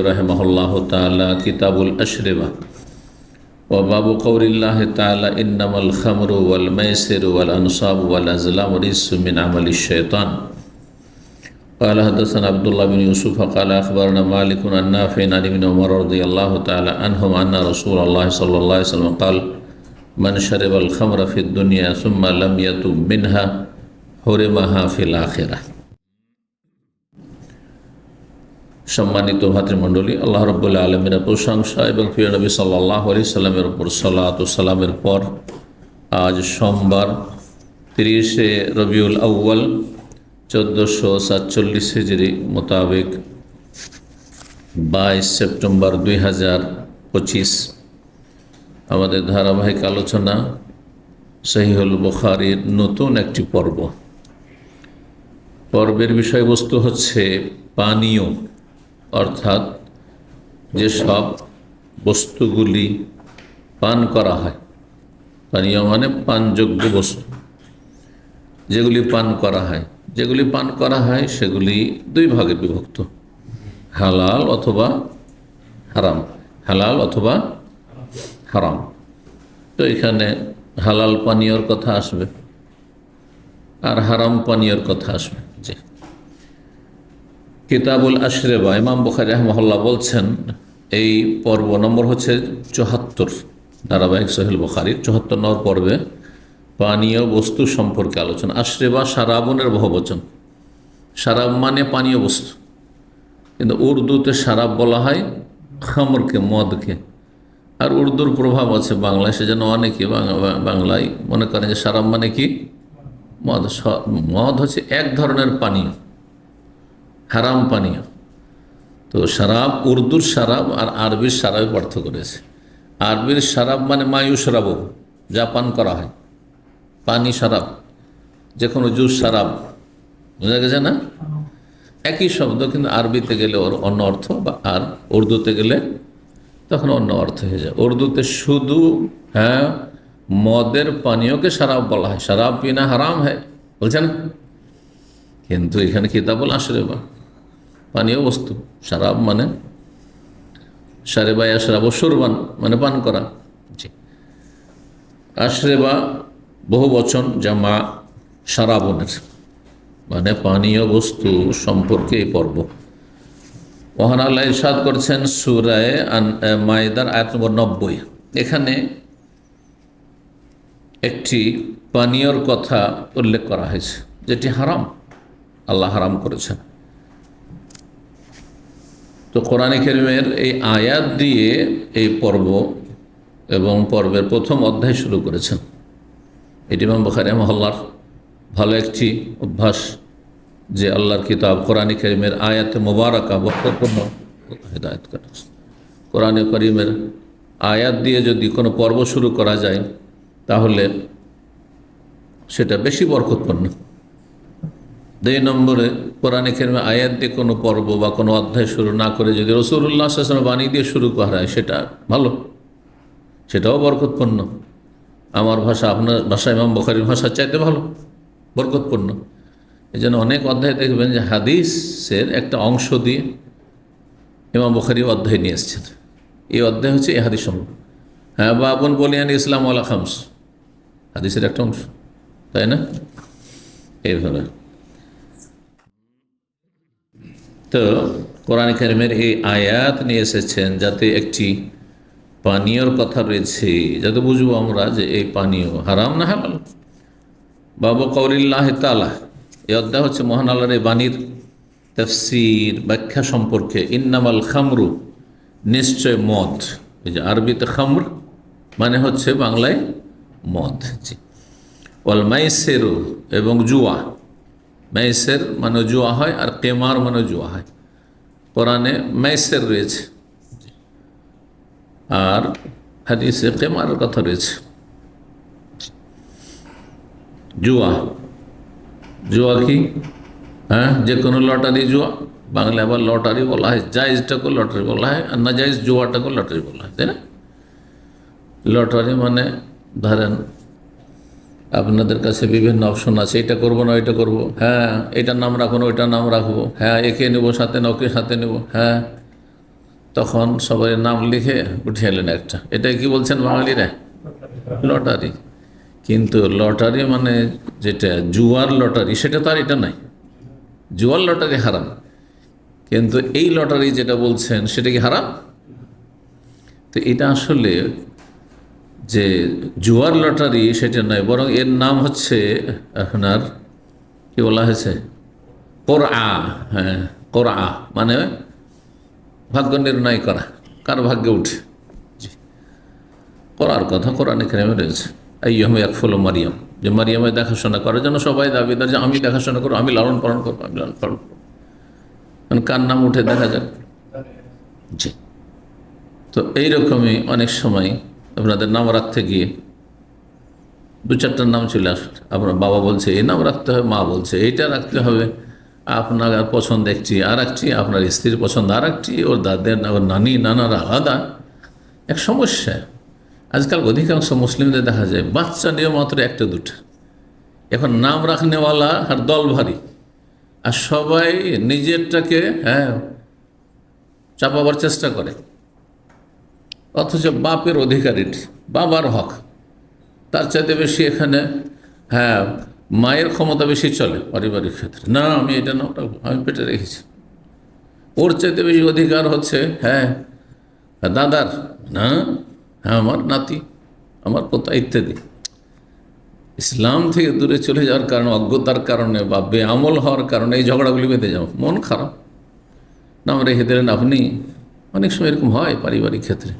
রাহিমাহুল্লাহু তাআলা কিতাবুল আশরিবা ওয়া বাবু কওলিল্লাহি তাআলা ইন্নামাল খামরু ওয়াল মাইসিরু ওয়াল আনসাবু ওয়াল আজলামু রিজসুম মিন আমালিশ শাইতান। قال حدثنا عبد الله بن يوسف قال أخبرنا مالك عن نافع عن ابن عمر رضي الله تعالى عنهما أن رسول الله صلى الله عليه وسلم قال من شرب الخمر في الدنيا ثم لم يتب منها حرمها في الآخرة। সম্মানিত ভাতৃমণ্ডলী, আল্লাহ রাব্বুল আলামিনের প্রশংসা এবং প্রিয় নবী সাল্লাল্লাহু আলাইহি সাল্লামের উপর সালাত ও সালামের পর আজ সোমবার 30শে রবিউল আউয়াল 1447 হিজরি মোতাবেক 22 সেপ্টেম্বর 2025 আমাদের ধারাবাহিক আলোচনা সহিহুল বুখারীর নতুন একটি পর্বের বিষয়বস্তু হচ্ছে পানীয়, অর্থাৎ যেসব বস্তুগুলি পান করা হয়। পানীয় মানে পানযোগ্য বস্তু, যেগুলি পান করা হয় সেগুলি দুই ভাগে বিভক্ত, হালাল অথবা হারাম। তো এখানে হালাল পানীয়র কথা আসবে আর হারাম পানীয়র কথা আসবে। জি, কিতাবুল আশরিবা, ইমাম বুখারী রাহিমাহুল্লাহ বলছেন এই পর্ব নম্বর হচ্ছে 74, ধারাবাহিক সহিহ বুখারীর 74 নম্বর পর্বে পানীয় বস্তু সম্পর্কে আলোচনা। আশরিবা শারাবনের বহুবচন। শারাব মানে পানীয় বস্তু, কিন্তু উর্দুতে শারাব বলা হয় খামরকে, মদকে। আর উর্দুর প্রভাব আছে বাংলায়, সেজন্য অনেকে বাংলায় মনে করেন যে শারাব মানে কি মদ। মদ হচ্ছে এক ধরনের পানীয়, হারাম পানীয়। তো শারাব, উর্দুর শারাব আর আরবির শারাবে পার্থক্য রয়েছে। আরবির শারাব মানে মায়ুশরাব, যা পান করা হয়, পানি শারাব, যে কোনো জুস শারাব, বোঝা গেছে না? একই শব্দ, কিন্তু আরবিতে গেলে ওর অন্য অর্থ, আর উর্দুতে গেলে তখন অন্য অর্থ হয়ে যায়। উর্দুতে শুধু মদের পানীয়কে শারাব বলা হয়, শারাব পিনা হারাম হয় বলছে না, কিন্তু এখানে কিতাবুল আশরিবা পানীয় বস্তু। শারাব মানে শারেবা ইয়াশরাবু শুরবান মানে পান করা। জি, আশরিবা বহু বচন, জামা শারাবনের, মানে পানীয় বস্তু সম্পর্কে এই পর্ব। মহান আল্লাহ ইরশাদ করছেন সূরা মাইদার আয়াত নম্বর 90। এখানে একটি পানীয়র কথা উল্লেখ করা হয়েছে যেটি হারাম, আল্লাহ হারাম করেছেন। তো কোরআনে কারীমের এই আয়াত দিয়ে এই পর্ব এবং পর্বের প্রথম অধ্যায় শুরু করেছেন। এটি ইমাম বুখারী রাহিমাহুল্লাহর ভালো একটি অভ্যাস যে আল্লাহর কিতাব কোরআনে কারীমের আয়াতে মোবারকা বরকতপূর্ণ হেদায়েত করে। কোরআনে কারীমের আয়াত দিয়ে যদি কোনো পর্ব শুরু করা যায় তাহলে সেটা বেশি বরকতপূর্ণ। 2 নম্বরে কোরআনে কারীমের আয়াত দিয়ে কোনো পর্ব বা কোনো অধ্যায় শুরু না করে যদি রাসূলুল্লাহ সাল্লাল্লাহু আলাইহি ওয়াসাল্লাম বাণী দিয়ে শুরু করা হয়, সেটা ভালো, সেটাও বরকতপূর্ণ। আমার ভাষা আপনার ভাষা ইমাম বুখারীর ভাষার চাইতে ভালো, বরকতপূর্ণ। এই জন্য অনেক অধ্যায় দেখবেন যে হাদিসের একটা অংশ দিয়ে ইমাম বুখারী অধ্যায় নিয়ে এসেছেন। এই অধ্যায় হচ্ছে এই হাদিস সমূহ। বাবুন বুনিয়াল ইসলাম আলা খামস, হাদিসের একটা অংশ, তাই না? এইভাবে তো কোরআনে কারীমের এই আয়াত নিয়ে এসেছেন যাতে একটি পানীয়র কথা রয়েছে, যাতে বুঝবো আমরা যে এই পানীয় হারাম না হালাল। বাবু কওলিল্লাহি তাআলা, এই অধ্যায় হচ্ছে মহান আল্লাহর এই বাণীর তাফসীর, ব্যাখ্যা সম্পর্কে। ইন্নামাল খামরু, নিশ্চয় মদ। এই যে আরবিতে খামর মানে হচ্ছে বাংলায় মদ। জি, ওয়াল মাইসিরু, এবং জুয়া। মাইসের মানে জুয়া হয়, আর কেমার মানে জুয়া হয়। কোরআনে মাইসের রয়েছে আর হাদিসে কেমারের কথা রয়েছে। জুয়া কি? যে কোনো লটারি জুয়া, বাংলায় আবার লটারি বলা হয়, জায়েজটাকে লটারি বলা হয়, আর না জায়েজ জুয়াটাকে লটারি বলা হয়, তাই না? লটারি মানে ধরেন আপনাদের কাছে বিভিন্ন অপশন আছে, এটা করবো না ওইটা করবো, এটার নাম রাখবো না ওইটার নাম রাখবো, একে নেবো সাথে না ওকে সাথে নেবো, তখন সবাই নাম লিখে উঠিয়ে এলেন একটা। এটাই কি বলছেন বাঙালিরা? লটারি। কিন্তু লটারি মানে যেটা জুয়ার লটারি, সেটা তো আর এটা নাই। জুয়ার লটারি হারাম, কিন্তু এই লটারি যেটা বলছেন সেটা কি হারাম? তো এটা আসলে যে জুয়ার লটারি সেটা নয়, বরং এর নাম হচ্ছে আপনার কি বলা হয়েছে, কোরআ। হ্যাঁ, কোরআ মানে ভাগ্য নির্ণয় করা, কার ভাগ্যে উঠে। করার কথা কোরআনে কারিমে রয়েছে, আইয়ুম ইয়াকফুলু মারিয়াম, যে মারিয়ামের দেখাশোনা করার জন্য সবাই দাবিদার যে আমি দেখাশোনা করবো, আমি লালন পালন করবো, আমি লালন পালন করবো। কার নাম উঠে দেখা যাক। জি, তো এইরকমই অনেক সময় আপনাদের নাম রাখতে গিয়ে দু চারটার নাম চলে আসে। আপনার বাবা বলছে এই নাম রাখতে হবে, মা বলছে এইটা রাখতে হবে, আপনার পছন্দ একটি আর একটি, আপনার স্ত্রীর পছন্দ আর একটি, ওর দাদের ওর নানি নানারা আলাদা। এক সমস্যা। আজকাল অধিকাংশ মুসলিমদের দেখা যায় বাচ্চা নিয়ে মাত্র একটা দুটো, এখন নাম রাখনেওয়ালা আর দল ভারী, আর সবাই নিজেরটাকে চাপাবার চেষ্টা করে, অথচ বাপের অধিকারী, বাবার হক, তার চাইতে বেশি এখানে মায়ের ক্ষমতা বেশি চলে পারিবারিক ক্ষেত্রে। না আমি এটা না, আমি পেটে রেখেছি। ওর চাইতে বেশি অধিকার হচ্ছে দাদার, না আমার নাতি, আমার পোতা ইত্যাদি। ইসলাম থেকে দূরে চলে যাওয়ার কারণে, অজ্ঞতার কারণে বা বেআমল হওয়ার কারণে এই ঝগড়াগুলি বেঁধে যাও। মন খারাপ, নাম রেখে দিলেন আপনি। অনেক সময় এরকম হয় পারিবারিক ক্ষেত্রে।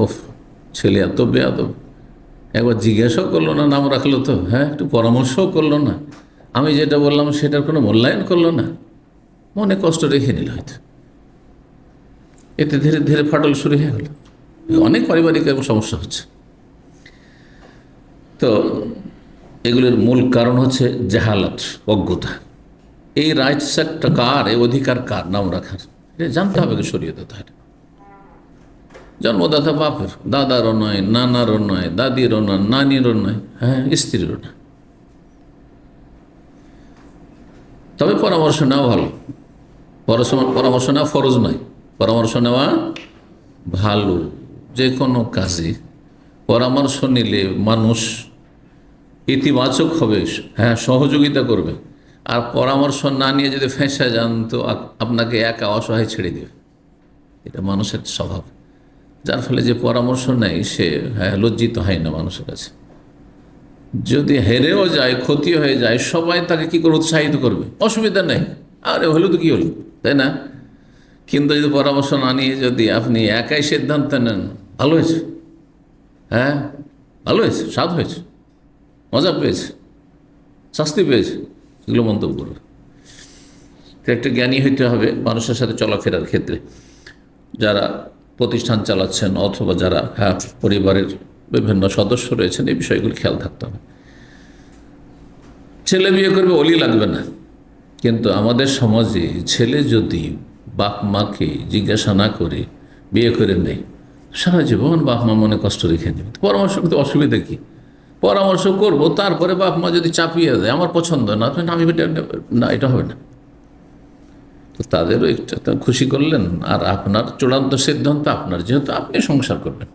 ওফ, ছেলে এত বেয়াদব, একবার জিজ্ঞাসাও করলো না, নাম রাখলো তো, একটু পরামর্শও করলো না, আমি যেটা বললাম সেটার কোনো মূল্যায়ন করলো না, মনে কষ্ট রেখে নিল হয়তো। এতে ধীরে ধীরে ফাটল শুরু হয়ে গেল। অনেক পারিবারিক সমস্যা হচ্ছে। তো এগুলোর মূল কারণ হচ্ছে জাহালাত, অজ্ঞতা। এই রাইটসটা কার, এই অধিকার কার নাম রাখার, এটা জানতে হবে শরীয়তে। তাহলে জন্মদাতা বাপের, দাদারও নয়, নানারও নয়, দাদিরও নয়, নানিরও নয়, স্ত্রীরও নয়। তবে পরামর্শ নেওয়া ভালো, পরামর্শ নেওয়া ফরজ নয়, পরামর্শ নেওয়া ভালো। যে কোনো কাজে পরামর্শ নিলে মানুষ ইতিবাচক হবে, সহযোগিতা করবে। আর পরামর্শ না নিয়ে যদি ফেঁসে যান তো আপনাকে একা অসহায় ছেড়ে দেবে। এটা মানুষের স্বভাব, যার ফলে যে পরামর্শ নেয় সে লজ্জিত হয় না মানুষের কাছে। যদি হেরেও যায়, ক্ষতি হয়ে যায়, সবাই তাকে কি করে উৎসাহিত করবে, অসুবিধা নেই, আরে হলো তো কি হলো, তাই না? কিন্তু যদি পরামর্শ না নিয়ে যদি আপনি একাই সিদ্ধান্ত নেন, ভালো হয়েছে, ভালো হয়েছে, স্বাদ হয়েছে, মজা পেয়েছে, শাস্তি পেয়েছে, এগুলো মন্তব্য করবে। তো একটা জ্ঞানী হইতে হবে মানুষের সাথে চলাফেরার ক্ষেত্রে। যারা প্রতিষ্ঠান চালাচ্ছেন অথবা যারা পরিবারের বিভিন্ন সদস্য রয়েছেন, এই বিষয়গুলি খেয়াল থাকতে হবে। ছেলে বিয়ে করবে অলি লাগবে না, কিন্তু আমাদের সমাজে ছেলে যদি বাপ মাকে জিজ্ঞাসা না করে বিয়ে করে নেয়, সারা জীবন বাপ মা মনে কষ্ট রেখে নেবে। পরামর্শ করতে অসুবিধা কি? পরামর্শ করব, তারপরে বাপ মা যদি চাপিয়ে দেয় আমার পছন্দ না, আমি না, এটা হবে না। তো তাদেরও একটা খুশি করলেন, আর আপনার চূড়ান্ত সিদ্ধান্ত আপনার, যেহেতু আপনি সংসার করবেন।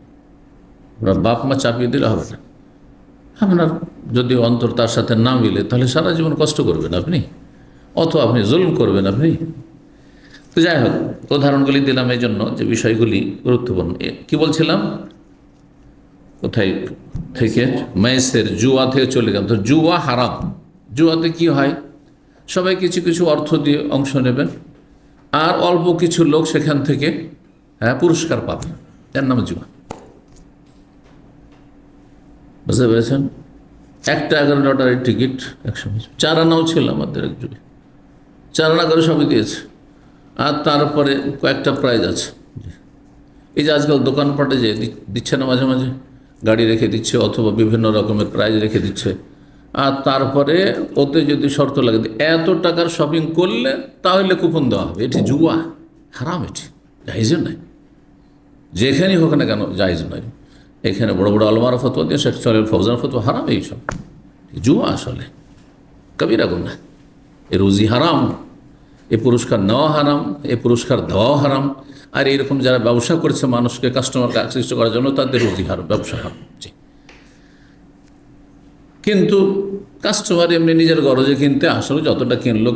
আপনার বাপ মা চাপিয়ে দিলে হবে না। আপনার যদি অন্তর তার সাথে না মিলে, তাহলে সারা জীবন কষ্ট করবেন আপনি, অথবা আপনি জুলুম করবেন আপনি। তো যাই হোক, উদাহরণগুলি দিলাম এই জন্য যে বিষয়গুলি গুরুত্বপূর্ণ। কি বলছিলাম, কোথায় থেকে? মেসের, জুয়া থেকে চলে গেলাম। তো জুয়া হারাম। জুয়াতে কি হয়, সবাই কিছু কিছু অর্থ দিয়ে অংশ নেবেন, আর অল্প কিছু লোক সেখান থেকে পুরস্কার পাবে, এর নাম জুয়া। বুঝতে পেরেছেন? 1 টাকার লটারির টিকিট একসময় 4 আনাও ছিল আমাদের এক যুগে, 4 আনা করে সবই দিয়েছে, আর তারপরে কয়েকটা প্রাইজ আছে। এই যে আজকাল দোকানপাটে যে দিচ্ছে না, মাঝে মাঝে গাড়ি রেখে দিচ্ছে অথবা বিভিন্ন রকমের প্রাইজ রেখে দিচ্ছে, আর তারপরে ওতে যদি শর্ত লাগে এত টাকার শপিং করলে তাহলে কুপন দেওয়া হবে। এটি জুয়া, হারাম, এটি জায়েজ নয়। যেখানেই হোক না কেন জায়েজ নয়। এখানে বড় বড় আলমার ফতোয়া দিয়ে শেখ সালেহ ফৌজান ফতোয়া, হারাম এইসব। জুয়া আসলে কবিরা গুনাহ, এ রুজি হারাম। এ পুরস্কার নেওয়া হারাম, এ পুরস্কার দেওয়াও হারাম। আর এরকম যারা ব্যবসা করছে মানুষকে কাস্টমারকে আকৃষ্ট করার জন্য, তাদের রুজি হারাম, ব্যবসা হারাম। জি। কিন্তু কাস্টমার এমনি নিজের গরজে কিনতে আসলে যতটা কিনলো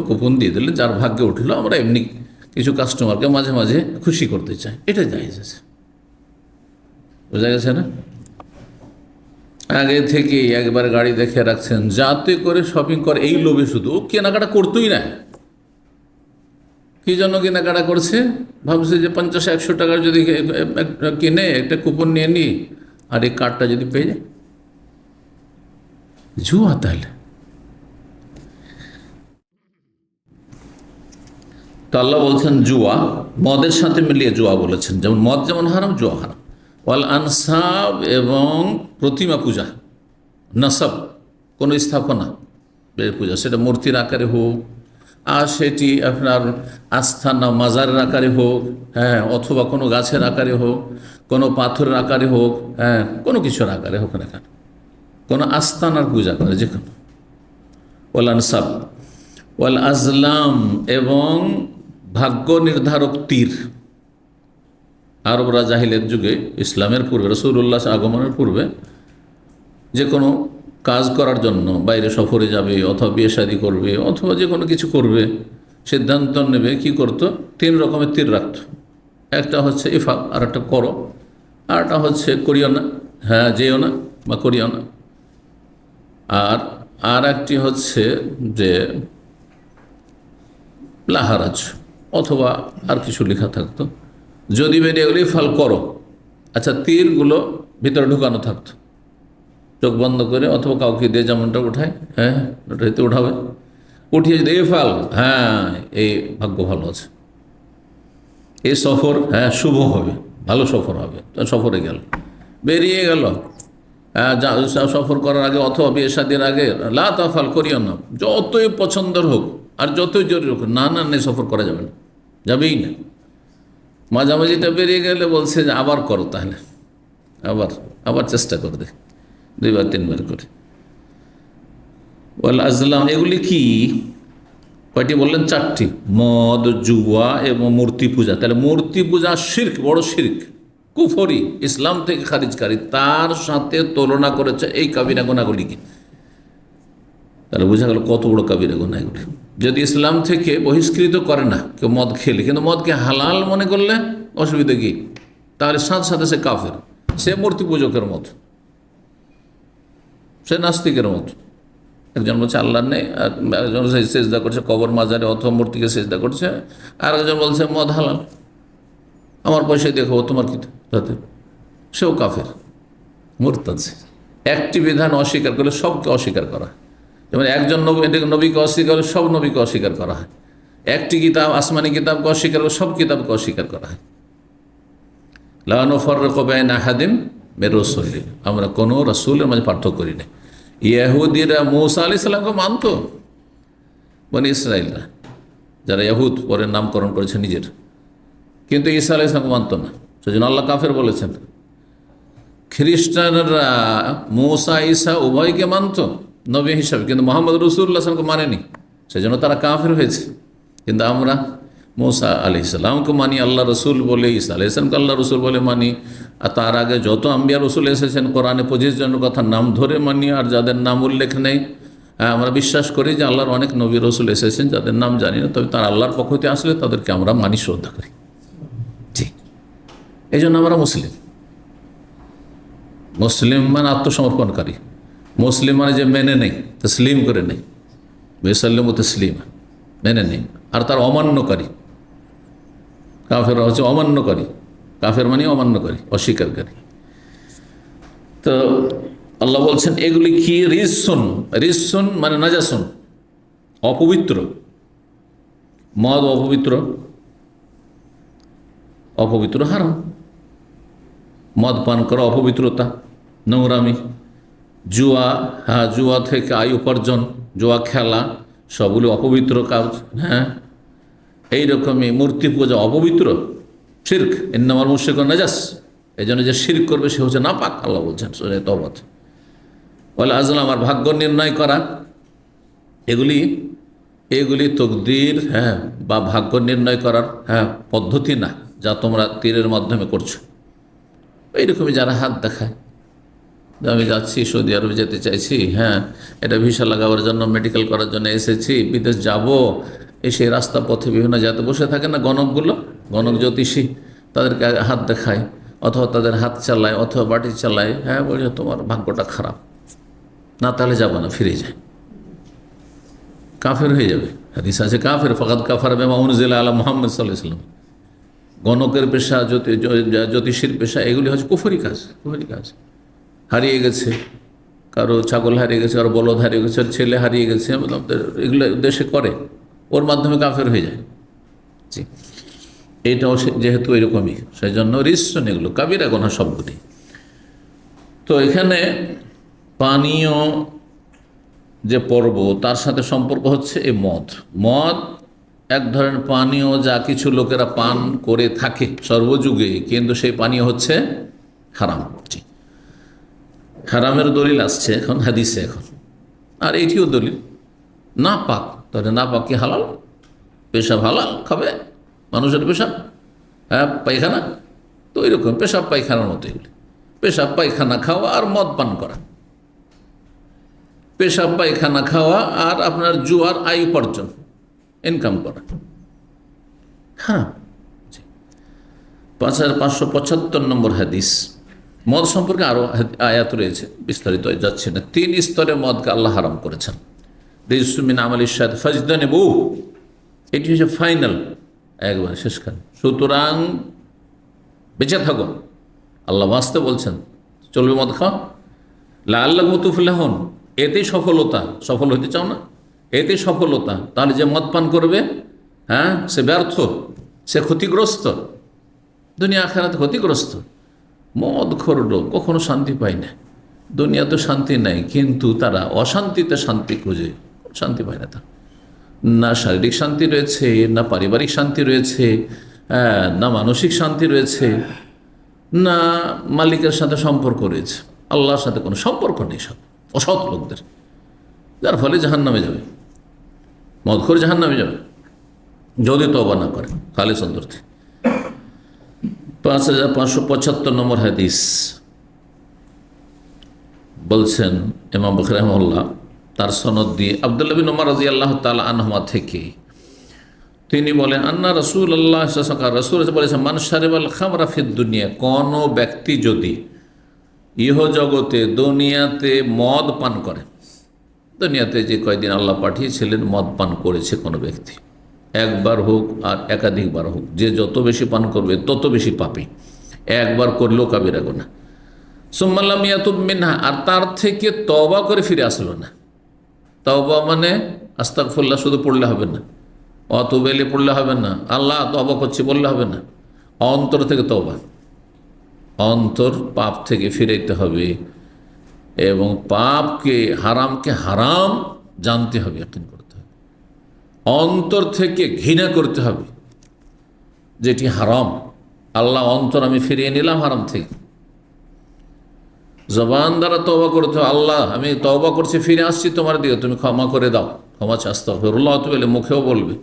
কুপন দিয়ে দিলে, যার ভাগ্যে উঠলো। আমরা এমনি কিছু কাস্টমারকে মাঝে মাঝে খুশি করতে চাই, এটা জায়েজ আছে। বোঝা গেছে না? আগে থেকে একবার গাড়ি দেখে রাখছেন যাতে করে শপিং করে, এই লোভে শুধু কেনাকাটা করতেই না। কি জন্য কেনাকাটা করছে? ভাবছে যে 50-100 টাকার যদি কিনে একটা কুপন নিয়ে নিই, আর এই কার্ডটা যদি পেয়ে যায়। জুয়া। তাহলে তো আল্লাহ বলছেন জুয়া, মদের সাথে মিলিয়ে জুয়া বলেছেন। যেমন মদ যেমন হারাম, জুয়া হারাম। ওয়াল আনসাব, এবং প্রতিমা পূজা, নাসাব, কোনো স্থাপনা পূজা, সেটা মূর্তির আকারে হোক, আর সেটি আপনার আস্থানা মাজারের আকারে হোক, হ্যাঁ, অথবা কোনো গাছের আকারে হোক, কোনো পাথরের আকারে হোক, হ্যাঁ, কোনো কিছুর আকারে হোক না কেন, কোনো আস্থানার পূজা করে যে কোনো। ওয়াল আনসাব ওয়াল আজলাম, এবং ভাগ্য নির্ধারক তীর। আরবরা জাহিলের যুগে, ইসলামের পূর্বে, রাসূলুল্লাহ আগমনের পূর্বে, যে কোনো কাজ করার জন্য বাইরে সফরে যাবে, অথবা বিয়ে শাদী করবে, অথবা যে কোনো কিছু করবে, সিদ্ধান্ত নেবে, কি করত? 3 রকমের তীর রাখত। একটা হচ্ছে ইফাল, আর একটা করো, আর একটা হচ্ছে করিও না, হ্যাঁ, যেও না বা করিও না। আর একটি হচ্ছে যে লাহারাজ, অথবা আর কিছু লেখা থাকতো। যদি বেরিয়ে গেলে ইফাল করো, আচ্ছা, তীরগুলো ভিতরে ঢুকানো থাকতো, চোখ বন্ধ করে অথবা কাউকে দিয়ে যেমনটা উঠায়, হ্যাঁ, ওটাইতে উঠাবে, উঠিয়ে যদি ইফাল, হ্যাঁ, এই ভাগ্য ভালো আছে, এই সফর, হ্যাঁ, শুভ হবে, ভালো সফর হবে। সফরে গেল, বেরিয়ে গেল, সফর করার আগে অথবা বিয়ে শাদীর আগে, লা তাফাল, করিও না, যতই পছন্দের হোক আর যতই জরুরি হোক, না সফর করা যাবে না, যাবেই না। মাঝামাঝিটা বেরিয়ে গেলে বলছে যে আবার করো, তাহলে আবার চেষ্টা করে দে, 2-3 করে। ওয়াল আজলাম, এগুলি কি? কয়টি বললেন? 4টি। মদ, জুয়া এবং মূর্তি পূজা। তাহলে মূর্তি পূজা শিরক, বড় শিরক, কুফরি, ইসলাম থেকে খারিজকারী। তার সাথে তুলনা করেছে এই কাবিরা গুনাহগুলিকে। তাহলে বোঝা গেল কত বড় কাবিরা গুনাহ এগুলি। যদি ইসলাম থেকে বহিষ্কৃত করে না কেউ মদ খেলে, কিন্তু মদকে হালাল মনে করলে অসুবিধা কি? তাহলে সাথে সাথে সে কাফের, সে মূর্তি পূজকের মতো, সে নাস্তিকের মতো। একজন বলছে আল্লাহ নেই, একজন সেজদা করছে কবর মাজারে অথবা মূর্তিকে সেজদা করছে, আর একজন বলছে মদ হালাল, আমার পয়সায় দেখো, তোমার কি তাতে? সেও কাফের, মুরতাদ। একটি বিধান অস্বীকার করলে সবকে অস্বীকার করা, যেমন একজন নবীকে অস্বীকার করলে সব নবীকে অস্বীকার করা হয়। একটি কিতাব, আসমানি কিতাবকে অস্বীকার করলে সব কিতাবকে অস্বীকার করা হয়। লা নুফাররিকু বাইনা আহাদিন মির রুসুলি, আমরা কোনো রাসূলের মাঝে পার্থক্য করি না। ইহুদিরা মূসা আলাইহিস সালামকে মানত, বনি ইসরাইলরা, যারা ইহুদ পরে নামকরণ করেছে নিজের, কিন্তু ঈসা আলাইহিস সালামকে মানত না, সেজন্য আল্লাহ কাফের বলেছেন। খ্রিস্টানরা মূসা ঈসা উভয়কে মানত নবী হিসাবে, কিন্তু মোহাম্মদ রাসূলুল্লাহ সাল্লাল্লাহু আলাইহি ওয়াসাল্লামকে মানেনি, সেজন্য তারা কাফের হয়েছে। কিন্তু আমরা মূসা আলাইহিস সালামকে মানি আল্লাহ রসুল বলে, ঈসা আলাইহিস সালামকে আল্লাহ রসুল বলে মানি, আর তার আগে যত আম্বিয়া রসুল এসেছেন কোরআনে 25 জনের কথা নাম ধরে মানি, আর যাদের নাম উল্লেখ নেই আমরা বিশ্বাস করি যে আল্লাহর অনেক নবী রসুল এসেছেন যাদের নাম জানি না, তবে তার আল্লাহর পক্ষ থেকে আসলে তাদেরকে আমরা মানি, শ্রদ্ধা করি। জি, এই জন্য আমরা মুসলিম। মুসলিম মানে আত্মসমর্পণকারী, মুসলিম মানে যে মেনে নেই, তসলিম করে নেই, বেসাল্লিম ও তসলিম, মেনে নেই, আর তার অমান্যকারী। কাফেররা হচ্ছে অমান্যকারী, কাফের মানে অমান্যকারী, অস্বীকারী। তো আল্লাহ বলছেন এগুলি কি? রিজসুন, রিজসুন মানে নাজাসুন, অপবিত্র। মদ অপবিত্র, অপবিত্র হারাম। মদ পান করা অপবিত্রতা, নোংরামি। জুয়া, হ্যাঁ, জুয়া থেকে আয় উপার্জন, জুয়া খেলা, সবগুলো অপবিত্র কাজ। হ্যাঁ, এইরকমই মূর্তি পূজা অপবিত্র, শিরক। ইন্নামাল মুশরিকুন নাজাস, এই জন্য যে শিরক করবে সে হচ্ছে নাপাক, আল্লাহ বলছেন সূরা তওবা। ওয়াল আজলাম, আর ভাগ্য নির্ণয় করা, এগুলি এগুলি তকদির বা ভাগ্য নির্ণয় করার পদ্ধতি না, যা তোমরা তীরের মাধ্যমে করছো। এইরকমই যারা হাত দেখায়, আমি যাচ্ছি সৌদি আরবে যেতে চাইছি, এটা ভিসা লাগাবার জন্য, মেডিকেল করার জন্য এসেছি, বিদেশ যাব, এসে রাস্তা পথে বিভিন্ন জায়গাতে বসে থাকে না গণকগুলো, গণক জ্যোতিষী, তাদেরকে হাত দেখায় অথবা তাদের হাত চালায় অথবা বাটি চালায়, বলছে তোমার ভাগ্যটা খারাপ, না তাহলে যাবো না, ফিরে যায়, কাফের হয়ে যাবে। হাদিস আছে কাফের ফাকাদ কাফার বিমা উনজিলা আলা মুহাম্মদ সাল্লাল্লাহু আলাইহি ওয়াসাল্লাম। গণকের পেশা, জ্যোতিষীর পেশা, এগুলি হচ্ছে কুফরি কাজ, কুফরি কাজ। হারিয়ে গেছে, কারো ছাগল হারিয়ে গেছে, কারো বলদ হারিয়ে গেছে, ছেলে হারিয়ে গেছে, এগুলো দেশে করে, ওর মাধ্যমে কাফের হয়ে যায়। জি, এইটাও যেহেতু এরকমই, সেই জন্য রিসন এগুলো কাবিরা গুনাহ সবগুলি। তো এখানে পানীয় যে পর্ব, তার সাথে সম্পর্ক হচ্ছে এই মদ। মদ এক ধরনের পানীয় যা কিছু লোকেরা পান করে থাকে সর্বযুগে, কিন্তু সেই পানীয় হচ্ছে হারাম। জি, হারামের দলিল আসছে এখন হাদিসে, এখন আর এইটিও দলিল না পাক। তাহলে না পাক কি হালাল? পেশাব হালাল খাবে মানুষের পেশাব, পায়খানা তো এরকম পেশাব পায়খানার মতো এগুলি। পেশাব পায়খানা খাওয়া আর মদ পান করা, পেশাব পায়খানা খাওয়া আর আপনার জুয়ার আয় উপার্জন, ইনকাম করা। 5575 নম্বর হাদিস। মদ সম্পর্কে আরও আয়াত রয়েছে, বিস্তারিত যাচ্ছে না। 3 স্তরে মদকে আল্লাহ হারাম করেছেন। রিজসুম মিন আমালিশ শায়তান ফাজতানিবুহু, এটি হচ্ছে ফাইনাল, একবার শেষকাল। সুতরাং বেঁচে থাকো, আল্লাহ বাঁচতে বলছেন, চলবে মদ খাও, লাআল্লাকুম তুফলিহুন, এতেই সফলতা। সফল হতে চাও না? এতেই সফলতা। তাহলে যে মদ পান করবে, সে ব্যর্থ, সে ক্ষতিগ্রস্ত, দুনিয়া আখিরাতে ক্ষতিগ্রস্ত। মদখোর লোক কখনো শান্তি পায় না, দুনিয়া তো শান্তি নাই, কিন্তু তারা অশান্তিতে শান্তি খুঁজে, শান্তি পায় না। তার না শারীরিক শান্তি রয়েছে, না পারিবারিক শান্তি রয়েছে, না মানসিক শান্তি রয়েছে, না মালিকের সাথে সম্পর্ক রয়েছে, আল্লাহর সাথে কোনো সম্পর্ক নেই। সব অসৎ লোকদের, যার ফলে জাহান্নামে যাবে, মদখোর জাহান্নামে যাবে যদি তওবা না করে খালিস অন্তর থেকে। 5575 নম্বর হাদিস বলছেন ইমাম বুখারী রাহিমাহুল্লাহ, তার সনদ দিয়ে আব্দুল্লাহ বিন উমর রাদিয়াল্লাহু তাআলা আনহুমা থেকে, তিনি বলেন আন্না রাসূলুল্লাহ সাল্লাল্লাহু আলাইহি ওয়াসাল্লাম, রাসূল বলেছেন মান শারিবাল খামরা ফিদ দুনিয়া, কোন ব্যক্তি যদি ইহজগতে দুনিয়াতে মদ পান করে, দুনিয়াতে যে কয়দিন আল্লাহ পাঠিয়েছিলেন মদ পান করেছে কোনো ব্যক্তি, একবার হোক আর একাধিকবার হোক, যে যত বেশি পান করবে তত বেশি পাপী, একবার করলেও কাবিরা গুনাহ। সুম্মা লাম ইয়াতুব মিনহা, আর তার থেকে তওবা করে ফিরে আসলো না। তওবা মানে আস্তাগফিরুল্লাহ শুধু পড়লে হবে না, অতবেলে পড়লে হবে না, আল্লাহ তওবা করছি বললে হবে না, অন্তর থেকে তওবা, অন্তর পাপ থেকে ফিরাইতে হবে এবং পাপকে হারামকে হারাম জানতে হবে, ইয়াকিন করতে হবে, অন্তর থেকে ঘৃণা করতে হবে যেটি হারাম। আল্লাহ অন্তর আমি ফিরিয়ে নিলাম হারাম থেকে, জবান দ্বারা তওবা করতে হবে, আল্লাহ আমি তওবা করছি, ফিরে আসছি তোমার দিকে, তুমি ক্ষমা করে দাও, ক্ষমা চাই, আস্তাগফিরুল্লাহ তো বলে মুখেও বলবে,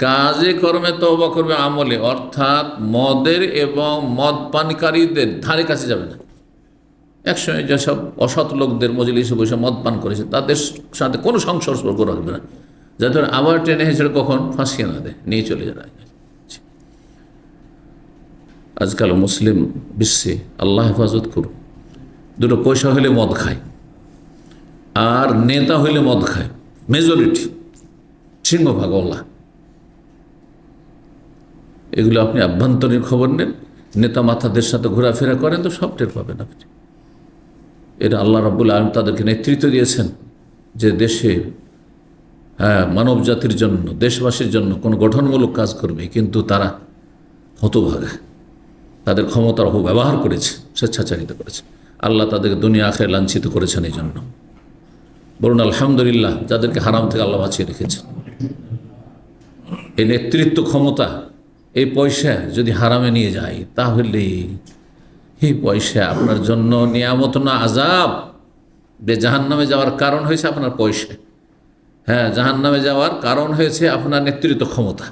কাজে কর্মে তওবা করবে, আমলে, অর্থাৎ মদের এবং মদ পানকারীদের ধারে কাছে যাবে না। একসময় যেসব অসৎ লোকদের মজলিসে বসে মদ পান করেছে তাদের সাথে কোনো সংস্পর্শ রাখবে না, যাতে আবার টেনে হেঁচড়ে কখন ফাঁসিয়ে না দেয়, নিয়ে চলে যায়। আজকাল মুসলিম বিশ্বে আল্লাহ হেফাজত করুন, দুটো পয়সা হলে মদ খায় আর নেতা হইলে মদ খায়, মেজরিটি, সিংহভাগ আল্লাহ। এগুলো আপনি আভ্যন্তরীণ খবর নেন, নেতা মাথাদের সাথে ঘোরাফেরা করেন তো সব টের পাবেন আপনি। এরা আল্লাহ রাব্বুল আলামিন তাদেরকে নেতৃত্ব দিয়েছেন যে দেশে মানব জাতির জন্য, দেশবাসীর জন্য কোনো গঠনমূলক কাজ করবে, কিন্তু তারা হতভাগা, তাদের ক্ষমতার অপব্যবহার করেছে, স্বেচ্ছাচারিতা করেছে। আল্লাহ তাদেরকে দুনিয়া আখিরাতে লাঞ্ছিত করেছেন। এই জন্য বলুন আলহামদুলিল্লাহ, যাদেরকে হারাম থেকে আল্লাহ বাঁচিয়ে রেখেছেন। এই নেতৃত্ব ক্ষমতা, এই পয়সা যদি হারামে নিয়ে যায়, তাহলে এই পয়সা আপনার জন্য নিয়ামত না আযাব, যে জাহান্নামে যাওয়ার কারণ হয়েছে আপনার পয়সা। হ্যাঁ, জাহান্নামে যাওয়ার কারণ হয়েছে আপনার নেতৃত্ব ক্ষমতা।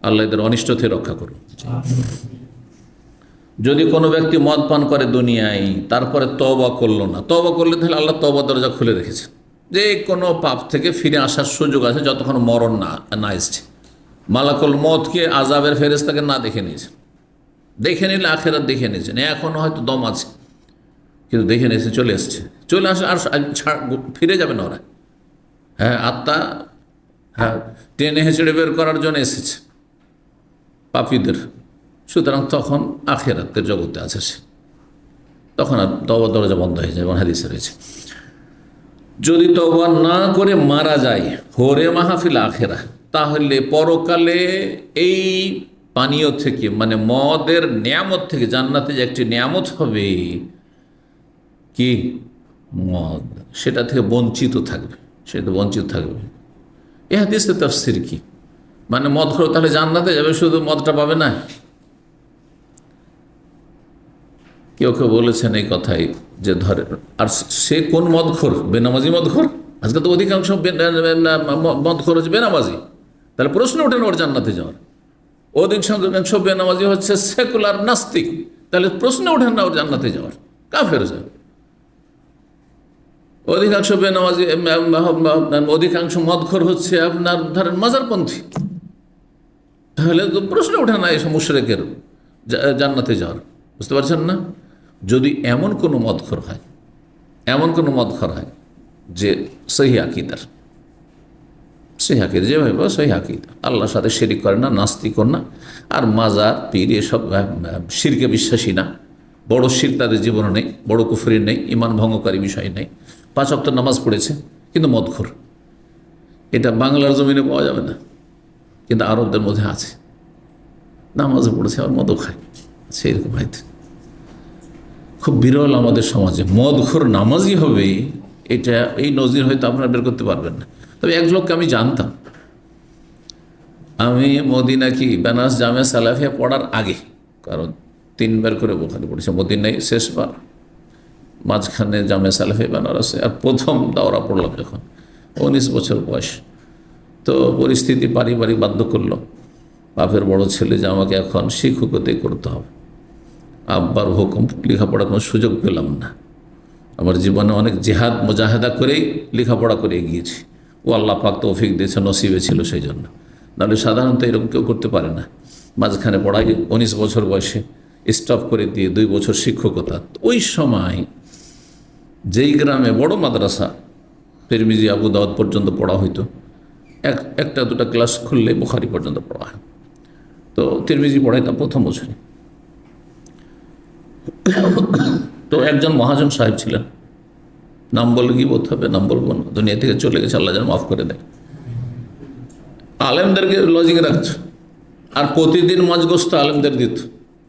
আল্লাহ এদের অনিষ্ট থেকে রক্ষা করুন। যদি কোনো ব্যক্তি মদ পান করে দুনিয়ায়, তারপরে তওবা করলো না, তওবা করলে তাহলে আল্লাহ তওবা দরজা খুলে রেখেছে, যে কোনো পাপ থেকে ফিরে আসার সুযোগ আছে যতক্ষণ মরণ না এসছে। মালাকুল মওতকে আযাবের ফেরেশতাকে না দেখে নিয়েছেন, দেখে নিলে আখেরাত দেখে নিয়েছেন, এখনও হয়তো দম আছে কিন্তু দেখে নিয়েছে, চলে এসছে, চলে আসে আর ফিরে যাবে না ওরা। হ্যাঁ, আত্মা হ্যাঁ টেনে হেঁচড়ে বের করার জন্য এসেছে পাপীদের। সুতরাং তখন আখেরাতের জগতে আছে সে, তখন আর তওবা দরজা বন্ধ হয়ে যায়। এবং হাদিসে রয়েছে, যদি তওবা না করে মারা যায় হোরে মাহফিল আখেরা, তাহলে পরকালে এই পানীয় থেকে, মানে মদের নিয়ামত থেকে, জান্নাতে যে একটি নিয়ামত হবে কি মদ, সেটা থেকে বঞ্চিত থাকবে, সেটা বঞ্চিত থাকবে। এ হাদিসের তাফসীর কি? মানে মদ খোর তাহলে জান্নাতে যাবে, শুধু মদটা পাবে না? কেউ কেউ বলেছেন এই কথাই যে ধরে, আর সে কোন মদখোর? বেনামাজি মদখোর। আজকে তো অধিকাংশ মদখোর হচ্ছে বেনামাজি, তাহলে প্রশ্ন ওঠে না ওর জান্নাতে যাওয়ার। অধিকাংশ বেনামাজি হচ্ছে সেকুলার নাস্তিক, তাহলে প্রশ্ন ওঠে না ওর জান্নাতে যাওয়ার, কাফের যায়। অধিকাংশ বেনামাজি, অধিকাংশ মদখোর হচ্ছে আপনার ধরেন মাজারপন্থী, তাহলে তো প্রশ্ন ওঠে না এসব মুশরিকের জান্নাতে যাওয়ার। বুঝতে পারছেন না? যদি এমন কোনো মদখোর হয়, এমন কোনো মদখোর হয় যে সহি আকীদার, সহি আকীদা, যেভাবে সহি আকীদা, আল্লাহর সাথে শিরক করে না, নাস্তিক না, আর মাজার পীর এসব শিরকে বিশ্বাসী না, বড় শিরক তাদের জীবনে নেই, বড় কুফরি নেই, ইমান ভঙ্গকারী বিষয় নেই, 5 ওয়াক্ত নামাজ পড়েছে কিন্তু মদখোর, এটা বাংলার জমিনে পাওয়া যাবে না, কিন্তু আরবদের মধ্যে আছে, নামাজও পড়েছে আর মদও খায়, সেইরকম হয়তো খুব বিরল আমাদের সমাজে মদখোর নামাজি হবে। এটা এই নজির হয়তো আপনারা বের করতে পারবেন না। তবে এক লোককে আমি জানতাম, আমি মদিনা কি বেনারস জামে সালাফিয়া পড়ার আগে, কারণ 3 বার করে বুখারী পড়েছে, মদিনায় শেষবার, মাঝখানে জামে সালাফিয়া বেনারসে, আর প্রথম দাওরা পড়লাম যখন 19 বছর বয়স। তো পরিস্থিতি পারিবারিক বাধ্য করলো, বাপের বড় ছেলে যে আমাকে এখন শিক্ষকতাই করতে হবে, আব্বার হুকুম, লেখাপড়ার কোনো সুযোগ পেলাম না। আমার জীবনে অনেক জিহাদ মুজাহাদা করেই লেখাপড়া করে গিয়েছি, ও আল্লাহ পাক তৌফিক দিয়েছে, নসিবে ছিল সেই জন্য, নাহলে সাধারণত এরকম কেউ করতে পারে না। মাঝখানে পড়াই 19 বছর বয়সে স্টপ করে দিয়ে 2 বছর শিক্ষকতা। ওই সময় যেই গ্রামে বড় মাদ্রাসা, তিরমিজি আবু দাউদ পর্যন্ত পড়া হইতো, একটা দুটা ক্লাস খুললে বুখারী পর্যন্ত পড়া হয়। তো তিরমিজি পড়াইতাম প্রথম বছরে। তো একজন মহাজন সাহেব ছিলেন, নাম বলে কি বলতে হবে, নাম বলবো না, দুনিয়া থেকে চলে গেছে, আল্লাহ যেন মাফ করে দেয়। আলেমদেরকে লজিকে রাখছে, আর প্রতিদিন মজগস্ত আলেমদের দিত।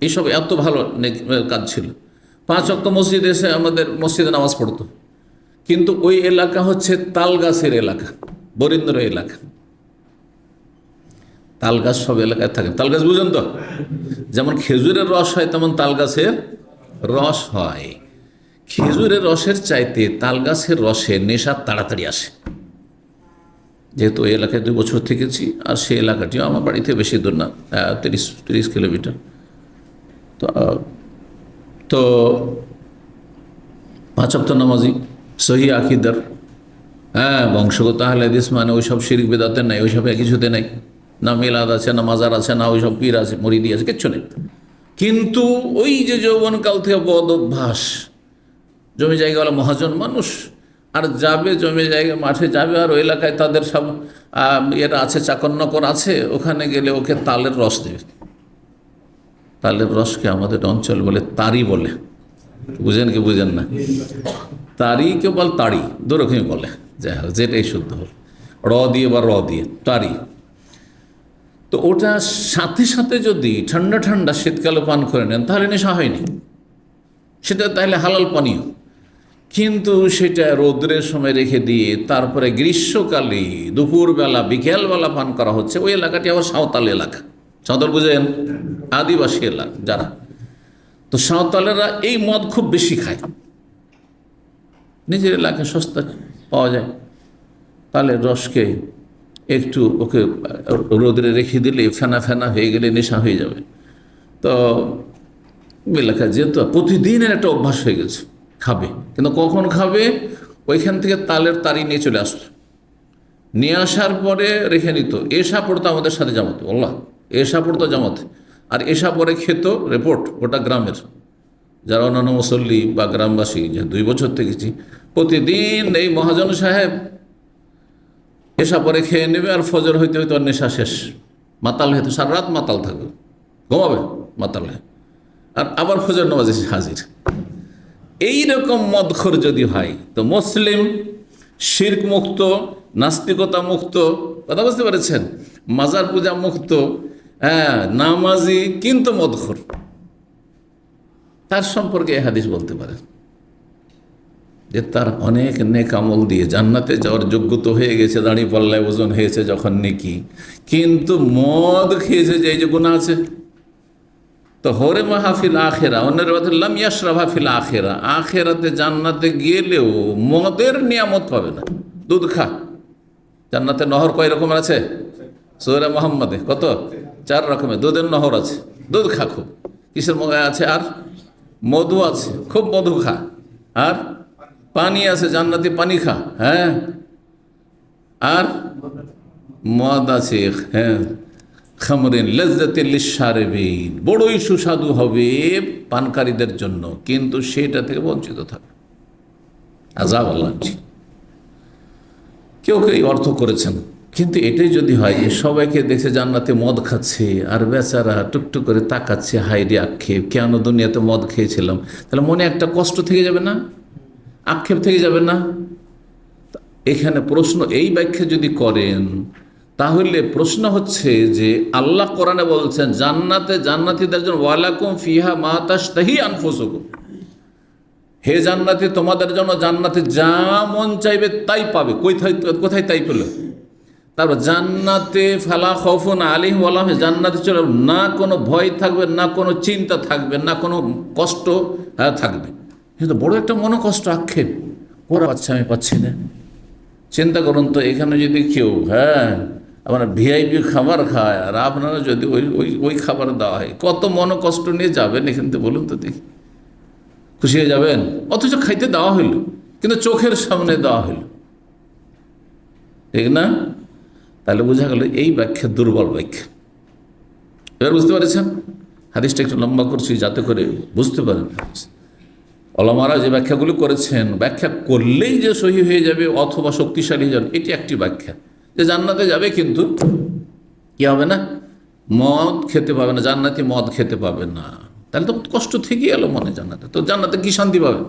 এইসব এত ভালো কাজ ছিল। 5 ওয়াক্ত মসজিদে এসে আমাদের মসজিদে নামাজ পড়তো, কিন্তু ওই এলাকা হচ্ছে তালগাছের এলাকা, বরিন্দ্র এলাকা। তালগাছ সব এলাকায় থাকে, তালগাছ বুঝেন তো, যেমন খেজুরের রস হয় তেমন তালগাছের রস হয়। খেজুরের রসের চাইতে তালগাছের রসে নেশা তাড়াতাড়ি আসে। যেহেতু ওই এলাকায় 2 বছর থেকেছি, আর সেই এলাকাটিও আমার বাড়িতে বেশি দূর না, 30 কিলোমিটার। তো 5 ওয়াক্ত নামাজি, সহি আকীদার, হ্যাঁ, বংশগত আহলে হাদিস, মানে ওইসব শিরক বিদআতে নাই, ওইসব কিছুতে নাই, না মিলাদ আছে, না মাজার আছে, না ওইসব পীর আছে, মুরিদি আছে, কিচ্ছু নেই। কিন্তু ওই যে যৌবনকাল থেকে বদ অভ্যাস, জমি জায়গাওয়ালা মহাজন মানুষ, আর যাবে জমি জায়গা মাঠে যাবে, আর ওই এলাকায় তাদের সব এরা আছে, চাকর আছে, ওখানে গেলে ওকে তালের রস দেবে। তালের রসকে আমাদের অঞ্চল বলে তারি বলে, বুঝেন কি বুঝেন না? তারি কেবল তাড়ি, দুরকমই বলে, যাই হোক যেটাই শুদ্ধ হল, র দিয়ে বা র দিয়ে, তারি। তো ওটা সাথে সাথে যদি ঠান্ডা ঠান্ডা শীতকালে পান করে নেন তাহলে নেশা হয়নি, সেটা তাহলে হালাল পানীয়। কিন্তু সেটা রৌদ্রের সময় রেখে দিয়ে তারপরে গ্রীষ্মকালে দুপুরবেলা বিকেলবেলা পান করা হচ্ছে, ওই এলাকাটি আবার সাঁওতাল এলাকা। সাঁওতাল বুঝেন? আদিবাসী এলাকা যারা, তো সাঁওতালেরা এই মদ খুব বেশি খায়, নিজের এলাকায় সস্তা পাওয়া যায়, তালের রসকে একটু ওকে রোদে রেখে দিলে ফেনা ফেনা হয়ে গেলে নেশা হয়ে যাবে। তো এলাকা যেহেতু প্রতিদিনের একটা অভ্যাস হয়ে গেছে, খাবে, কিন্তু কখন খাবে, ওইখান থেকে তালের তারি নিয়ে চলে আসতো, নিয়ে আসার পরে রেখে নিত। এশা পড়তো আমাদের সাথে জামাতে, আল্লাহ এশা পড়তো জামাতে, আর এশা পরে খেত রিপোর্ট ওটা গ্রামের যারা অন্যান্য মুসল্লি বা গ্রামবাসী, যে 2 বছর থেকেছি, প্রতিদিন এই মহাজন সাহেব এশা পরে খেয়ে নেবে, আর ফজর হইতে হইতে আর নেশা শেষ, মাতাল হইতে সারা রাত মাতাল থাকবে, ঘুমাবে মাতাল হয়ে, আর আবার ফজর নামাজ এসে হাজির। এইরকম মদখোর যদি হয় তো মুসলিম শিরক মুক্ত, নাস্তিকতা মুক্ত, কথা বুঝতে পেরেছেন, মাজার পূজা মুক্ত, হ্যাঁ নামাজি কিন্তু মদখোর, তার সম্পর্কে এই হাদিস বলতে পারে যে তার অনেক নেক আমল দিয়ে জান্নাতে যাওয়ার যোগ্যতা হয়ে গেছে, দাঁড়ি পাল্লায় ওজন হয়েছে যখন নেকি, কিন্তু মদ খেয়েছে যে এই যে গুনাহ আছে। তো হরে মাহফিল আখেরা, অন্যের লাম ইয়াশরাবা ফিল আখেরা, আখেরাতে জান্নাতে গেলেও মদের নিয়ামত পাবে না। দুধ খা, জান্নাতে নহর কয় রকমের আছে সূরা মুহাম্মাদে, কত? 4 রকমের দুধের নহর আছে, দুধ খা খুব। কিসের আছে? আর মধু আছে, খুব মধু খা। আর পানি আছে, জান্নাতি পানি খা, হ্যাঁ। আর মদ আছে, হ্যাঁ, খামরিন লাজ্জাতিল লিশারিবিন, বড়ই সুস্বাদু হবে পানকারীদের জন্য, কিন্তু সেটা থেকে বঞ্চিত থাকবে, আযাব আল্লাহ। কেউ কেউ এই অর্থ করেছেন, কিন্তু এটাই যদি হয় যে সবাইকে দেখে জান্নাতে মদ খাচ্ছে আর বেচারা টুকটুক করে তাকাচ্ছে, হাইরে আক্ষেপ, কেন দুনিয়াতে মদ খেয়েছিলাম, তাহলে মনে একটা কষ্ট থেকে যাবে না, আক্ষেপ থেকে যাবে না? এখানে প্রশ্ন, এই ব্যাখ্যা যদি করেন তাহলে প্রশ্ন হচ্ছে যে আল্লাহ কোরআনে বলছেন জান্নাতে জান্নাতীদের জন্য ওয়ালাকুম ফিহা মা তাশতাহি আনফুসুকুম, হে জান্নাতি তোমাদের জন্য জান্নাতে যা মন চাইবে তাই পাবে। কোথায় তাই পেল? তারপর জান্নাতে ফালা খাউফুন আলাইহিম ওয়া লাহুম, জান্নাতে চলে না কোনো ভয় থাকবে, না কোনো চিন্তা থাকবে, না কোনো কষ্ট থাকবে। কিন্তু বড় একটা মনোকষ্ট, আক্ষেপ, ওরা পাচ্ছে আমি পাচ্ছি না। চিন্তা করুন তো, এখানে যদি কেউ আপনার ভিআইপি খাবার খায় আর আপনারা যদি ওই খাবার দেওয়া হয়, কত মনোকষ্ট নিয়ে যাবেন এখান থেকে বলুন তো দেখি, খুশি হয়ে যাবেন? অথচ খাইতে দেওয়া হইল, কিন্তু চোখের সামনে দেওয়া হইল, ঠিক না? তাহলে বোঝা গেল এই ব্যাখ্যা দুর্বল ব্যাখ্যা। এবার বুঝতে পারছেন? হাদিসটা একটু লম্বা করছি যাতে করে বুঝতে পারেন। ওলামারা যে ব্যাখ্যাগুলি করেছেন, ব্যাখ্যা করলেই যে সহি হয়ে যাবে অথবা শক্তিশালী হয়ে যাবে, এটি একটি ব্যাখ্যা, যে জান্নাতে যাবে কিন্তু কি হবে না, মদ খেতে পাবে না, জান্নাতি মদ খেতে পাবে না। তাহলে তো কষ্ট থেকেই এলো মনে, জান্নাতে তো জান্নাতে কি শান্তি পাবে?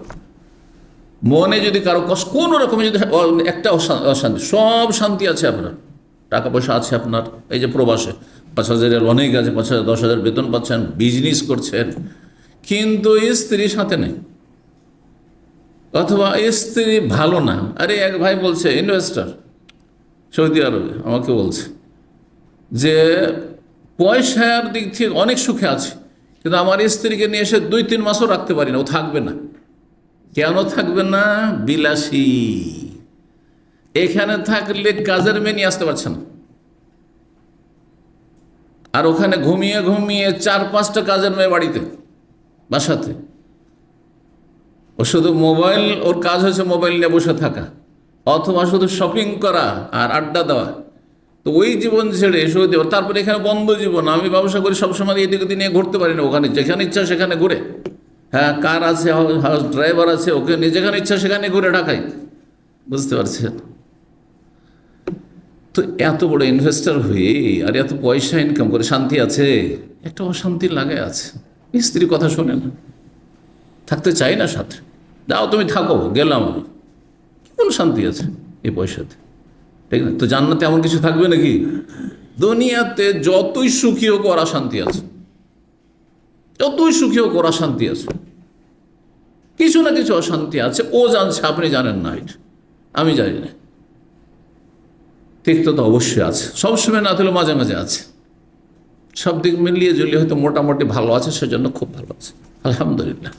মনে যদি কারো কষ্ট কোনো রকমের যদি একটা অশান্তি, সব শান্তি আছে আপনার, টাকা পয়সা আছে আপনার, এই যে প্রবাসে 5,000 অনেক আছে, 5,000 10,000 বেতন পাচ্ছেন, বিজনেস করছেন, কিন্তু স্ত্রী সাথে নেই, অথবা স্ত্রী ভালো না। আরে এক ভাই বলছে, ইনভেস্টার সৌদি আরবে, আমাকে বলছে যে পয়সার দিক থেকে অনেক সুখে আছে, কিন্তু আমার স্ত্রীকে নিয়ে এসে 2-3 মাসও রাখতে পারি না, ও থাকবে না। কেন থাকবে না? বিলাসী। এখানে থাকলে কাজের মেয়ে নিয়ে আসতে পারছে না, আর ওখানে ঘুমিয়ে ঘুমিয়ে 4-5টা কাজের মেয়ে বাড়িতে, বাসাতে। ও শুধু মোবাইল, ওর কাজ হচ্ছে মোবাইল নিয়ে বসে থাকা, অথবা শুধু শপিং করা আর আড্ডা দেওয়া। তো ওই জীবন ছেড়ে সৌদি, তারপরে এখানে বন্ধ জীবন, আমি ব্যবসা করি সবসময়, এদিকে নিয়ে ঘুরতে পারি না, ওখানে যেখানে ইচ্ছা সেখানে ঘুরে, হ্যাঁ কার আছে, হাউস ড্রাইভার আছে, ওকে নিয়ে যেখানে ইচ্ছা সেখানে ঘুরে ঢাকায়, বুঝতে পারছেন? তো এত বড় ইনভেস্টার হয়ে আর এত পয়সা ইনকাম করে শান্তি আছে? একটা অশান্তি লাগে আছে। স্ত্রীর কথা শোনে না, থাকতে চাই না সাথে, যাও তুমি থাকো, গেলাম আমি, কোন শান্তি আছে এই পয়সাতে? ঠিক না? তো জান্নাতে এমন কিছু থাকবে নাকি? দুনিয়াতে যতই সুখী হোক ওরা শান্তি আছে, যতই সুখী হোক ওরা শান্তি আছে, কিছু না কিছু অশান্তি আছে, ও জানছে, আপনি জানেন না, এটা আমি জানি না। তিক্ততা অবশ্যই আছে, সবসময় না থাকলেও মাঝে মাঝে আছে। সব দিক মিলিয়ে জ্বলিয়ে হয়তো মোটামুটি ভালো আছে, সেজন্য খুব ভালো আছে, আলহামদুলিল্লাহ।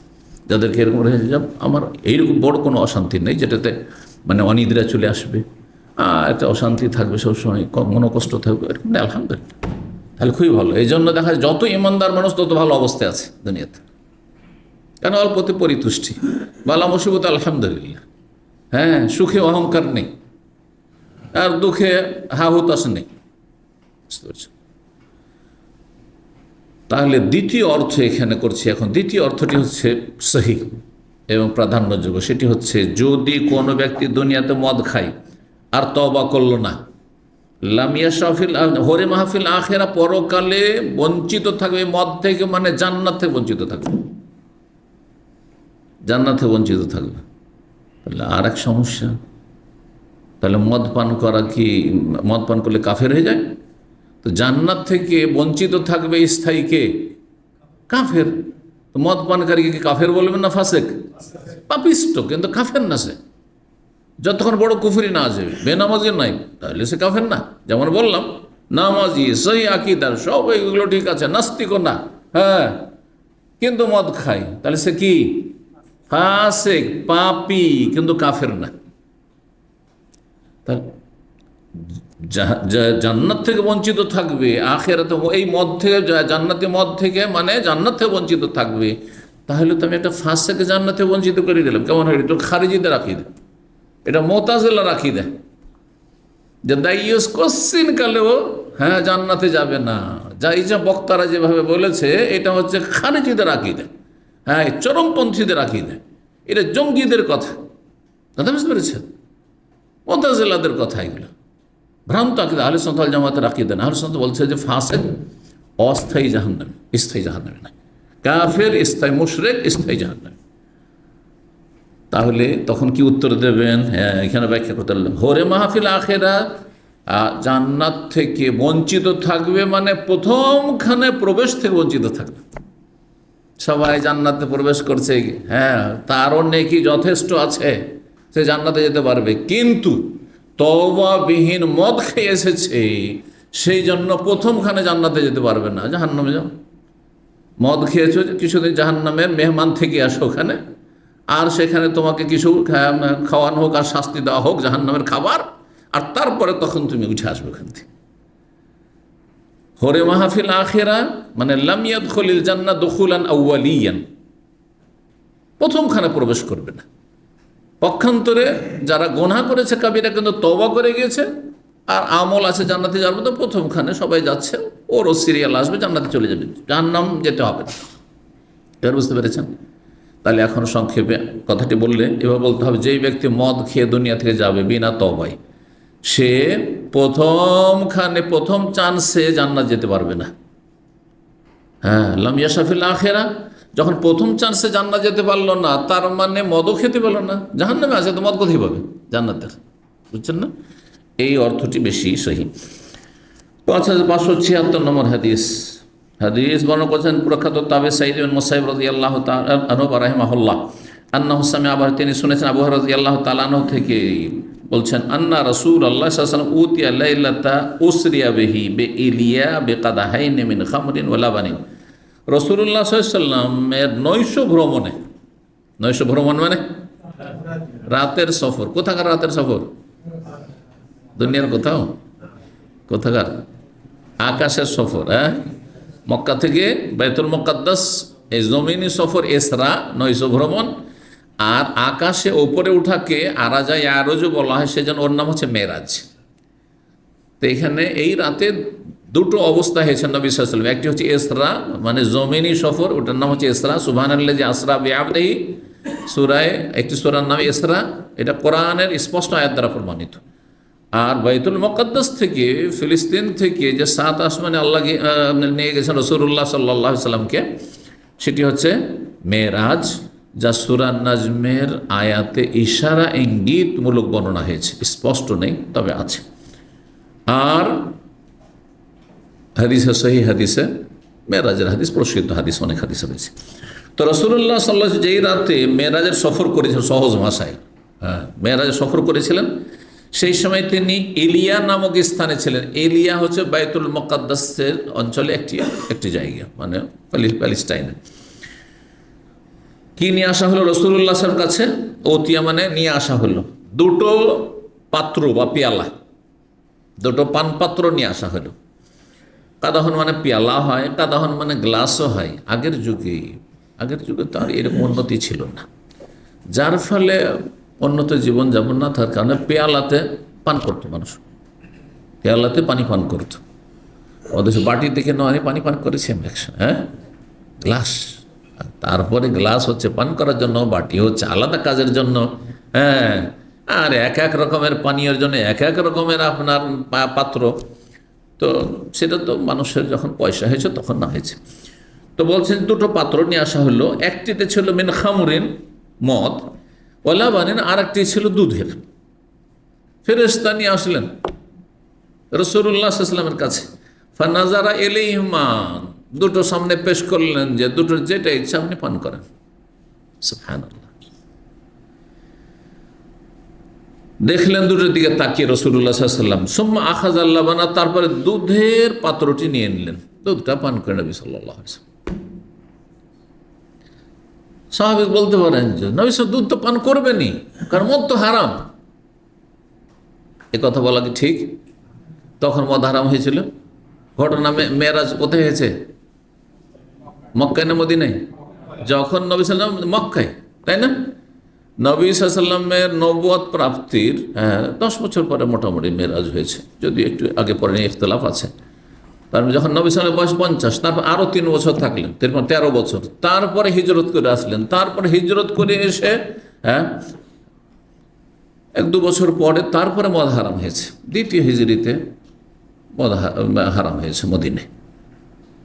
যাদেরকে এরকম রয়েছে, আমার এইরকম বড় কোনো অশান্তি নেই যেটাতে মানে অনিদ্রা চলে আসবে, একটা অশান্তি থাকবে সবসময়, মনোকষ্ট থাকবে, এরকম না, আলহামদুলিল্লাহ, তাহলে খুবই ভালো। এই জন্য দেখা যায় যত ইমানদার মানুষ তত ভালো অবস্থায় আছে দুনিয়াতে, কেন অল্পতে পরিতুষ্টি, বালা মুসিবত আলহামদুলিল্লাহ, হ্যাঁ, সুখে অহংকার নেই, আর দুঃখে হাহুতাশ নেই, বুঝতে পারছেন? তাহলে দ্বিতীয় অর্থ এখানে করছি এখন। দ্বিতীয় অর্থটি হচ্ছে সহি এবং প্রাধান্যযোগ্য, সেটি হচ্ছে যদি কোনো ব্যক্তি দুনিয়াতে মদ খায় আর তওবা করলো না, লামিয়া শাফিল হরে মাহফিল আখেরা, পরকালে বঞ্চিত থাকবে মদ থেকে, মানে জান্নাত থেকে বঞ্চিত থাকবে, জান্নাত থেকে বঞ্চিত থাকবে। তাহলে আর এক সমস্যা, তাহলে মদ পান করা কি, মদ পান করলে কাফের হয়ে যায়? তো জান্নাত থেকে বঞ্চিত থাকবে স্থায়ীকে কাফের, তো মদ পানকারীকে কি কাফের বলবেন না ফাসেক? পাপিষ্ট, কিন্তু কাফের না সে, যতক্ষণ বড় কুফরি না যাবে, বেনামাজি নাই, তাহলে সে কাফের না। যেমন বললাম, নামাজি, সহি আকীদার, সব এগুলো ঠিক আছে, নাস্তিকও না, হ্যাঁ, কিন্তু মদ খায়, তাহলে সে কি? ফাসেক, পাপী, কিন্তু কাফের না। তাহলে জান্নাত থেকে বঞ্চিত থাকবে আখিরাতে, এই মদ থেকে, জান্নাতি মদ থেকে, মানে জান্নাত থেকে বঞ্চিত থাকবে। তাহলে তো আমি একটা ফাসেকে জান্নাত থেকে বঞ্চিত করে দিলাম, কেমন হয়? এটা খারিজিদের আকীদা, এটা মুতাজিলার আকীদা, যে দাইয়ুস কোশ্চিন কালেও হ্যাঁ জান্নাতে যাবে না, যা এই যে বক্তারা যেভাবে বলেছে, এটা হচ্ছে খারিজিদের আকীদা, হ্যাঁ, চরমপন্থীদের আকীদা, এটা জঙ্গিদের কথা বুঝতে পেরেছেন? মুতাজিলাদের কথা এগুলো ভ্রান্ত আকীদা। আহলে সুন্নাত ওয়াল জামাতের আকীদা না। আহলে সুন্নাত বলছে যে ফাসেক অস্থায়ী জাহান্নামী, স্থায়ী জাহান্নামী নয়, কাফের স্থায়ী, মুশরিক স্থায়ী জাহান্নামী। তাহলে তখন কি উত্তর দেবেন? হ্যাঁ, এখানে ব্যাখ্যা করতে পারলাম, হরে মাহফিল আখেরা, জান্নাত থেকে বঞ্চিত থাকবে, মানে প্রথমখানে প্রবেশ থেকে বঞ্চিত থাকবে। সবাই জান্নাতে প্রবেশ করছে, হ্যাঁ, তারও নেকি যথেষ্ট আছে, সে জান্নাতে যেতে পারবে, কিন্তু তওবাবিহীন মদ খেয়ে এসেছে, সেই জন্য প্রথমখানে জান্নাতে যেতে পারবে না, জাহান্নামে যাও। মদ খেয়েছো, কিছুদিন জাহান্নামের মেহমান থেকে আসো ওখানে, আর সেখানে তোমাকে কিছু খাওয়ানো হোক আর শাস্তি দেওয়া হোক জাহান্নামের খাবার, আর তারপরে তখন তুমি উঠে আসবে ওখান থেকে। হরে মাহফিল আখেরা মানে লাম ইয়াদখুলিল জান্নাহ দুখুলান আউয়ালিয়ান, প্রথমখানে প্রবেশ করবে না। পক্ষান্তরে যারা গুনাহ করেছে কাবিরা, কিন্তু তওবা করে গিয়েছে আর আমল আছে জান্নাতে যাওয়ার মতো, প্রথমখানে সবাই যাচ্ছে, ওরও সিরিয়াল আসবে, জান্নাতে চলে যাবে, জাহান্নাম যেতে হবে না। এবার বুঝতে পেরেছেন? তাহলে এখন সংক্ষেপে কথাটি বললে এবার বলতে হবে, যেই ব্যক্তি মদ খেয়ে দুনিয়া থেকে যাবে বিনা তওবায়, সে প্রথমখানে, প্রথম চান্সে জান্নাত যেতে পারবে না। হ্যাঁ, লাম ইয়াশাফিল আখেরা, যখন প্রথম চান্সে জান্নাত যেতে পারলো না, তার মানে মদও খেতে পারলো না, জাহান্নামে আছে, তো মদ কোথায় পাবে? জান্নাতের, বুঝছেন না? এই অর্থটি বেশি সহি। 5576 নম্বর হাদিস বর্ণনা করেছেন প্রখ্যাত তাবে সাঈদ বিন মুসাইয়িব রাদিয়াল্লাহু তাআলা আনহু রাহিমাহুল্লাহ, আন্নাহু সামিআ, আবার তিনি শুনেছেন আবু হুরায়রা রাদিয়াল্লাহু তাআলা আনহু থেকে বলছেন, আন্না রাসূলুল্লাহ সাল্লাল্লাহু আলাইহি ওয়াসাল্লাম উতিয়া লাইলাতা উসরিয়া বিহি বিইলিয়া বিকাদাহাইন মিন খামরিন ওয়া লাবানিন। রাসূলুল্লাহ সাল্লাল্লাহু আলাইহি ওয়াসাল্লামের নৈশ ভ্রমণ মানে রাতের সফর। কোথাকার রাতের সফর? দুনিয়ার কোথাকার? আকাশের সফর, হ্যাঁ, মক্কা থেকে বাইতুল মুকাদ্দাস, এই জমিনি সফর ইসরা, নৈশ ভ্রমণ, আর আকাশে ওপরে উঠাকে আরাজা ইয়ারজু বলা হয়, সেজন্য ওর নাম হচ্ছে মেরাজ। তো এখানে এই রাতে দুটো অবস্থা হয়েছে নবী সাল্লাল্লাহু আলাইহি ওয়াসাল্লাম। একটি হচ্ছে ইসরা, মানে জমিনি সফর, ওটার নাম হচ্ছে ইসরা, সুবহানাল্লাযী আসরা বিআবদিহি, সূরায় একটি সূরার নাম ইসরা, এটা কোরআনের স্পষ্ট আয়াত দ্বারা প্রমাণিত। আর বাইতুল মুকাদ্দাস থেকে, ফিলিস্তিন থেকে যে 7 আসমানে আল্লাহ নিয়ে গেছেন রাসূলুল্লাহ সাল্লাল্লাহু আলাইহি ওয়াসাল্লামকে, সেটি হচ্ছে মেরাজ, যা সূরা নাজমের আয়াতে ইশারা ইঙ্গিতমূলক বর্ণনা হয়েছে, স্পষ্ট নেই তবে আছে। আর হাদিসে, সহি হাদিসে মেরাজের হাদিস, প্রসিদ্ধ হাদিস, অনেক হাদিস রয়েছে। তো রাসূলুল্লাহ সাল্লাল্লাহু আলাইহি ওয়াসাল্লাম যেই রাতে মেরাজের সফর করেছিলেন, সহজ ভাষায়, হ্যাঁ, মেরাজের সফর করেছিলেন, সেই সময় তিনি এলিয়া নামক স্থানে ছিলেন। এলিয়া হচ্ছে বাইতুল মুকাদ্দাসের অঞ্চলে একটি জায়গা, মানে প্যালেস্টাইনে। কি নিয়ে আসা হলো রাসূলুল্লাহ সাল্লাল্লাহু আলাইহি ওয়াসাল্লামের কাছে? ওতিয়া মানে নিয়ে আসা হলো। দুটো পাত্র বা পেয়ালা, দুটো পান পাত্র নিয়ে আসা হলো। কাদাহন মানে পেয়ালা হয়, কাদাহন মানে গ্লাসও হয়। আগের যুগে তো আর এরকম উন্নতি ছিল না, যার ফলে উন্নত জীবনযাপন না থাকার কারণে পেয়ালাতে পান করতো মানুষ, পেয়ালাতে পানি পান করতো। অথচ বাটি থেকে নয় পানি পান করেছি আমি একসময়, হ্যাঁ, গ্লাস। তারপরে গ্লাস হচ্ছে পান করার জন্য, বাটি হচ্ছে আলাদা কাজের জন্য, হ্যাঁ। আর এক এক রকমের পানীয়ের জন্য এক এক রকমের আপনার পাত্র। তো সেটা তো মানুষের যখন পয়সা হয়েছে তখন না হয়েছে। তো বলছেন দুটো পাত্র নিয়ে আসা হলো, একটিতে ছিল মিন খামরিন মদ, ওলা বানিন, আর একটি ছিল দুধের। ফেরেশতা নিয়ে আসলেন রাসূলুল্লাহ সাল্লাল্লাহু আলাইহি ওয়াসাল্লামের কাছে। ফানাজারা ইলাইহিমা, দুটো সামনে পেশ করলেন যে দুটোর যেটা ইচ্ছা আপনি পান করেন। সুবহানাল্লাহ। দেখলেন দুটোর দিকে তাকিয়ে রাসূলুল্লাহ সাল্লাল্লাহু আলাইহি ওয়াসাল্লাম, সুম্মা আখাযাল লাবানা, তারপরে দুধের পাত্রটি নিয়ে নিলেন, দুধটা পান করেন নবী সাল্লাল্লাহু আলাইহি ওয়াসাল্লাম। সাহাবী বলতে পারেন যে নবী সাল্লাল্লাহু দুধ তো পান করবেনই, কারণ মদ তো হারাম। এ কথা বলা কি ঠিক? তখন মদ হারাম হয়েছিল? ঘটনা মেরাজ কোথায় হয়েছে? মক্কায় না মদিনায়? যখন নবী সাল্লাম মক্কায়, তাই না? নবী সাল্লামের নবুয়ত প্রাপ্তির 10 বছর পরে মোটামুটি মেরাজ হয়েছে, যদি একটু আগে পরে নিয়ে ইখতিলাফ আছে। তারপর যখন নবী সাল্লামের বয়স 50, তারপর আরও 3 বছর থাকলেন, 13 বছর, তারপরে হিজরত করে আসলেন। তারপরে হিজরত করে এসে 1-2 বছর পরে তারপরে মদ হারাম হয়েছে, দ্বিতীয় হিজরিতে মদ হারাম হয়েছে মদিনায়।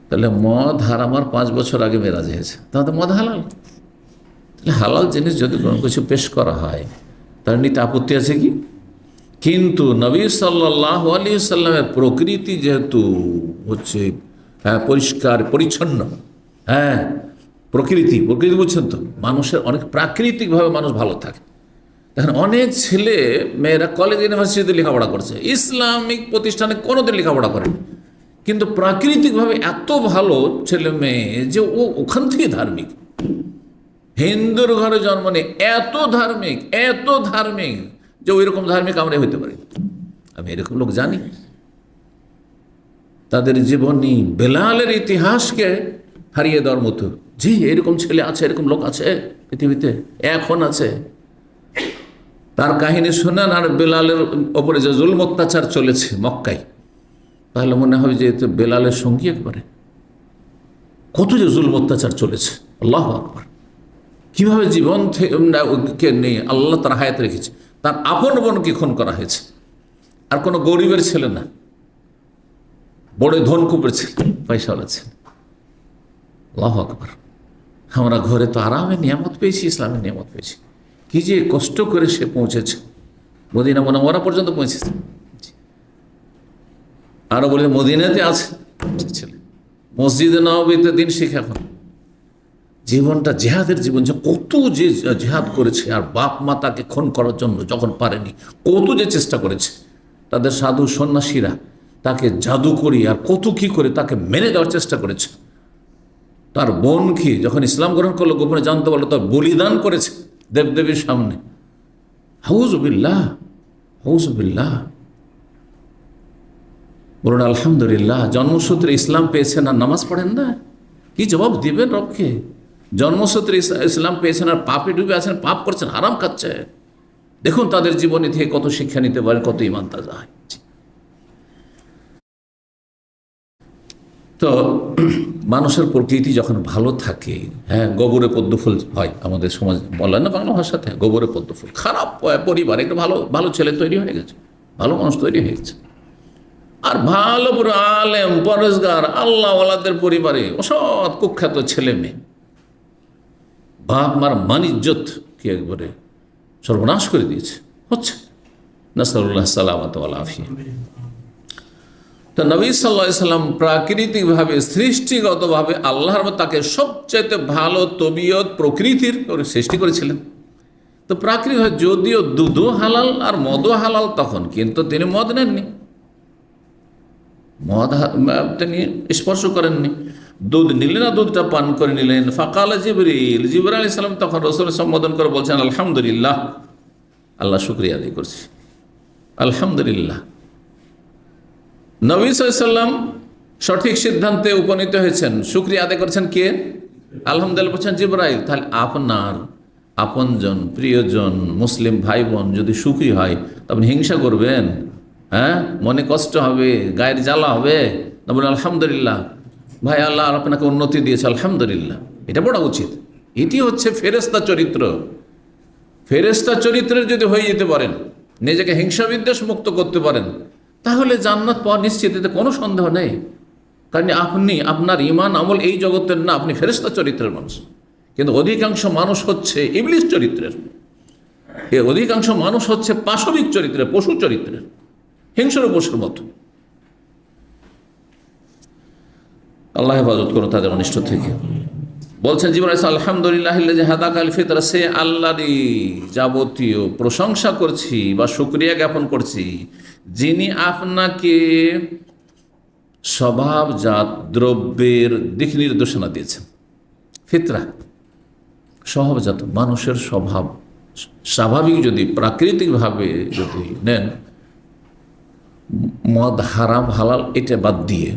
তাহলে মদ হারামার 5 বছর আগে মেরাজ হয়েছে, তাহলে মদ হালাল। তাহলে হালাল জিনিস যদি কোনো কিছু পেশ করা হয় তার নিতে আপত্তি আছে কি? কিন্তু নবী সাল্লাল্লাহু আলাইহি ওয়াসাল্লামের প্রকৃতি যেহেতু হচ্ছে পরিষ্কার পরিচ্ছন্ন, প্রকৃতি বুঝছেন তো, মানুষের অনেক প্রাকৃতিকভাবে মানুষ ভালো থাকে। দেখেন অনেক ছেলে মেয়েরা কলেজ ইউনিভার্সিটিতে লেখাপড়া করছে, ইসলামিক প্রতিষ্ঠানে কোনোদিন লেখাপড়া করেনি, কিন্তু প্রাকৃতিকভাবে এত ভালো ছেলে মেয়ে যে ওখান থেকে ধার্মিক। হিন্দুর ঘরে জন্ম নিয়ে এত ধার্মিক যে ওই রকম ধার্মিক আমরা হইতে পারি। আমি এরকম লোক জানি, তাদের জীবনী বেলালের ইতিহাসকে হারিয়ে দেওয়ার মতো। জি, এরকম ছেলে আছে, এরকম লোক আছে পৃথিবীতে, এখন আছে। তার কাহিনী শোনেন, আর বেলালের ওপরে যে জুলম অত্যাচার চলেছে মক্কায়, তাহলে মনে হয় যে এতে বেলালের সঙ্গী একবারে। কত যে জুলম অত্যাচার চলেছে, আল্লাহু আকবার। কীভাবে জীবন কে নিয়ে আল্লাহ তার হায়াত রেখেছে। তার আপন বোনকে খুন করা হয়েছে, আর কোনো গরিবের ছেলে না, বড় ধনকুপের ছেলে, পয়সাওয়ালা ছেলে। আল্লাহু আকবার। আমরা ঘরে তো আরামে নিয়ামত পেয়েছি, ইসলামের নিয়ামত পেয়েছি। কি যে কষ্ট করে সে পৌঁছেছে, মদিনা মুনাওয়ারা পর্যন্ত পৌঁছেছে। আরো বলে মদিনাতে আছে ছেলে, মসজিদে নববীতে দিন শিখে। এখন জীবনটা জেহাদের জীবন, যে কত যে জেহাদ করেছে, আর বাপ মা তাকে খুন করার জন্য যখন পারেনি কত যে চেষ্টা করেছে। তাদের সাধু সন্ন্যাসীরা তাকে জাদু করি আর কত কি করে তাকে মেরে দেওয়ার চেষ্টা করেছে। তার বোনকে যখন ইসলাম গ্রহণ করলো, গোপনে জানতে পারলো, তার বলিদান করেছে দেবদেবীর সামনে। হাউযুবিল্লাহ, হাউযুবিল্লাহ। বলুন আলহামদুলিল্লাহ। জন্মসূত্রে ইসলাম পেয়েছেন আর নামাজ পড়েন না, কি জবাব দিবেন রবকে? জন্মসূত্রে ইসলাম পেয়েছেন আর পাপে ডুবে আছেন, পাপ করছেন, হারাম খাচ্ছে। দেখুন তাদের জীবনী থেকে কত শিক্ষা নিতে পারেন, কত ঈমান তাজা হয়। তো মানুষের প্রকৃতি যখন ভালো থাকে, গোবরে পদ্ম ফুল হয় আমাদের সমাজ, বলেন না বাংলা ভাষাতে, গোবরে পদ্ম ফুল। খারাপ পরিবার, একটা ভালো ছেলে তৈরি হয়ে গেছে, ভালো মানুষ তৈরি হয়ে গেছে, আর ভালো পুরো আলেম পরেজগার আল্লাহওয়ালাদের পরিবারে অসৎ কুখ্যাত ছেলে মেয়ে, বাপ মার মান ইজ্জত কি একবারে সর্বনাশ করে দিয়েছে, হচ্ছে। নাসআলুল্লাহ সালামাত ওয়াল আফিয়া। তো নবী সাল্লাল্লাহু আলাইহি সাল্লাম প্রাকৃতিকভাবে, সৃষ্টিগতভাবে আল্লাহর তাকে সবচাইতে ভালো তবিয়ত প্রকৃতির সৃষ্টি করেছিলেন। তো প্রাকৃতিকভাবে যদিও দুধও হালাল আর মদও হালাল তখন, কিন্তু তিনি মদ নেননি, মদ তিনি স্পর্শ করেননি। দুধ নিলেন না, দুধটা পান করে নিলেন। ফাকালা জিবরিল, জিবরাইল আলাইহিস সালাম তখন রাসূলকে সম্বোধন করে বলছেন আলহামদুলিল্লাহ, আল্লাহ শুকরিয়া আদায় করছি, আলহামদুলিল্লাহ। নবী সাল্লাল্লাহু আলাইহি ওয়াসাল্লাম সঠিক সিদ্ধান্তে উপনীত হয়েছেন, শুকরিয়া আদায় করেছেন কে? আলহামদুলিল্লাহ বলছেন জিবরাইল। তাহলে আপনার আপনজন, প্রিয়জন, মুসলিম ভাই বোন যদি সুখী হয় তখন হিংসা করবেন? হ্যাঁ, মনে কষ্ট হবে, গায়ের জ্বালা হবে না? বলেন আলহামদুলিল্লাহ, ভাই আল্লাহ আপনাকে উন্নতি দিয়েছে, আলহামদুলিল্লাহ। এটা বড় উচিত। এটি হচ্ছে ফেরেশতা চরিত্র। ফেরেশতা চরিত্রের যদি হয়ে যেতে পারেন, নিজেকে হিংসা বিদ্বেষ মুক্ত করতে পারেন, তাহলে জান্নাত পাওয়া নিশ্চিত, এতে কোনো সন্দেহ নেই। কারণ আপনি, আপনার ঈমান আমল এই জগতের না, আপনি ফেরেশতা চরিত্রের মানুষ। কিন্তু অধিকাংশ মানুষ হচ্ছে ইবলিস চরিত্রের, এই অধিকাংশ মানুষ হচ্ছে পাশবিক চরিত্রের, পশু চরিত্রের, হিংস্র পশুর মতো। আল্লাহ হেফাজত করুন তাদের অনিষ্ট থেকে। বলছেন জিবরাইল আলহামদুলিল্লাহ হাদাকাল ফিতরা, সে আল্লাহরই যাবতীয় প্রশংসা করছি বা শুকরিয়া জ্ঞাপন করছি, যিনি আপনাকে স্বভাবজাত দ্রব্যের দিক নির্দেশনা দিয়েছেন। ফিতরা স্বভাবজাত, মানুষের স্বভাব স্বাভাবিক, যদি প্রাকৃতিকভাবে যদি নেন, মদ হারাম হালাল এটা বাদ দিয়ে,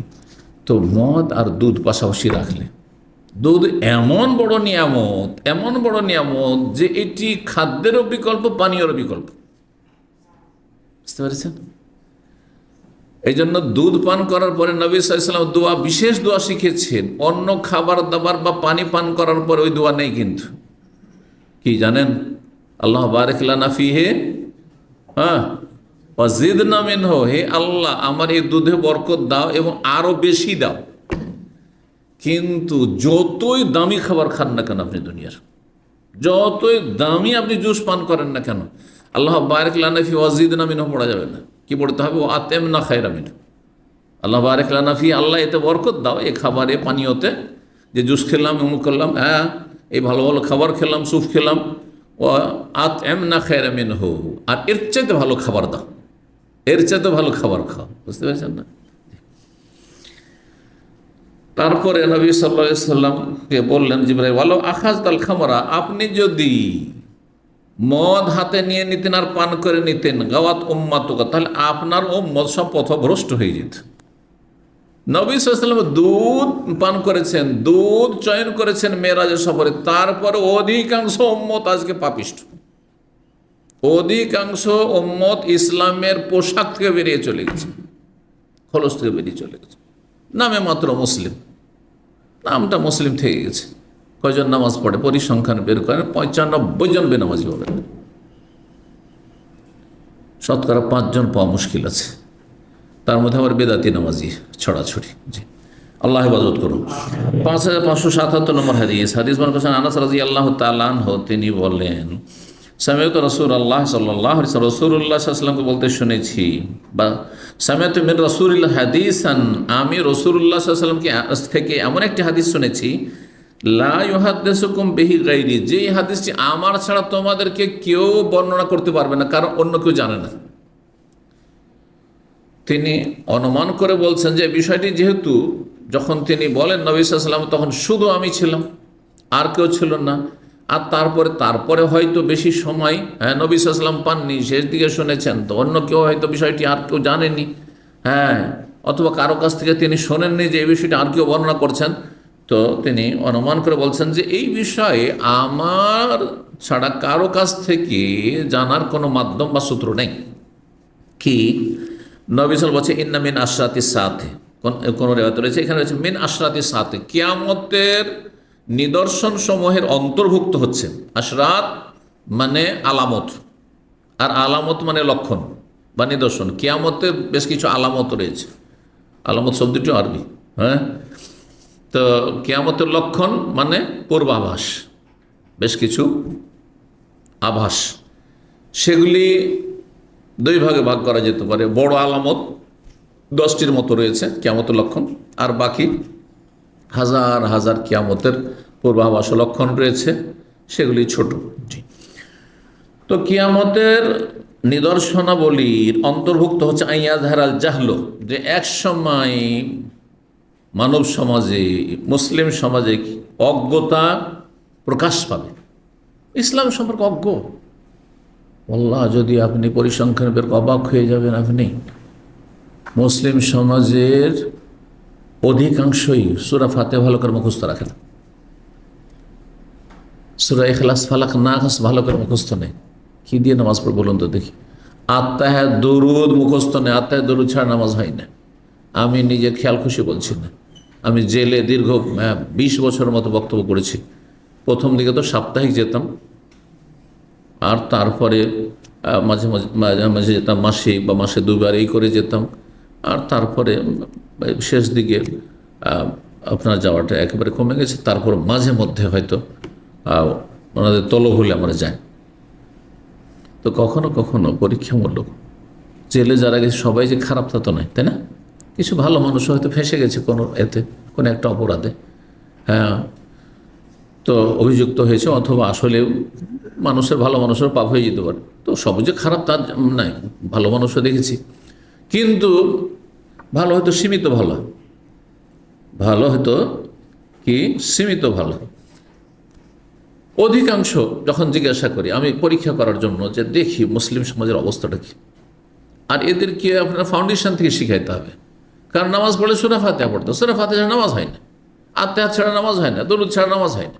তো মদ আর দুধ পাশাপাশি রাখলে, দুধ এমন বড় নিয়ামত, এমন বড় নিয়ামত যে এটি খাদ্যেরও বিকল্প, পানীয়রও বিকল্প। বুঝতে পেরেছেন? এই জন্য দুধ পান করার পরে নবী সাল্লাল্লাহু আলাইহি ওয়াসাল্লাম দোয়া, বিশেষ দোয়া শিখেছেন। অন্য খাবার দাবার বা পানি পান করার পরে ওই দোয়া নেই। কিন্তু কি জানেন? আল্লাহ বারিক লানা ফিহি ওয়াজিদনা মিনহু, হে আল্লাহ আমার এই দুধে বরকত দাও এবং আরো বেশি দাও। কিন্তু যতই দামি খাবার খান না কেন আপনি দুনিয়ার, যতই দামি আপনি জুস পান করেন না কেন, আল্লাহ বারিক লানা ফি ওয়াজিদনা মিনহু পড়া যাবে না। কি পড়তে হবে? ও আতেমনা খায়রা মিনহু। আল্লাহ বারিক লানা ফি, আল্লাহ এতে বরকত দাও, এই খাবারে পানীয়তে, যে জুস খেলাম, অমুক করলাম, হ্যাঁ এই ভালো ভালো খাবার খেলাম, স্যুপ খেলাম, ও আতেমনা খায়রা মিনহু, আর এর চাইতে ভালো খাবার দাও, এর চাইতে ভালো খাবার খাও। বুঝতে পেরেছেন না? তারপরে নবী সাল্লাল্লাহু আলাইহি ওয়াসাল্লামকে বললেন জিবরাইল, ওয়ালাউ আখাযতাল খামরা, আপনি যদি মদ হাতে নিয়ে নিতেন আর পান করে নিতেন, গাওয়াত উম্মাতুকা, তাহলে আপনার উম্মত সব পথভ্রষ্ট হয়ে যেত। নবী সাল্লাল্লাহু আলাইহি ওয়াসাল্লাম দুধ পান করেছেন, দুধ চয়ন করেছেন মেরাজের সফরে, তারপরে অধিকাংশ উম্মত আজকে পাপিষ্ঠ। অধিকাংশ উম্মত ইসলামের পোশাক থেকে বেরিয়ে চলে গেছে, খলস থেকে বেরিয়ে চলে গেছে, নামে মাত্র মুসলিম, নামটা মুসলিম থেকে গেছে। কয়জন নামাজ পড়ে? পরিসংখ্যান বের করেন, 95 জন বেনামাজি হবে, শতকরা 5 জন পাওয়া মুশকিল আছে। তার মধ্যে আবার বেদাতি নামাজি ছড়াছড়ি। জি, আল্লাহ হেফাজত করুন। 5577 নম্বর হাদিস, হাদিস বর্ণনা করেছেন আনাস রাদিয়াল্লাহু তাআলা আনহু, তিনি বলেন সামিআতু রাসূলুল্লাহ সাল্লাল্লাহু আলাইহি ওয়াসাল্লাম, রাসূলুল্লাহ সাল্লাল্লাহু আলাইহি ওয়াসাল্লামকে বলতে শুনেছি, বা সামিআতু মিন রাসূলিল্লাহ হাদিসান, আমি রাসূলুল্লাহ সাল্লাল্লাহু আলাইহি ওয়াসাল্লামকে থেকে এমন একটি হাদিস শুনেছি, লা ইউহাদ্দিসুকুম বিহি গায়রি, যেই হাদিসটি আমার ছাড়া তোমাদেরকে কেউ বর্ণনা করতে পারবে না, কারণ অন্য কেউ জানে না। তিনি অনুমান করে বলছেন যে বিষয়টি, যেহেতু যখন তিনি বলেন নবী সাল্লাল্লাহু আলাইহি ওয়াসাল্লাম, তখন শুধু আমি ছিলাম, আর কেউ ছিল না। আর তারপরে হয়তো বেশি সময় নবী সাল্লাল্লাহু আলাইহি ওয়াসাল্লাম পাননি, শেষ দিকে শুনেছেন, তো অন্য কেউ হয়তো বিষয়টি আর কেউ জানেনি, হ্যাঁ, অথবা কারো কাছ থেকে তিনি শোনেননি যে এই বিষয়টি আর কেউ বর্ণনা করছেন। তো তিনি অনুমান করে বলছেন যে এই বিষয়ে আমার ছাড়া কারো কাছ থেকে জানার কোনো মাধ্যম বা সূত্র নেই। কি? নবী সাল্লাল্লাহু আলাইহি ওয়াসাল্লাম বলছে ইন্না মিন আশরাতিস সাআতি, কোন রিওয়ায়াতে রয়েছে, এখানে রয়েছে মিন আশরাতিস সাআতি, কিয়ামতের নিদর্শন সমূহের অন্তর্ভুক্ত হচ্ছে। আশরাত মানে আলামত, আর আলামত মানে লক্ষণ বা নিদর্শন। কিয়ামতের বেশ কিছু আলামত রয়েছে, আলামত শব্দটি আরবি, হ্যাঁ। তো কিয়ামতের লক্ষণ মানে পূর্বাভাস, বেশ কিছু আভাস, সেগুলি 2 ভাগে ভাগ করা যেতে পারে। বড় আলামত 10টির মতো রয়েছে কিয়ামতের লক্ষণ, আর বাকি হাজার হাজার কিয়ামতের পূর্বাভাস লক্ষণ রয়েছে, সেগুলি ছোট। তো কিয়ামতের নিদর্শনাবলীর অন্তর্ভুক্ত হচ্ছে আইয়াজহারাল জাহল, যে এক সময় মানব সমাজে, মুসলিম সমাজে অজ্ঞতা প্রকাশ পাবে, ইসলাম সম্পর্কে অজ্ঞ, আল্লাহ, যদি আপনি পরিসংখ্যান বের অবাক হয়ে যাবেন। আপনি মুসলিম সমাজের অধিকাংশই সূরা ফাতিহা ভালো করে মুখস্থ রাখেন, সূরা ইখলাস, ফালাক, নাস ভালো করে মুখস্থ নেই। কি দিয়ে নামাজ পড়ে বলুন তো দেখি? আত্মাহে দরুদ মুখস্থ নেই, আত্মাহে দরুদ ছাড়া নামাজ হয় না। আমি নিজে খেয়াল খুশি বলছি না, আমি জেলে দীর্ঘ 20 বছরের মতো বক্তব্য করেছি। প্রথম দিকে তো সাপ্তাহিক যেতাম, আর তারপরে মাঝে মাঝে মাঝে মাঝে যেতাম মাসে বা মাসে দুবার এই করে যেতাম। আর তারপরে শেষ দিকে আপনার যাওয়াটা একেবারে কমে গেছে। তারপর মাঝে মধ্যে হয়তো ওনাদের তলব হলে আমরা যাই। তো কখনো কখনো পরীক্ষামূলক জেলে যারা গেছে সবাই যে খারাপ তা তো নয়, তাই না? কিছু ভালো মানুষ হয়তো ফেঁসে গেছে কোনো কোনো একটা অপরাধে, হ্যাঁ, তো অভিযুক্ত হয়েছে, অথবা আসলে মানুষের ভালো মানুষের পাপ হয়ে যেতে পারে। তো সব যে খারাপ তা নাই, ভালো মানুষও দেখেছি। কিন্তু ভালো হয়তো সীমিত ভালো, ভালো হয়তো কি সীমিত ভালো। অধিকাংশ যখন জিজ্ঞাসা করি আমি পরীক্ষা করার জন্য, যে দেখি মুসলিম সমাজের অবস্থাটা কি, আর এদেরকে আপনার ফাউন্ডেশন থেকে শিখাইতে হবে। কারণ নামাজ পড়লে সূরা ফাতিহা পড়তে, সূরা ফাতিহা ছাড়া নামাজ হয় না, আত্মাহাত ছাড়া নামাজ হয় না, দরুদ ছাড়া নামাজ হয় না।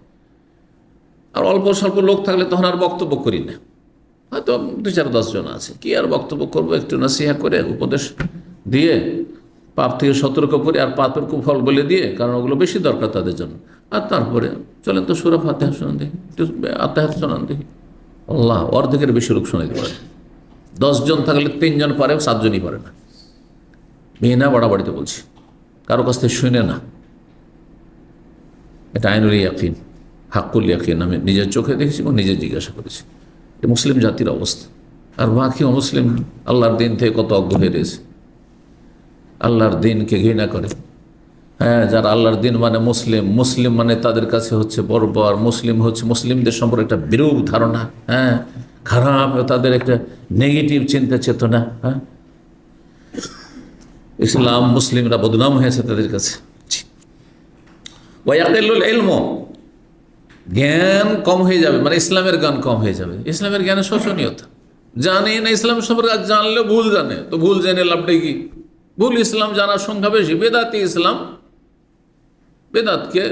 আর অল্প স্বল্প লোক থাকলে তখন আর বক্তব্য করি না, হয়তো 2-4-10 জন আছে, কি আর বক্তব্য করবো, একটু নাসিহা করে উপদেশ দিয়ে পাপ থেকে সতর্ক করে আর পাপের কুফল বলে দিয়ে, কারণ ওগুলো বেশি দরকার তাদের জন্য। আর তারপরে চলেন তো সূরা ফাতিহা শোনান দেখি, একটু আত্মাহাত শোনান দেখি। আল্লাহ, অর্ধেকের বেশি লোক শোনাইতে পারে। 10 জন থাকলে 3 জন পারে, 7 জনই পারে না। বিনা বাড়াবাড়িতে বলছি, কারো কাছ থেকে শুনে না। এটা আইনুল ইয়াকিন, হাক্কুল ইয়াকিন, আমি নিজের চোখে দেখেছি এবং নিজে জিজ্ঞাসা করেছি। এটা মুসলিম জাতির অবস্থা। আর বাকি অমুসলিম আল্লাহর দিন থেকে কত অজ্ঞ হয়ে রয়েছে, আল্লাহর দিনকে ঘৃণা করে। হ্যাঁ, যারা আল্লাহর দিন মানে মুসলিম, মুসলিম মানে তাদের কাছে হচ্ছে বর্বর, মুসলিম হচ্ছে মুসলিমদের সম্পর্কে একটা বিরূপ ধারণা, হ্যাঁ, খারাপ, তাদের একটা নেগেটিভ চিন্তা চেতনা। হ্যাঁ, ইসলাম মুসলিমরা বদনাম হয়েছে তাদের কাছে। ওয়ায়াকিলুল ইলম, জ্ঞান কম হয়ে যাবে, মানে ইসলামের জ্ঞান কম হয়ে যাবে। ইসলামের জ্ঞানের শোচনীয়তা, জানে না ইসলাম সম্পর্কে, জানলেও ভুল জানে। তো ভুল জেনে লাভটাই কি? ভুল ইসলাম জানার সংখ্যা বেশি। বেদাতি ইসলাম, বেদাতকে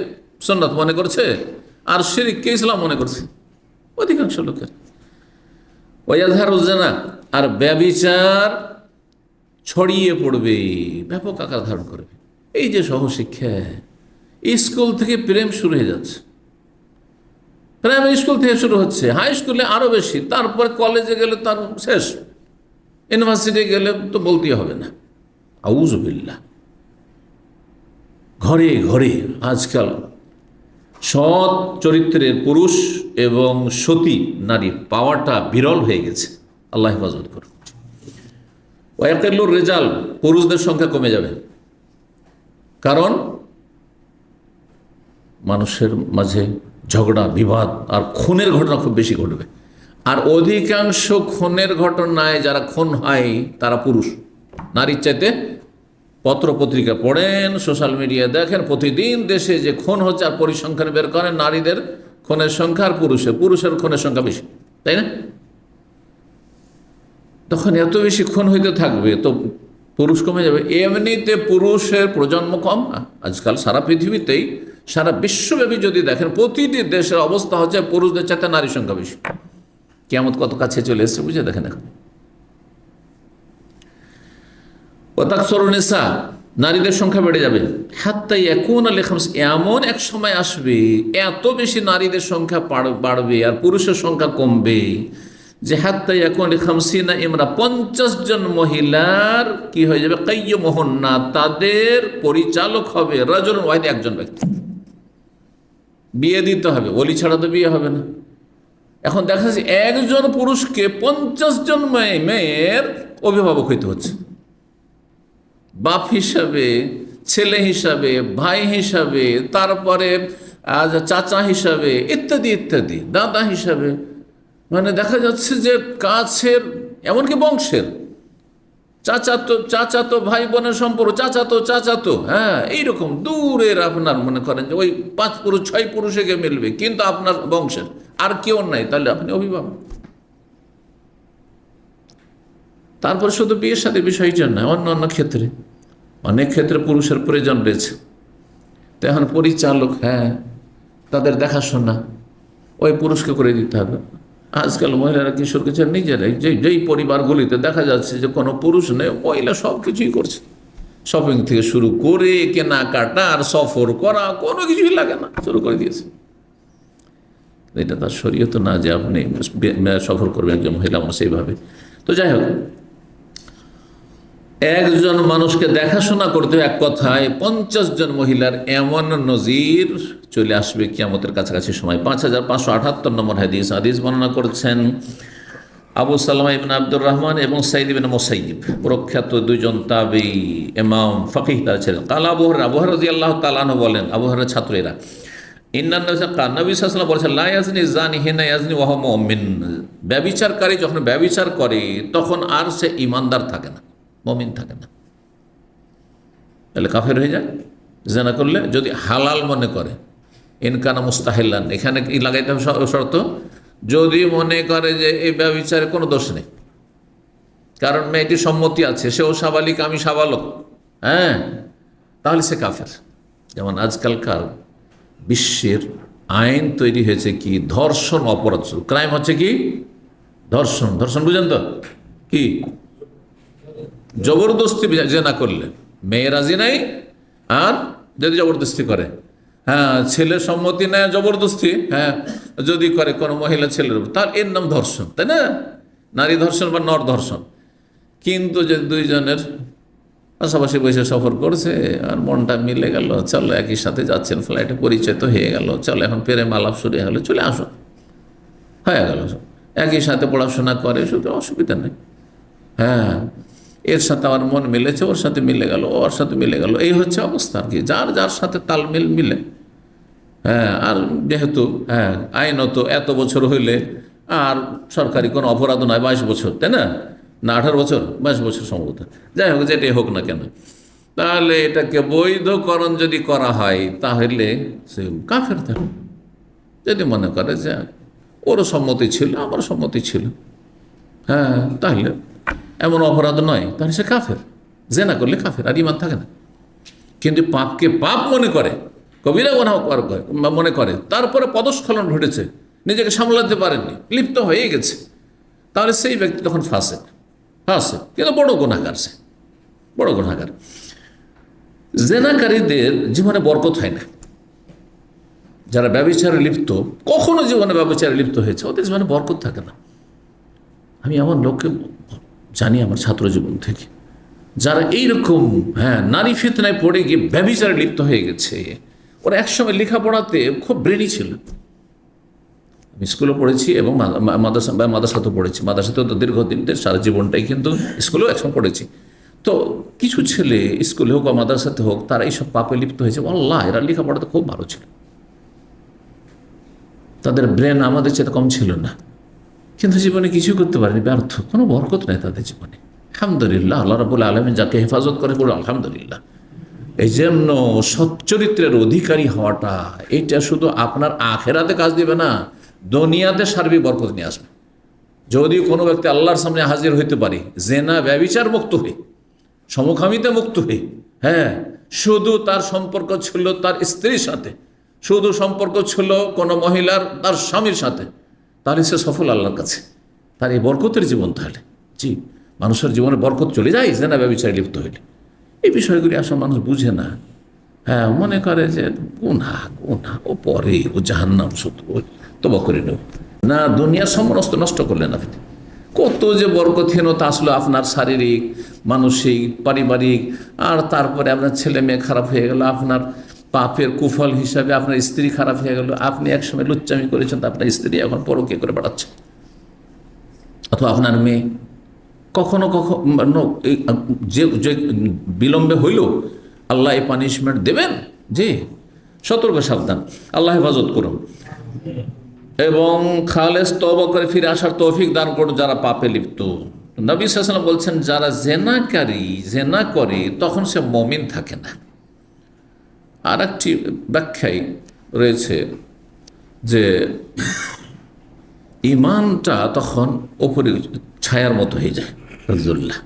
সুন্নাত মনে করছে, আর শিরককে ইসলাম মনে করছে অধিকাংশ লোকের। ওয়ায়াযহারুজ জিনা, আর ব্যভিচার ছড়িয়ে পড়বে, ব্যাপক আকার ধারণ করবে। এই যে সহশিক্ষা, স্কুল থেকে প্রেম শুরু হয়ে যাচ্ছে, প্রাইমারি স্কুল থেকে শুরু হচ্ছে, হাই স্কুলে আরও বেশি, তারপর কলেজে গেলে তার শেষ, ইউনিভার্সিটি গেলে তো বলতেই হবে না। আউযু বিল্লাহ। ঘরে ঘরে আজকাল সৎ চরিত্রের পুরুষ এবং সতী নারী পাওয়াটা বিরল হয়ে গেছে। আল্লাহ হেফাজত করুন। ওয়াকিলুর রেজাল, পুরুষদের সংখ্যা কমে যাবে, কারণ মানুষের মাঝে ঝগড়া, বিবাদ আর খুনের ঘটনা খুব বেশি ঘটবে। আর অধিকাংশ খুনের ঘটনায় যারা খুন হয় তারা পুরুষ, নারীর চাইতে। পত্র পত্রিকা পড়েন, সোশ্যাল মিডিয়া দেখেন, প্রতিদিন দেশে যে খুন হচ্ছে, আর পরিসংখ্যান বের করেন, নারীদের খুনের সংখ্যা আর পুরুষের খুনের সংখ্যা বেশি, তাই না? তখন এত বেশি খুন হইতে থাকবে তো পুরুষ কমে যাবে। এমনিতে পুরুষের প্রজন্ম কম। আজকাল সারা পৃথিবীতেই, সারা বিশ্বব্যাপী যদি দেখেন, প্রতিটি দেশের অবস্থা হচ্ছে পুরুষদের চাইতে নারীর সংখ্যা বেশি। কিয়ামত কত কাছে চলে এসেছে বুঝে দেখেন এখন। ওয়াতাকসুরুন নিসা, নারীদের সংখ্যা বেড়ে যাবে। হাত্তা ইয়াকুনা লিখামস, এমন এক সময় আসবে এত বেশি নারীদের সংখ্যা বাড়বে আর পুরুষের সংখ্যা কমবে, যে হাত্তা ইয়াকুনা লিখামসিনা ইমরা, 50 জন মহিলার কি হয়ে যাবে, কাইয়্যিমুহুন্না, তাদের পরিচালক হবে রাজুলুন ওয়াহিদ, একজন ব্যক্তি। বিয়ে দিতে হবে, ওলি ছাড়া তো বিয়ে হবে না। এখন দেখা যাচ্ছে একজন পুরুষকে 50 জন মেয়ের অভিভাবক হইতে হচ্ছে, বাপ হিসাবে, ছেলে হিসাবে, ভাই হিসাবে, তারপরে চাচা হিসাবে, ইত্যাদি ইত্যাদি, দাদা হিসাবে। মানে দেখা যাচ্ছে যে কাছের, এমনকি বংশের চাচাতো ভাই বোনের সম্পর্ক, চাচাতো, হ্যাঁ, এইরকম দূরের আপনার মনে করেন যে ওই 5 পুরুষ 6 পুরুষে গিয়ে মিলবে, কিন্তু আপনার বংশের আর কেউ নাই, তাহলে আপনি অভিভাবক। তারপরে শুধু বিয়ের সাথে বিষয়টা নয়, অন্য অন্য ক্ষেত্রে অনেক ক্ষেত্রে পুরুষের প্রয়োজন রয়েছে। তো এখন পরিচালক, তাদের দেখাশোনা ওই পুরুষকে করে দিতে হবে। আজকাল মহিলারা কিশোরকে ছেড়ে নিজেরাই, যেই পরিবারগুলিতে দেখা যাচ্ছে যে কোনো পুরুষ নেই, মহিলা সব কিছুই করছে, শপিং থেকে শুরু করে কেনাকাটা আর সফর করা, কোনো কিছুই লাগে না, শুরু করে দিয়েছে। এটা তার শরীয়ত না যে আপনি সফর করবেন একজন মহিলা মানুষ সেইভাবে। তো যাই হোক, একজন মানুষকে দেখাশোনা করতে এক কথায় 50 জন মহিলার এমন নজির চলে আসবে কিয়ামতের কাছাকাছি সময়। 5578 নম্বর হাদিস বর্ণনা করছেন আবু সালামা ইবনে আব্দুর রহমান এবং সাইদ ইবনে মুসাইয়িব, প্রখ্যাত দুইজন তাবেঈ ইমাম ফকিহ তারা ছিলেন। কাল আবু হুরায়রা রাদিয়াল্লাহু তাআলা আনহু বলেন, আবু হুরায়রার ছাত্র এরা, ইন্নান নবী সাল্লাল্লাহু আলাইহি ওয়াসাল্লাম বলেছেন, লা ইয়াজনি জানি হিনা ইয়াজনি ওয়া হুয়া মুমিন। ব্যভিচারকারী যখন ব্যভিচার করে তখন আর সে ঈমানদার থাকে না, মুমিন থাকে না, তাহলে কাফের হয়ে যায়। জিনা করলে যদি হালাল মনে করে, ইনকানা মুস্তাহিল্লান, এখানে কি লাগাইতে হবে শর্ত, যদি মনে করে যে এই ব্যভিচারে কোনো দোষ নেই, কারণ মেয়েটির সম্মতি আছে, সেও সাবালিক আমি সাবালক, তাহলে সে কাফের। যেমন আজকালকার বিশ্বের আইন তৈরি হয়েছে কি, ধর্ষণ অপরাধ, ক্রাইম হচ্ছে কি ধর্ষণ। ধর্ষণ বুঝেন তো কি, জবরদস্তি জেনা করলে, মেয়ে রাজি নাই আর যদি জবরদস্তি করে, ছেলের সম্মতি নেয় জবরদস্তি, যদি করে কোনো মহিলা ছেলের উপর, তার এর নাম ধর্ষণ, তাই না? নারী ধর্ষণ বা নর ধর্ষণ। কিন্তু যদি দুইজনের পাশাপাশি বসে সফর করছে আর মনটা মিলে গেল, চলো একই সাথে যাচ্ছেন, ফ্লাইটে পরিচয় তো হয়ে গেল, চলো এখন প্রেম আলাপ শুরু হলো, চলে আসো, হয়ে গেল, একই সাথে পড়াশোনা করে, শুধু অসুবিধা নেই। এর সাথে আমার মন মিলেছে, ওর সাথে মিলে গেল, ওর সাথে মিলে গেল, এই হচ্ছে অবস্থা আর কি, যার যার সাথে তালমিল মিলে। আর যেহেতু আইনত এত বছর হইলে আর সরকারি কোনো অপরাধ নয়, 22 বছর, তাই না? 18 বছর, 22 বছর সম্ভবত, যাই হোক যেটাই হোক না কেন, তাহলে এটাকে বৈধকরণ যদি করা হয় তাহলে সে কাফের থাকে। যদি মনে করে যে ওরও সম্মতি ছিল, আমারও সম্মতি ছিল, তাহলে এমন অপরাধ নয়, তাহলে সে কাফের। জেনা করলে কাফের, আর ঈমান থাকে না। কিন্তু পাপকে পাপ মনে করে, কবিরা গুনাহ মনে করে, তারপরে পদস্খলন ঘটেছে, নিজেকে সামলাতে পারেননি, লিপ্ত হয়ে গেছে, তাহলে সেই ব্যক্তি তখন ফাসেক, কিন্তু বড় গুনাহগার, সে বড় গুনাহগার। জেনাকারীদের জীবনে বরকত হয় না। যারা ব্যভিচারে লিপ্ত, কখনো জীবনে ব্যভিচারে লিপ্ত হয়েছে, ওদের জীবনে বরকত থাকে না। আমি এমন লোককে জানি আমার ছাত্র জীবন থেকে, যারা এইরকম নারী ফিতনায় পড়ে গিয়ে ব্যভিচারে লিপ্ত হয়ে গেছে। ওরা একসময় লেখাপড়াতে খুব ব্রেনি ছিল। আমি স্কুলে পড়েছি এবং মাদ্রাসাতেও পড়েছি, মাদ্রাসাতেও তো দীর্ঘদিন, সারা জীবনটাই, কিন্তু স্কুলেও একসময় পড়েছি। তো কিছু ছেলে স্কুলে হোক বা মাদ্রাসাতে হোক, তারা এইসব পাপে লিপ্ত হয়েছে। আল্লাহ, এরা লেখাপড়াতে খুব ভালো ছিল, তাদের ব্রেন আমাদের চেয়ে কম ছিল না, কিন্তু জীবনে কিছু করতে পারেনি, ব্যর্থ, কোনো বরকত নেই তাদের জীবনে। আলহামদুলিল্লাহ, আল্লাহ রাব্বুল আলামিন যাকে হেফাজত করে বলে আলহামদুলিল্লাহ। এই জন্য সচ্চরিত্রের অধিকারী হওয়াটা, এইটা শুধু আপনার আখেরাতে কাজ দিবে না, দুনিয়াতে সার্বিক বরকত নিয়ে আসবে। যদি কোনো ব্যক্তি আল্লাহর সামনে হাজির হইতে পারে জেনা ব্যভিচার মুক্ত হয়ে, সমকামিতে মুক্ত হয়ে, শুধু তার সম্পর্ক ছিল তার স্ত্রীর সাথে, শুধু সম্পর্ক ছিল কোনো মহিলার তার স্বামীর সাথে, তাহলে সে সফল আল্লাহর কাছে, তার এই বরকতের জীবন। তাহলে জি, মানুষের জীবনে বরকত চলে যায় জেনা ব্যভিচারে লিপ্ত হইলে। এই বিষয়গুলি আসলে মানুষ বুঝে না। মনে করে যে গুনাহ, ও পরে, ও জাহান্নাম, শুধু তওবা করে নেব না, দুনিয়ার সমস্ত নষ্ট করলেন আপনি। কত যে বরকতহীনতা আসলো আপনার শারীরিক, মানসিক, পারিবারিক, আর তারপরে আপনার ছেলে মেয়ে খারাপ হয়ে গেল, আপনার পাপের কুফল হিসাবে আপনার স্ত্রী খারাপ হয়ে গেল। আপনি একসময় লুচ্চামি করেছেন, তো আপনার স্ত্রী এখন পরকীয়া করে বেড়াচ্ছে, অথবা আপনার মেয়ে। কখনো কখনো যে বিলম্বে হইল আল্লাহ এই পানিশমেন্ট দেবেন, যে সতর্ক সাবধান, আল্লাহ হেফাজত করুন এবং খালেস তওবা করে ফিরে আসার তৌফিক দান করুন যারা পাপে লিপ্ত। নবী সাল্লাল্লাহু আলাইহি ওয়াসাল্লাম বলছেন, যারা জেনা করে তখন সে মুমিন থাকে না। আর একটি ব্যাখ্যায় রয়েছে যে ঈমানটা তখন উপরে ছায়ার মতো হয়ে যায়, ফজুল্লাহ।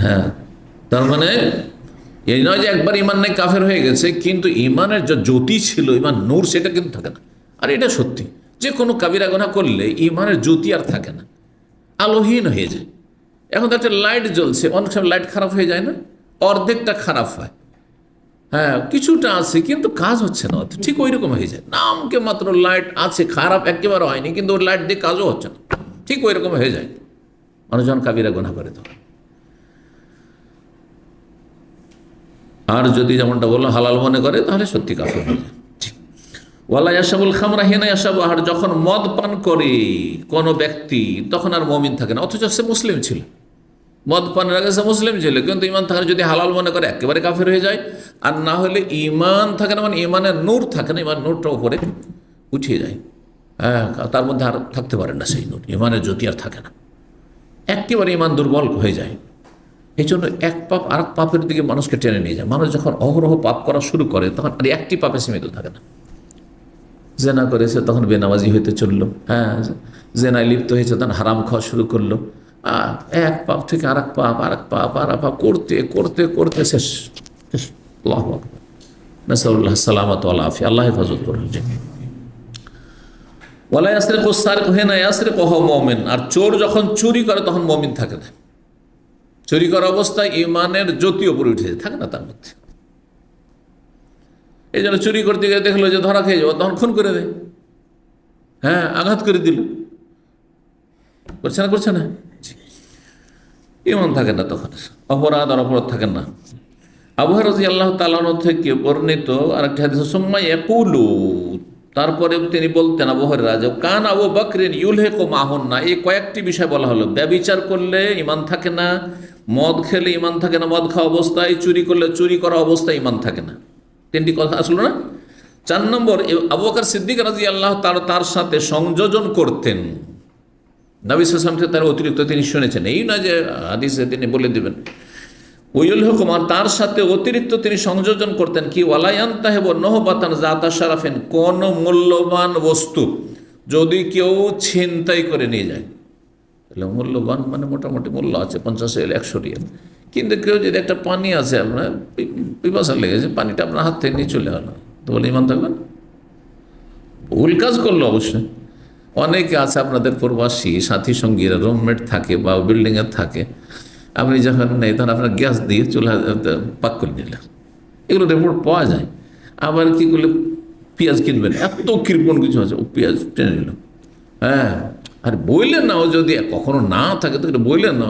হ্যাঁ, তার মানে এই নয় যে একবার ইমান নেই কাফের হয়ে গেছে, কিন্তু ইমানের যে জ্যোতি ছিল, ইমান নূর, সেটা কিন্তু থাকে না। আর এটা সত্যি যে কোনো কাবিরা গুনাহ করলে ইমানের জ্যোতি আর থাকে না, আলোহীন হয়ে যায়। এখন তো একটা লাইট জ্বলছে, অনেক সময় লাইট খারাপ হয়ে যায় না, অর্ধেকটা খারাপ হয়, হ্যাঁ কিছুটা আছে কিন্তু কাজ হচ্ছে না, ঠিক ওই রকম হয়ে যায়। নামকে মাত্র লাইট আছে, খারাপ একেবারে হয়নি, কিন্তু ওই লাইট দিয়ে কাজও হচ্ছে না, ঠিক ওই রকম হয়ে যায় মানুষজন কাবিরা গুনাহ করে। তখন আর যদি যেমনটা বললো হালাল মনে করে, তাহলে সত্যি কাফের হয়ে যায়। ওয়ালা ইয়াশাবুল খামরা হিনা ইয়াশাবু, আর যখন মদ পান করে কোনো ব্যক্তি, তখন আর মুমিন থাকে না, অথচ সে মুসলিম ছিল। মদ পানের আগে সে মুসলিম ছিল, কিন্তু ইমান থাকে না। যদি হালাল মনে করে একেবারে কাফের হয়ে যায়। আর না হলে ইমান থাকে না, মানে ইমানের নূর থাকে না, ইমান নূরটা উপরে উঠিয়ে যায়, হ্যাঁ তার মধ্যে আর থাকতে পারে না সেই নূর, ইমানের জ্যোতি আর থাকে না, একেবারে ইমান দুর্বল হয়ে যায়। এই জন্য এক পাপ আর এক পাপের দিকে মানুষকে টেনে নিয়ে যায়। মানুষ যখন অহরহ পাপ করা শুরু করে, তখন আর একটি পাপে সীমিত থাকে না। জেনা করেছে তখন বেনামাজি হইতে চললো, হ্যাঁ জেনায় লিপ্ত হয়েছে তখন হারাম খাওয়া শুরু করলো। এক পাপ থেকে আর এক পাপ, আর এক পাপ, আর এক পাপ করতে করতে করতে শেষ। আল্লাহু আকবার, নাসাল্লাহ সালামাত ওয়াল আফিয়া, আল্লাহ হেফাজত করুন। ওয়ালা ইয়াসরিকু সারিকু হিনা ইয়াসরিকু ওয়া হুয়া মুমিন, আর চোর যখন চুরি করে তখন মুমিন থাকে না। চুরি করা অবস্থায় ইমানের জ্যোতি উপরে উঠে থাকে না তার মধ্যে। এই জন্য চুরি করতে গিয়ে দেখলো যে ধরা খেয়ে যাবো, তখন খুন করে দেয়, হ্যাঁ আঘাত করে দিল, করছে না, ইমান থাকে না তখন, অপরাধ আর অপরাধ থাকে না। আবু হুরায়রা রাদিয়াল্লাহু তাআলা আনহু থেকে বর্ণিত আরেকটি হাদিস, সুম্মা ইয়াকুলু, তারপরে তিনি বলতেন আবু হুরায়রা, যে কান আবু বকরিন ইউলহিকু মাহুন্না, এই কয়েকটি বিষয় বলা হলো। ব্যভিচার করলে ইমান থাকে না, মদ খেলে ইমান থাকে না, মদ খাওয়া অবস্থায়, চুরি করলে চুরি করা অবস্থায় ইমান থাকে না। তিনটি কথা আসলো না। 4 নম্বর, আবু বকর সিদ্দিক রাদিয়াল্লাহু তাআলা তার সাথে সংযোজন করতেন। নবী সাল্লাল্লাহু আলাইহি ওয়াসাল্লাম তার অতিরিক্ত তিনি শুনেছেন, এই না যে হাদিসে তিনি বলে দেবেন। ওয়াইল হুকুমার, তার সাথে অতিরিক্ত তিনি সংযোজন করতেন কি, ওয়ালায়ান্তাহিবু নহবাতান যাতা শারাফিন, কোন মূল্যবান বস্তু যদি কেউ ছিনতাই করে নিয়ে যায়, তাহলে মূল্যবান মানে মোটামুটি মূল্য আছে 50 রিয়াল 100 রিয়াল, কিন্তু কেউ যদি একটা পানি আছে, আপনার পিপাসা লেগেছে, পানিটা আপনার হাত থেকে নিয়ে চলে গেলো, তো বলে ইমান থাকবেন? ভুল কাজ করলো অবশ্যই। অনেকে আছে আপনাদের প্রবাসী সাথী সঙ্গীরা, রুমমেট থাকে বা বিল্ডিংয়ে থাকে, আপনি যখন নেই তখন আপনার গ্যাস দিয়ে চুলা পাক করে নিলেন, এগুলো রিপোর্ট পাওয়া যায়। আবার কি করলে পেঁয়াজ কিনবেন, এত কৃপণ কিছু আছে, ও পেঁয়াজ টেনে নিল, হ্যাঁ আর বইলেন না, ও যদি কখনো না থাকে তো বইলেন না,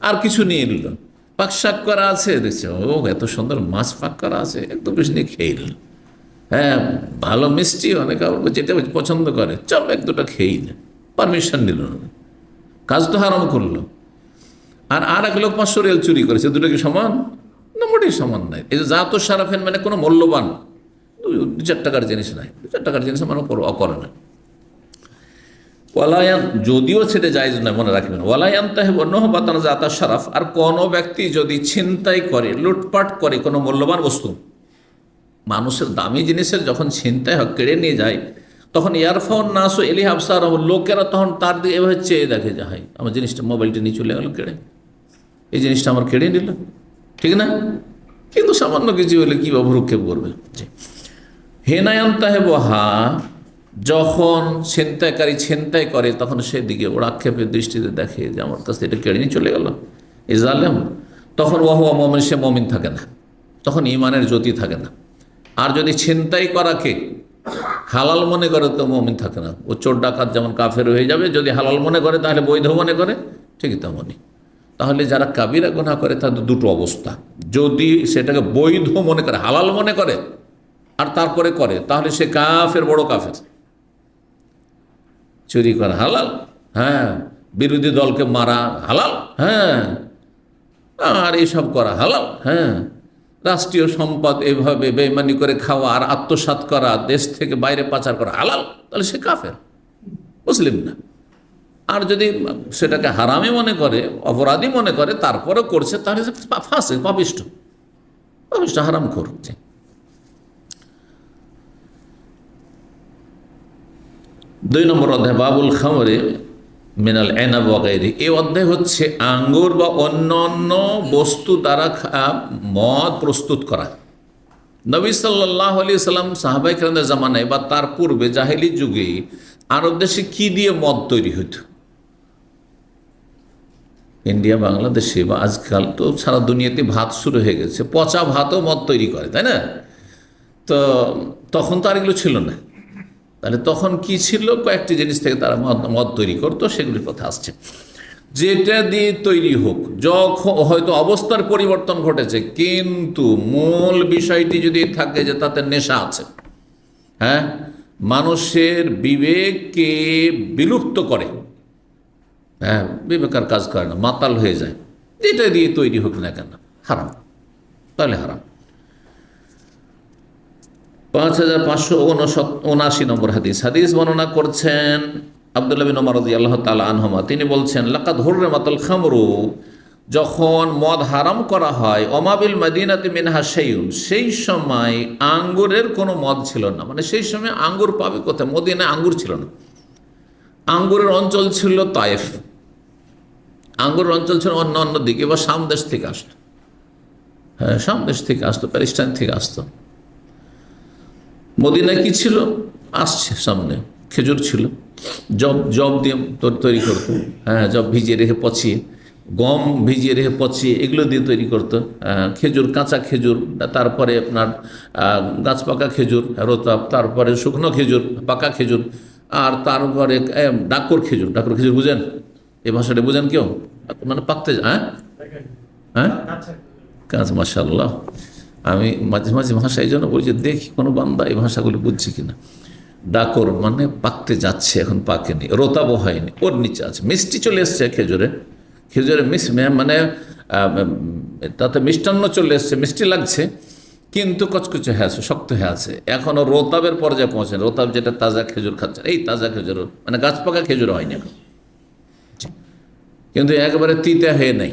আর কিছু নিয়ে নিল, পাক শাক করা আছে, দেখছে ও এত সুন্দর মাছ পাক করা আছে, একটু বেশি নিয়ে খেয়ে নিল, হ্যাঁ ভালো মিষ্টি, অনেকে যেটা পছন্দ করে, চল এক দুটা খেয়েই না, পারমিশন নিল না, কাজ তো হারাম করলো। আর এক লোক 500 রিয়াল চুরি করেছে, দুটো কি সমান না? মোটেই সমান নাই। এই যে জাত শারাফেন মানে কোনো মূল্যবান 2-4 টাকার জিনিস নাই, 2-4 টাকার জিনিস মানে করে না। ওয়ালায়ান, যদিও সেটা জায়েজ নয়, মনে রাখবেন, ওয়ালায়ান্তাহিবু নহবাতান যাতা শারাফ, আর কোনো ব্যক্তি যদি ছিনতাই করে, লুটপাট করে কোনো মূল্যবান বস্তু, মানুষের দামি জিনিসের যখন ছিনতাই হয়, কেড়ে নিয়ে যায়, তখন ইয়ারফাউন নাসু ইলাইহি আবসারহুম, লোকেরা তখন তার দিকে এভাবে চেয়ে দেখে, যে হাই আমার জিনিসটা, মোবাইলটা নিয়ে চলে গেল কেড়ে, এই জিনিসটা আমার কেড়ে নিল, ঠিক না? কিন্তু সামান্য কিছু হলে কী বা ভ্রুক্ষেপ করবে। হেনায়ান্তাহেব, হা, যখন ছিনতাইকারী ছিনতাই করে, তখন সেদিকে ওর আক্ষেপের দৃষ্টিতে দেখে যে আমার কাছে এটা কেড়ে নিয়ে চলে গেল, এই জালেম, তখন ওয়াহুয়া মুমিন, সে মুমিন থাকে না, তখন ইমানের জ্যোতি থাকে না। আর যদি ছিনতাই করাকে হালাল মনে করে, তো মুমিন থাকে না, ও চোর ডাকাত যেমন কাফের হয়ে যাবে। যদি হালাল মনে করে, তাহলে বৈধ মনে করে, ঠিকই তেমনই। তাহলে যারা কাবিরা গুনাহ করে তাদের দুটো অবস্থা, যদি সেটাকে বৈধ মনে করে, হালাল মনে করে, আর তারপরে করে, তাহলে সে কাফের, বড় কাফের। চুরি করা হালাল, হ্যাঁ, বিরোধী দলকে মারা হালাল, হ্যাঁ, আর এসব করা হালাল, হ্যাঁ, রাষ্ট্রীয় সম্পদ এভাবে বেইমানি করে খাওয়া আর আত্মসাৎ করা, দেশ থেকে বাইরে পাচার করা হালাল, তাহলে সে কাফের, মুসলিম না। আর যদি সেটাকে হারামি মনে করে, অপরাধী মনে করে, তারপরে করছে, তাহলে সে ফাসিক, পাপিষ্ঠ, হারাম করছে। 2 নম্বর অধ্যায়, বাবুল খামরে, মিনাল এনাব ওয়াগাইরি, এই অধ্যায় হচ্ছে আঙ্গুর বা অন্যান্য বস্তু দ্বারা মদ প্রস্তুত করা। নবী সাল্লাল্লাহু আলাইহি সাল্লাম সাহাবায়ে কেরামদের জামানায় বা তার পূর্বে জাহেলি যুগে আরব দেশে কি দিয়ে মদ তৈরি হতো? ইন্ডিয়া, বাংলাদেশে বা আজকাল তো সারা দুনিয়াতে ভাত শুরু হয়ে গেছে, পচা ভাতও মদ তৈরি করে, তাই না? তো তখন তো আর এগুলো ছিল না। তাহলে তখন কি ছিল? কয়েকটি জিনিস থেকে তারা মদ তৈরি করতো, সেগুলির কথা আসছে। যেটা দিয়ে তৈরি হোক, যখন হয়তো অবস্থার পরিবর্তন ঘটেছে, কিন্তু মূল বিষয়টি যদি থাকে যে তাতে নেশা আছে, হ্যাঁ, মানুষের বিবেককে বিলুপ্ত করে, হ্যাঁ, বিবেকার কাজ করে না, মাতাল হয়ে যায়, যেটা দিয়ে তৈরি হোক না কেন হারাম, তাহলে হারাম। 5579 নম্বর হাদিস বর্ণনা করছেন আব্দুল্লাহ বিন ওমর রাদিয়াল্লাহু তাআলা আনহুমা। তিনি বলছেন, লাকাদ হুররিমাতুল খামরু, যখন মদ হারাম করা হয়, ওমাবিল মাদিনাতি মিনহা শাইউন, সেই সময় আঙ্গুরের কোনো মদ ছিল না। মানে সেই সময় আঙ্গুর পাবে কোথায়? মদিনায় আঙ্গুর ছিল না। আঙ্গুরের অঞ্চল ছিল তায়েফ, আঙ্গুরের অঞ্চল ছিল অন্য অন্য দিকে, বা শাম দেশ থেকে আসতো, হ্যাঁ, শাম দেশ থেকে আসতো, প্যালেস্টাইন থেকে আসতো। মদিনায় কি ছিল? আসছে সামনে, খেজুর ছিল, জব দিয়ে তৈরি করতো, হ্যাঁ, জব ভিজিয়ে রেখে পচিয়ে, গম ভিজিয়ে রেখে পচিয়ে এগুলো দিয়ে তৈরি করতো। খেজুর, কাঁচা খেজুর, তারপরে আপনার গাছ পাকা খেজুর, রোতাব, তারপরে শুকনো খেজুর, পাকা খেজুর, আর তারপরে ডাকর খেজুর। ডাকর খেজুর বুঝেন? এই ভাষাটা বুঝেন কেউ? মানে পাকতে, হ্যাঁ হ্যাঁ, কাজ, মাশাআল্লাহ। আমি মাঝে মাঝে ভাষা এই জন্য বলছি, দেখি কোনো বান্দা এই ভাষাগুলি বুঝছি কিনা। ডাকর মানে পাকতে যাচ্ছে, এখন পাকেনি, রোতাবও হয়নি, ওর নিচে আছে, মিষ্টি চলে এসছে খেজুরে, মানে তাতে মিষ্টান্ন চলে এসছে, মিষ্টি লাগছে, কিন্তু কচকচে হয়ে আছে, শক্ত হয়ে আছে, এখনও রোতাবের পর্যায়ে পৌঁছেন। রোতাব যেটা তাজা খেজুর খাচ্ছে, এই তাজা খেজুর, মানে গাছ পাকা খেজুর হয়নি এখন, কিন্তু একেবারে তিতা হয়ে নেই,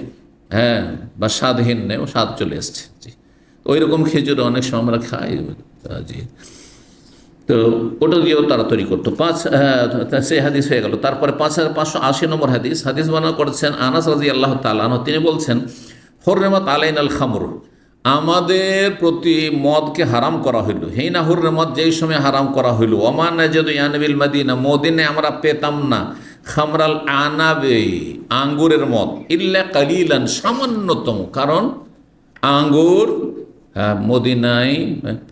হ্যাঁ, বা স্বাদহীন নেই, ও স্বাদ চলে এসছে। জি, ওই রকম খেজুর অনেক সময় আমরা খাই। জি, তো ওটা দিয়েও তারা তৈরি করতো। সেই হাদিস হয়ে গেল। তারপরে 5580 নম্বর হাদিস বর্ণনা করেছেন আনাস রাদিয়াল্লাহু তাআলা আনহু। তিনি বলছেন, হুররিমাত আলাইনাল খামরু, আমাদের প্রতি মদকে হারাম করা হইল। হিনা হুররিমাত, যেই সময় হারাম করা হইল, ওমা নাজিদু ইয়ানবিল মাদিনা, মদিনায় আমরা পেতাম না, খামরাল আনাবে, আঙ্গুরের মদ, ইল্লা কালিলান, সামান্যতম, কারণ আঙ্গুর, হ্যাঁ, মদিনায়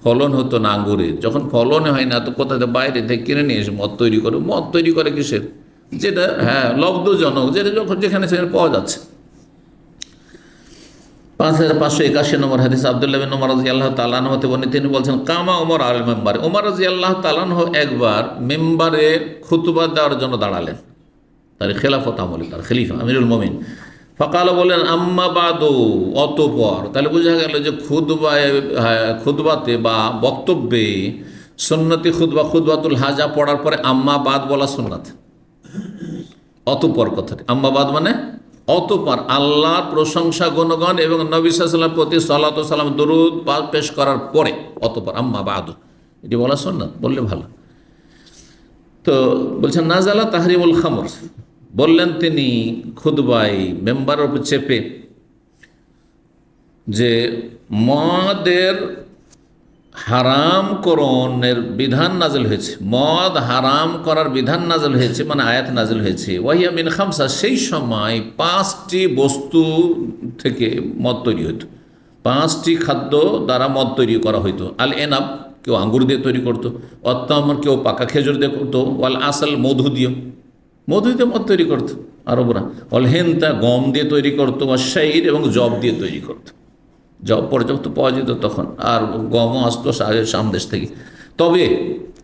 ফলন হতো না আঙ্গুরের। যখন ফলন হয় না, তো কোথায় বাইরে থেকে কিনে নিয়ে এসে মদ তৈরি করে। মদ তৈরি করে কিসের? যেটা, হ্যাঁ, লব্ধজনক, যেটা যখন যেখানে সেখানে পাওয়া যাচ্ছে। 5581 নম্বর হাদিস আব্দুল্লাহ বিন ওমর রাদিয়াল্লাহু তাআলা আনহু হতে বর্ণিত। তিনি বলছেন, কামা ওমর আল মেম্বার, ওমর রাদিয়াল্লাহু তাআলা আনহু একবার মেম্বারে খুতবা দেওয়ার জন্য দাঁড়ালেন, তার খেলাফত আমলে, তার খলিফা আমিরুল মুমিনিন। ফকাল, বলেন, আম্মা বাদু, অতঃপর। তাহলে বোঝা গেল যে খুতবাতে বা বক্তব্যে সুন্নতি খুতবা, খুতবাতুল হাজা পড়ার পরে আম্মা বাদ বলা সুন্নাত। অতঃপর কথাটি, আম্মা বাদ মানে অতঃপর, আল্লাহর প্রশংসা, গুণগান এবং নবী সাল্লাল্লাহু আলাইহি ওয়াসাল্লামের প্রতি সালাত ও সালাম, দরুদ পেশ করার পরে অতঃপর আম্মা বাদু, এটি বলা সুন্নাত, বললে ভালো। তো বলছেন, নাজালা তাহরিমুল খামর, বললেন তিনি খুতবায় মেম্বারের উপর চেপে, যে মদের হারামকরণের বিধান নাজল হয়েছে, মদ হারাম করার বিধান নাজল হয়েছে, মানে আয়াত নাজল হয়েছে। ওয়াহিয়া মিন খামসা, সেই সময় 5টি বস্তু থেকে মদ তৈরি হতো, 5টি খাদ্য দ্বারা মদ তৈরি করা হইতো। আল এনাব, কেউ আঙ্গুর দিয়ে তৈরি করতো, অত্তামর, কেউ পাকা খেজুর দিয়ে করতো, ওয়াল আসল, মধু দিয়ে মদ তৈরি করতো আরবরা, অল হেন্তা, গম দিয়ে তৈরি করতো, বা শাইর, এবং জব দিয়ে তৈরি করতো। জব পর্যাপ্ত পাওয়া যেত তখন, আর গমও আসতো সামদেশ থেকে।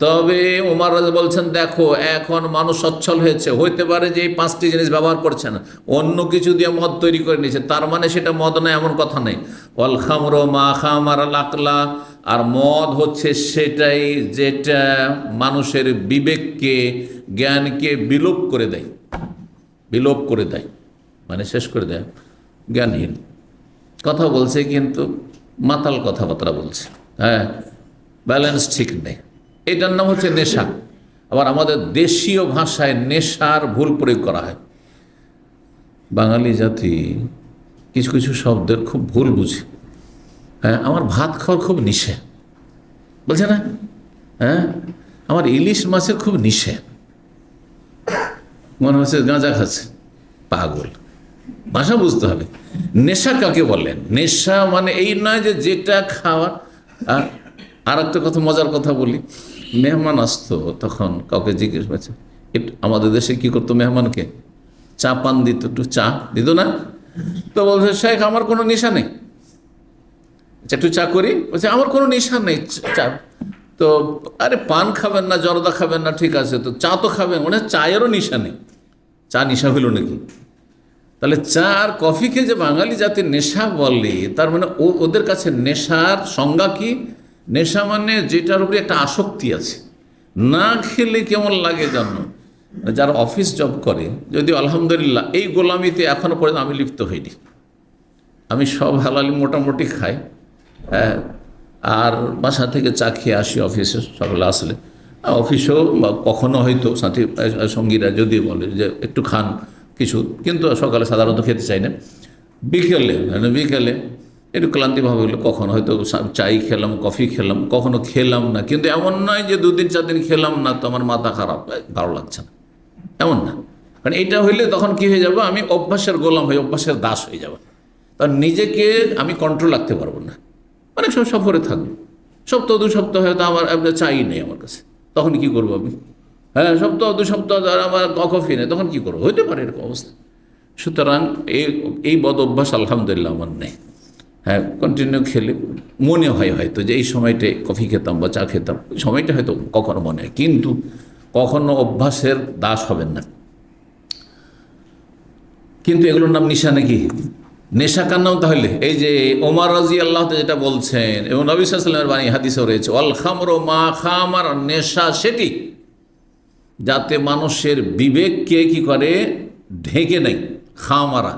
তবে ওমর বলছেন, দেখো এখন মানুষ সচ্ছল হয়েছে, হইতে পারে যে এই 5টি জিনিস ব্যবহার করছে না, অন্য কিছু দিয়ে মদ তৈরি করে নিয়েছে, তার মানে সেটা মদ নয়, এমন কথা নেই। ওয়াল খামর মা খামার আকলা, আর মদ হচ্ছে সেটাই যেটা মানুষের বিবেককে, জ্ঞানকে বিলোপ করে দেয়, মানে শেষ করে দেয়, জ্ঞানহীন কথা বলছে, কিন্তু মাতাল কথাবার্তা বলছে, হ্যাঁ, ব্যালেন্স ঠিক নেই। এটার নাম হচ্ছে নেশা। আবার আমাদের দেশীয় ভাষায় নেশার ভুল প্রয়োগ করা হয়। বাঙালি জাতি কিছু কিছু শব্দের খুব ভুল বুঝে। হ্যাঁ, আমার ভাত খাওয়ার খুব নিষে, বলছে না? হ্যাঁ, আমার ইলিশ মাছের খুব নিষে, মনে হচ্ছে গাঁজা খাচ্ছে। পাগল, ভাষা বুঝতে হবে। নেশা কাকে বলেন? নেশা মানে এই নয় যে যেটা খাওয়ার। আর একটা কথা, মজার কথা বলি, মেহমান আসতো, তখন কাউকে জিজ্ঞেস করছে, আমাদের দেশে কি করতো, মেহমানকে চা পান দিত, একটু চা দিত না? তো বলছে, শেখ আমার কোনো নেশা নেই, একটু চা করি। বলছে আমার কোনো নেশা নেই চা। তো আরে পান খাবেন না, জর্দা খাবেন না, ঠিক আছে, তো চা তো খাবেন, মানে চায়েরও নেশা নেই। চা নেশা হইল নাকি? তাহলে চা আর কফিকে যে বাঙালি জাতির নেশা বলে, তার মানে ওদের কাছে নেশার সংজ্ঞা কি? নেশা মানে যেটার উপরে একটা আসক্তি আছে, না খেলে কেমন লাগে জানো? যারা অফিস জব করে, যদিও আলহামদুলিল্লাহ এই গোলামিতে এখনও পর্যন্ত আমি লিপ্ত হইনি। আমি সব হালালি মোটামুটি খাই, হ্যাঁ, আর বাসা থেকে চা খেয়ে আসি অফিসে সকালে আসলে। অফিসেও কখনো হয়তো সাথী সঙ্গীরা যদি বলে যে একটু খান কিছু, কিন্তু সকালে সাধারণত খেতে চাই না। বিকেলে একটু ক্লান্তিভাব হলো, কখনো হয়তো চাই খেলাম, কফি খেলাম, কখনো খেলাম না। কিন্তু এমন নয় যে 2 দিন 4 দিন খেলাম না তো আমার মাথা খারাপ, ভালো লাগছে না, এমন না। কারণ এইটা হইলে তখন কি হয়ে যাব, আমি অভ্যাসের গোলাম হয়ে, অভ্যাসের দাস হয়ে যাব। তখন নিজেকে আমি কন্ট্রোল রাখতে পারবো না। অনেক সময় সফরে থাকবো, সপ্তাহ 2 সপ্তাহ হয়তো আমার চাই নেই আমার কাছে, তখন কি করবো আমি? হ্যাঁ, সপ্তাহ 2 সপ্তাহ আমার কফি নেই, তখন কি করবো? হইতে পারে এরকম অবস্থা। সুতরাং এই বদ অভ্যাস আলহামদুলিল্লাহ আমার নেই। হ্যাঁ, কন্টিনিউ খেলে মনে হয় হয়তো যে এই সময়টায় কফি খেতাম বা চা খেতাম, সময়টা হয়তো কখনো মনে হয়, কিন্তু কখনো অভ্যাসের দাস হবেন না। কিন্তু এগুলোর নাম নেশা নাকি? নেশা কার নাম তাহলে? এই যে ওমর রাদিয়াল্লাহু আনহু যেটা বলছেন, এবং নবী সাল্লাল্লাহু আলাইহি ওয়াসাল্লামের বাণী হাদিসেও রয়েছে, ওয়াল খামরু মা খামার, নেশা সেটি যাতে মানুষের বিবেককে কি করে, ঢেকে নেই। খামারা,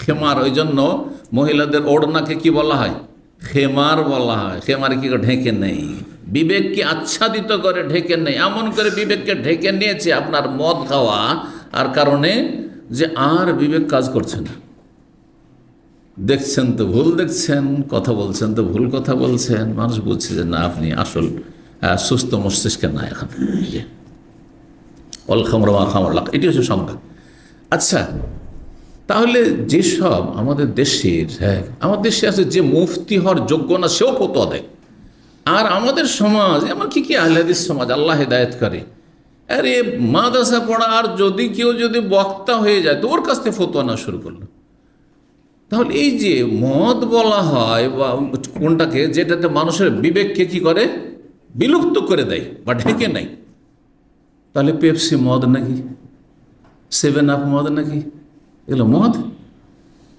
খেমার, ওই জন্য মহিলাদের ওড়নাকে কি বলা হয়? খেমার বলা হয়। খেমার কি করে? ঢেকে নেই, বিবেককে আচ্ছাদিত করে ঢেকে নেই। এমন করে বিবেককে ঢেকে নিয়েছে আপনার মদ খাওয়া আর কারণে, যে আর বিবেক কাজ করছে না। দেখছেন তো ভুল দেখছেন, কথা বলছেন তো ভুল কথা বলছেন, মানুষ বুঝছে যে না, আপনি আসল সুস্থ মস্তিষ্কে না এখন। অল খামর মা খামর লাখ, এটি হচ্ছে সংজ্ঞা। আচ্ছা, তাহলে যেসব আমাদের দেশের, হ্যাঁ, আমাদের দেশে আছে যে মুফতি হওয়ার যোগ্য না সেও ফতোয়া দেয়, আর আমাদের সমাজ এমন কি আহলে হাদিস সমাজ, আল্লাহ হেদায়েত করে, আরে মাদ্রাসা পড়া, আর যদি কেউ যদি বক্তা হয়ে যায় তো ওর কাছ থেকে ফতোয়া না শুরু করলো। তাহলে এই যে মদ বলা হয় বা কোনটাকে, যেটাতে মানুষের বিবেককে কি করে, বিলুপ্ত করে দেয় বা ঢেকে নেয়, তাহলে পেপসি মদ নাকি? 7 আপ মদ নাকি? এগুলো মদ।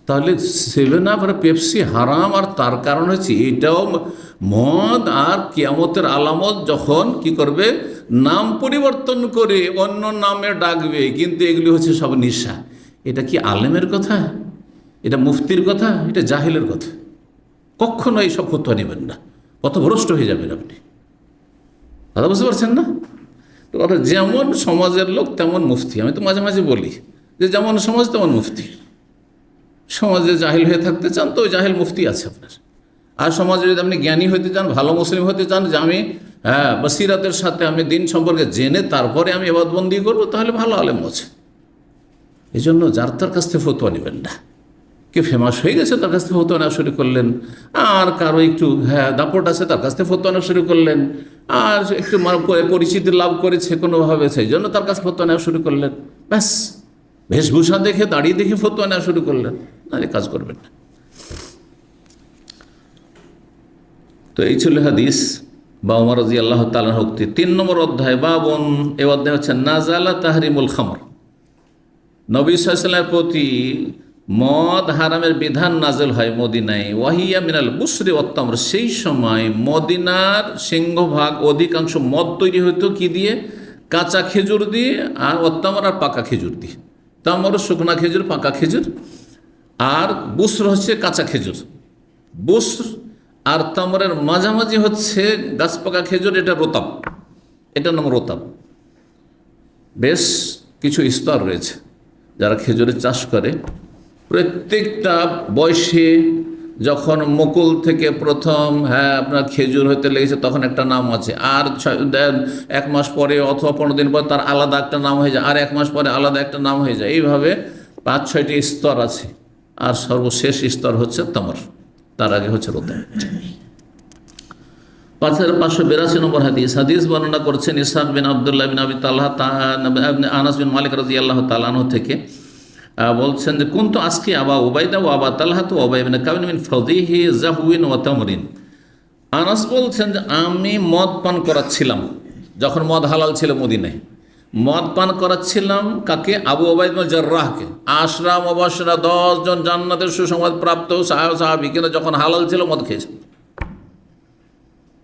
তাহলে 7 আপ আর পেপসি হারাম, আর তার কারণ হচ্ছে এটাও মদ। আর কিয়ামতের আলামত যখন কি করবে, নাম পরিবর্তন করে অন্য নামে ডাকবে, কিন্তু এগুলি হচ্ছে সব নেশা। এটা কি আলেমের কথা? এটা মুফতির কথা? এটা জাহিলের কথা। কখনো এইসব ফতোয়া নেবেন না, পথভ্রষ্ট হয়ে যাবেন আপনি। কথা বুঝতে পারছেন না? তো কথা, যেমন সমাজের লোক তেমন মুফতি। আমি তো মাঝে মাঝে বলি যে যেমন সমাজ তেমন মুফতি। সমাজে জাহিল হয়ে থাকতে চান তো ওই জাহিল মুফতি আছে আপনার। আর সমাজে যদি আপনি জ্ঞানী হতে চান, ভালো মুসলিম হতে চান, যে আমি বসিরাতের সাথে আমি দিন সম্পর্কে জেনে তারপরে আমি এবাদবন্দি করবো, তাহলে ভালো আলেম আছে। এই জন্য যার তার কাছ থেকে ফতোয়া নেবেন না। কে ফেমাস হয়ে গেছে তার কাছ থেকে ফতোয়া নেওয়া শুরু করলেন, আর কারো একটু দাপট আছে তার কাছ থেকে ফতোয়া নেওয়া শুরু করলেন, আর একটু পরিচিতি লাভ করেছে কোনোভাবে, সেই জন্য তার কাছে ফতোয়া নেওয়া শুরু করলেন। ব্যাস, বেশভূষা দেখে, দাঁড়িয়ে দেখে ফতোয়া নেওয়া শুরু করলেন, নাহলে কাজ করবেন না। তো এই ছিল হাদিস বা ওমর রাদিয়াল্লাহু তাআলা উক্তি। 3 নম্বর অধ্যায়, বাবুন, এই অধ্যায় হচ্ছে নাজালা তাহরিমুল খামর। নবী সাল্লাল্লাহু আলাইহি ওয়াসাল্লামের প্রতি মদ হারামের বিধান নাজেল হয় মদিনায়। ওয়াহিয়া মিনাল বুসরি ওয়াত তামর, সেই সময় মদিনার সিংহভাগ অধিকাংশ মদ তৈরি হতো কি দিয়ে? কাঁচা খেজুর দিয়ে, আর ওয়াত্তামর আর পাকা খেজুর দিয়ে। তামর শুকনা খেজুর, পাকা খেজুর, আর বুসর হচ্ছে কাঁচা খেজুর। বুসর আর তামরের মাঝামাঝি হচ্ছে গাছ পাকা খেজুর, এটা রোতাব, এটার নাম রোতাব। বেশ কিছু স্তর রয়েছে। যারা খেজুরের চাষ করে প্রত্যেকটা বয়সে যখন মুকুল থেকে প্রথম আপনার খেজুর হতে লেগেছে তখন একটা নাম আছে, আর 1 মাস পরে অথবা 15 দিন পর তার আলাদা একটা নাম হয়ে যায়, আর 1 মাস পরে আলাদা একটা নাম হয়ে যায়। এইভাবে 5-6টি স্তর আছে, আর সর্বশেষ স্তর হচ্ছে তামর, তার আগে হচ্ছে রোতাম। 5582 নম্বর হাদিস বর্ণনা করছেন ইসহাক বিন আব্দুল্লাহ বিন আবি তালহা আনাস বিন মালিক রাদিয়াল্লাহু তাআলা আনহু থেকে, বলছেন যে কুনতু আজকি আবা উবাইদা ওয়া আবা তালহা ওয়া উবাই বিন কাবিন মিন ফাদিহি জাহওয়িন ওয়া তামরিন। আনাস বলছেন যে আমি মদ পান করাচ্ছিলাম, যখন মদ হালাল ছিল মদিনায়, মদ পান করাচ্ছিলাম কাকে? আবু উবাইদা বিন জাররাহকে। আশরা মুবাশশিরা 10 জন জান্নাতের সুসংবাদ প্রাপ্ত সাহাবী, কিন্তু যখন হালাল ছিল মদ খেয়েছে,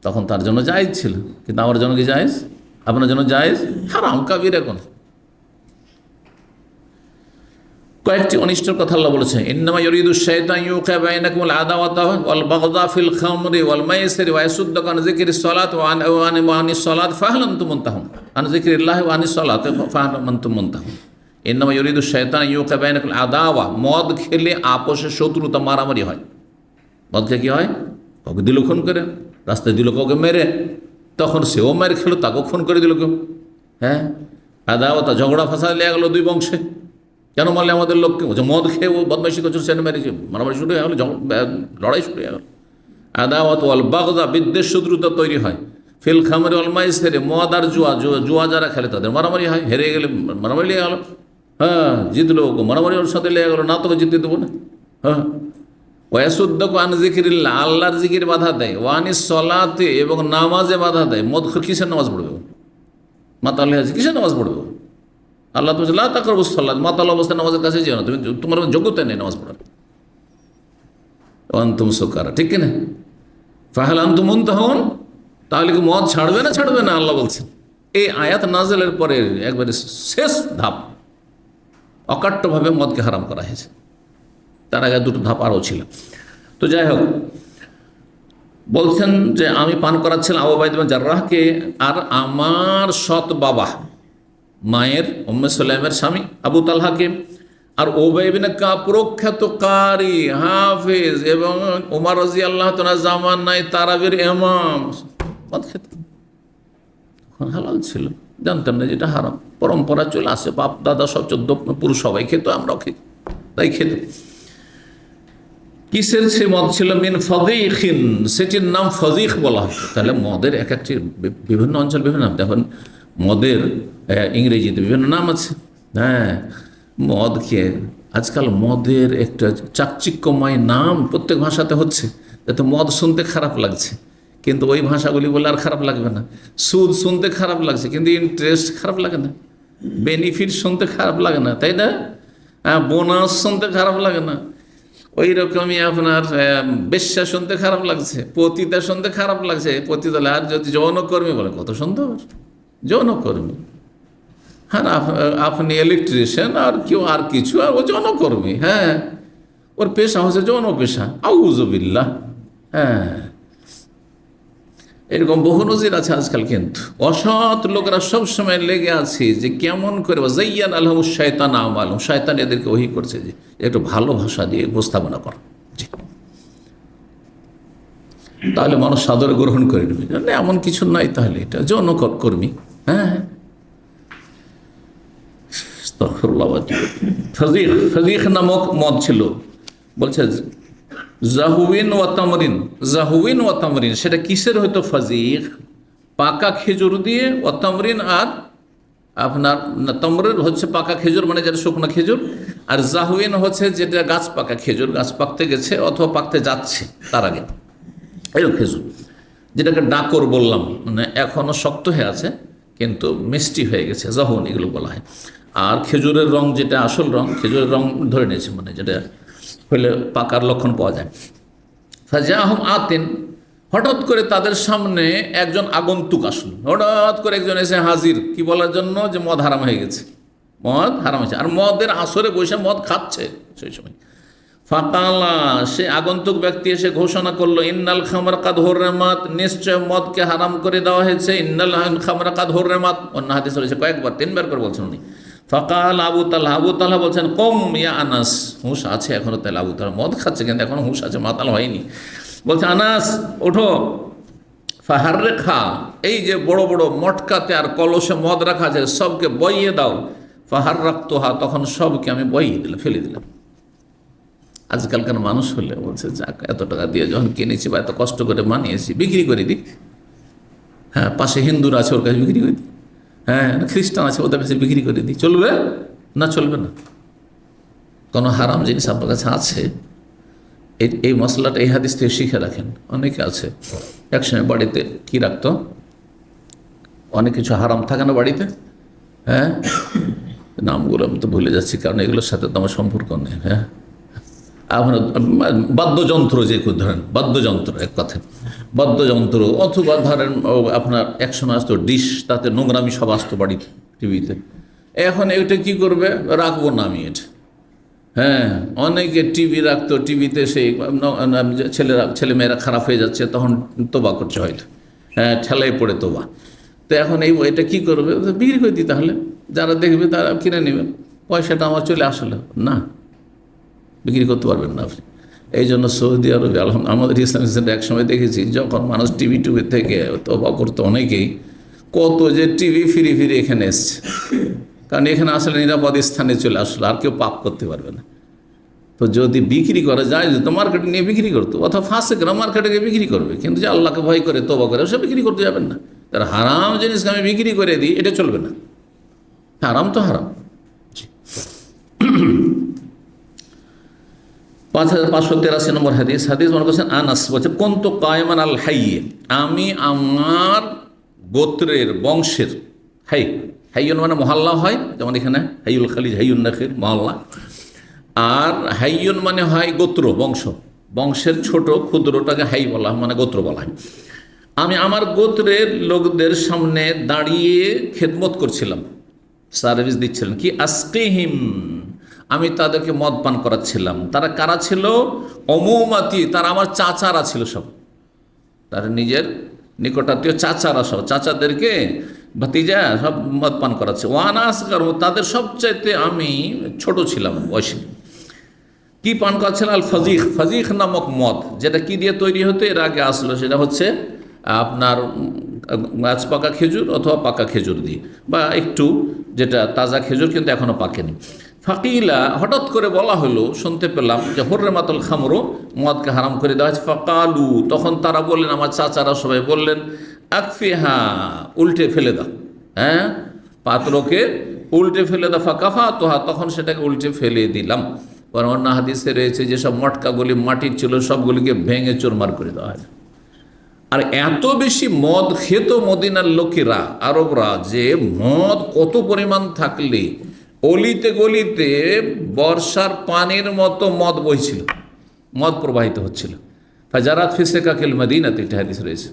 তখন তার জন্য জায়েজ ছিল। কিন্তু আমার জন্য কি জায়েজ? আপনার জন্য জায়েজ? হারাম কাবিরা গুনাহ। কয়েকটি অনিষ্টের কথা আল্লাহ বলেছেন, ইন্নামা ইউরিদু শাইতান ইউকিয়া বাইনাকুমুল আদাওয়াতা ওয়াল বাগদা ফিল খামরি ওয়াল মাইসিরি ওয়া ইয়াসুদ্দাকুম আন যিকরিস সালাত ওয়া আনিস সালাত ফাহাল আনতুম মুনতাহুন, আন যিকরিল্লাহি ওয়া আনিস সালাত ফাহাল আনতুম মুনতাহুন। ইন্নামা ইউরিদু শাইতান ইউকিয়া বাইনাকুমুল আদাওয়া, মদ খেলে আপোষে শত্রুতা, মারামারি হয়। মদ খেয়ে কি হয়? কাউকে দিল খুন করে, রাস্তায় দিল কাউকে মেরে, তখন সেও মেরে খেলো, তাকেও খুন করে দিল কেউ। আদাওয়াতা, ঝগড়া ফাসাদ লেগে গেলো 2 বংশে। কেন মারলে আমাদের লোককে? মদ খেয়ে ও বদমাইশি করছিল, সেটা মেরেছে, মারামারি শুরু হয়ে গেলো, লড়াই শুরু হয়ে গেল। আদাওয়াত ওয়াল বাগদা, বিদ্বেষ শত্রুতা তৈরি হয়। ফিল খামরি ওয়াল মাইসিরি, মদ আর জুয়া যারা খেলে তাদের মারামারি হয়। হেরে গেলে মারামারি লেগে গেলো, জিতলো মারামারি ওর সাথে লেগে গেলো, না তোকে জিততে দেবো না। ওয়াসুদ্দাকু আন যিকরিল্লাহ, আল্লাহর জিকির বাধা দেয়। ওয়ানিস সালাতে, এবং নামাজে বাধা দেয়। মদ কিসের নামাজ পড়বে? মাতাল হয়ে আছে, কিসের নামাজ পড়বে? আল্লাহ তো লা তাকরাবুস সালাত, মাতাল অবস্থায় নামাজের কাছে যেও না, তুমি, তোমার যোগ্যতা নেই নামাজ পড়ার। আনতুম সুকারা, ঠিক কিনা? ফাহাল আনতুম মুনতাহুন, তাহলে কি মদ ছাড়বে না? ছাড়বে না, আল্লাহ বলছেন। এই আয়াত নাজেলের পরে একবারে শেষ ধাপ, অকাট্যভাবে মদকে হারাম করা হয়েছে। তার আগে 2টো ধাপ আরও ছিল। তো যাই হোক, বলছেন যে আমি পান করাচ্ছিলাম আবু উবাইদা বিন জাররাহকে, আর আমার সৎ বাবা মায়ের উম্মে সুলাইমের স্বামী আবু তালহাকে, আর উবাই বিন কাব প্রখ্যাত কারি, হাফেজ, এবং ওমর রাদিয়াল্লাহু তাআলা জামানায় তারাবির ইমাম, মদ খেত। তখন হালাল ছিল, জানতাম না যেটা হারাম, পরম্পরা চলে আসে, বাপ দাদা সব 14 পুরুষ সবাই খেত, আমরাও খেত, তাই খেত। কিসের সে মদ ছিল? মিন ফাদিখিন, সেটির নাম ফাদিখ বলা হয়। তাহলে মদের এক একটি বিভিন্ন অঞ্চল বিভিন্ন নাম। দেখুন মদের ইংরেজিতে বিভিন্ন নাম আছে। মদ খেয়ে আজকাল মদের একটা চাকচিক্যময় নাম প্রত্যেক ভাষাতে হচ্ছে, যাতে মদ শুনতে খারাপ লাগছে, কিন্তু ওই ভাষাগুলি বলে আর খারাপ লাগবে না। সুদ শুনতে খারাপ লাগছে, কিন্তু ইন্টারেস্ট খারাপ লাগে না। বেনিফিট শুনতে খারাপ লাগে না, তাই না? বোনাস শুনতে খারাপ লাগে না। ওই রকমই আপনার বেশ্যা শুনতে খারাপ লাগছে, পতিতা শুনতে খারাপ লাগছে, পতিতা। আর যদি যৌনকর্মী বলে, কত সুন্দর যৌনকর্মী। হ্যাঁ, আপনি ইলেকট্রিশিয়ান, আর কেউ আর কিছু, আর ও যৌনকর্মী। ওর পেশা হচ্ছে যৌন পেশা, আউযুবিল্লাহ। এরকম বহু নজির আছে আজকাল। কিন্তু অসৎ লোকেরা সবসময় লেগে আছে যে কেমন করে যাইয়ান আলহামুস শায়তান আমালহুম, শয়তান এদেরকে ওহী করছে যে একটু ভালো ভাষা দিয়ে উপস্থাপনা কর, তাহলে মানুষ সাদরে গ্রহণ করে নেবে। এমন কিছু নাই, তাহলে এটা যৌন কর্মী। ফাজিখ নামক মদ ছিল। বলছে জাহওয়িন ওয়া তামরিন, জাহওয়িন ওয়া তামরিন, সেটা কিসের হয়তো? ফাজিখ, পাকা খেজুর দিয়ে, ওয়া তামরিন, আর আপনার তামরিন হচ্ছে পাকা খেজুর, মানে যেটা শুকনো খেজুর, আর জাহওয়িন হচ্ছে যেটা গাছ পাকা খেজুর, গাছ পাকতে গেছে অথবা পাকতে যাচ্ছে তার আগে, এরকম খেজুর, যেটাকে ডাকর বললাম, মানে এখনো শক্ত হয়ে আছে কিন্তু মিষ্টি হয়ে গেছে, জাহওয়িন এগুলো বলা হয়। আর খেজুরের রং, যেটা আসল রং, খেজুরের রং ধরে নিয়েছে, মানে যেটা হলে পাকার লক্ষণ পাওয়া যায়। ফাজাহুম আতিন, হঠাৎ করে তাদের সামনে একজন আগন্তুক আসলো। হঠাৎ করে একজন এসে হাজির, কি বলার জন্য? যে মদ হারাম হয়ে গেছে, মদ হারাম হয়েছে। আর মদের আসরে বসে মদ খাচ্ছে সেই সময়। ফাকালা, সে আগন্তুক ব্যক্তি এসে ঘোষণা করলো, ইন্নাল খামরা কাদ হুররিমাত, নিশ্চয় মদকে হারাম করে দেওয়া হয়েছে। ইন্নাল খামরা কাদ হুররিমাত, অন্য হাদিস রয়েছে কয়েকবার, 3বার করে বলছেন উনি। ফাকাল আবু তালহা বলছেন, কম ইয়া আনাস, হুঁশ আছে এখনো। তাহলে আবু তালহা মদ খাচ্ছে কিন্তু এখন হুঁশ আছে, মাতাল হয়নি। বলছে, আনাস ওঠো, ফাহার রেখা, এই যে বড় বড় মটকাতে আর কলসে মদ রাখা আছে সবকে বইয়ে দাও। ফাহার রাখতো হা, তখন সবকে আমি বইয়ে দিলাম, ফেলে দিলাম। আজকালকার মানুষ হলে বলছে, যাক এত টাকা দিয়ে যখন কিনেছি বা এত কষ্ট করে বানিয়েছি, বিক্রি করে দিই। হ্যাঁ, পাশে হিন্দুরা আছে, ওর কাছে বিক্রি করে দিই। হ্যাঁ, খ্রিস্টান আছে, ওদের কাছে বিক্রি করে দিই। চলবে না? চলবে না। কোনো হারাম জিনিস আপনার কাছে আছে, এই মশলাটা এই হাদিস থেকে শিখে রাখেন। অনেকে আছে একসময় বাড়িতে কি রাখতো, অনেক কিছু হারাম থাকে না বাড়িতে, হ্যাঁ, নামগুলো আমি তো ভুলে যাচ্ছি কারণ এগুলোর সাথে তো আমার সম্পর্ক নেই। হ্যাঁ, আপনার বাদ্যযন্ত্র, যে ধরেন বাদ্যযন্ত্র, এক কথা বাদ্যযন্ত্র, অথবা ধরেন আপনার একশো আসতো ডিশ, তাতে নোংরামি সব আসতো বাড়িতে, টিভিতে। এখন এটা কি করবে, রাখবো না আমি এটা। হ্যাঁ, অনেকে টিভি রাখতো, টিভিতে সেই ছেলেমেয়েরা খারাপ হয়ে যাচ্ছে, তখন তোবা করছে হয়তো, হ্যাঁ, ঠেলাই পড়ে তোবা। তো এখন এটা কি করবে, বিক্রি করে দিই, তাহলে যারা দেখবে তারা কিনে নেবে, পয়সাটা আমার চলে আসলে না, বিক্রি করতে পারবেন না আপনি। এই জন্য সৌদি আরবে আমাদের ইসলামিক সেন্টার একসময় দেখেছি, যখন মানুষ টিভি থেকে তোবা করতো অনেকেই, কত যে টিভি ফিরে ফিরে এখানে এসছে, কারণ এখানে আসলে নিরাপদ স্থানে চলে আসলো, আর কেউ পাপ করতে পারবে না। তো যদি বিক্রি করা যায়, তো মার্কেটে নিয়ে বিক্রি করতো, অথবা ফাঁসেকরা মার্কেটে গিয়ে বিক্রি করবে, কিন্তু যে আল্লাহকে ভয় করে তোবা করে সে বিক্রি করতে যাবেন না। তার হারাম জিনিসকে আমি বিক্রি করে দিই, এটা চলবে না। হারাম তো হারাম। 5583 নম্বর হাদিস মনে করছেন আনাস বলছে, কুনতু কায়মান আল হাইয়ে, আমি আমার গোত্রের বংশের, হাইয়ুন মানে মহল্লা হয়, যেমন এখানে হাইয়ুল খালিজ, হাইয়ুন নাখির মহল্লা, আর হাইয়ুন মানে হয় গোত্র, বংশের ছোট ক্ষুদ্রটাকে হাই বলা মানে গোত্র বলা হয়। আমি আমার গোত্রের লোকদের সামনে দাঁড়িয়ে খেদমত করছিলাম, সার্ভিস দিচ্ছিলাম, কি আসকিহিম, আমি তাদেরকে মদ পান করাচ্ছিলাম। তারা কারা ছিল, অমৌমাতি, তারা আমার চাচারা ছিল সব, তারা নিজের নিকটাত্মীয় চাচারা সব, চাচাদেরকে ভাতিজা সব মদ পান করাচ্ছে। ওয়ানাস কারো, তাদের সবচাইতে আমি ছোট ছিলাম বয়সে। কি পান করাচ্ছিল, আল ফাজিক নামক মদ, যেটা কি দিয়ে তৈরি হতো এর আগে আসলো, সেটা হচ্ছে আপনার গাছ পাকা খেজুর অথবা পাকা খেজুর দিয়ে, বা একটু যেটা তাজা খেজুর কিন্তু এখনও পাকেনি। ফাকিলা, হঠাৎ করে বলা হলো, শুনতে পেলাম যে হুররিমাতুল খামরু, মদকে হারাম করে দেওয়া হয়েছে। ফাকালু, তখন তারা বললেন, আমার চাচারা সবাই বললেন, আকফিহা, উল্টে ফেলে দাও, হ্যাঁ, পাত্রকে উল্টে ফেলে দাও। ফাকাফা তোহা, তখন সেটাকে উল্টে ফেলে দিলাম। পরে অন্য হাদিসে রয়েছে যেসব মটকাগুলি মাটির ছিল সবগুলিকে ভেঙে চুরমার করে দেওয়া হয়। আর এত বেশি মদ খেত মদিনার লোকেরা, আরবরা, যে মদ কত পরিমাণ থাকলে অলিতে গলিতে বর্ষার পানির মতো মদ বইছিল, মদ প্রবাহিত হচ্ছিল। ফাজারাত ফিসেকাকিল মদিনাতে, এটা হাদিস রয়েছে।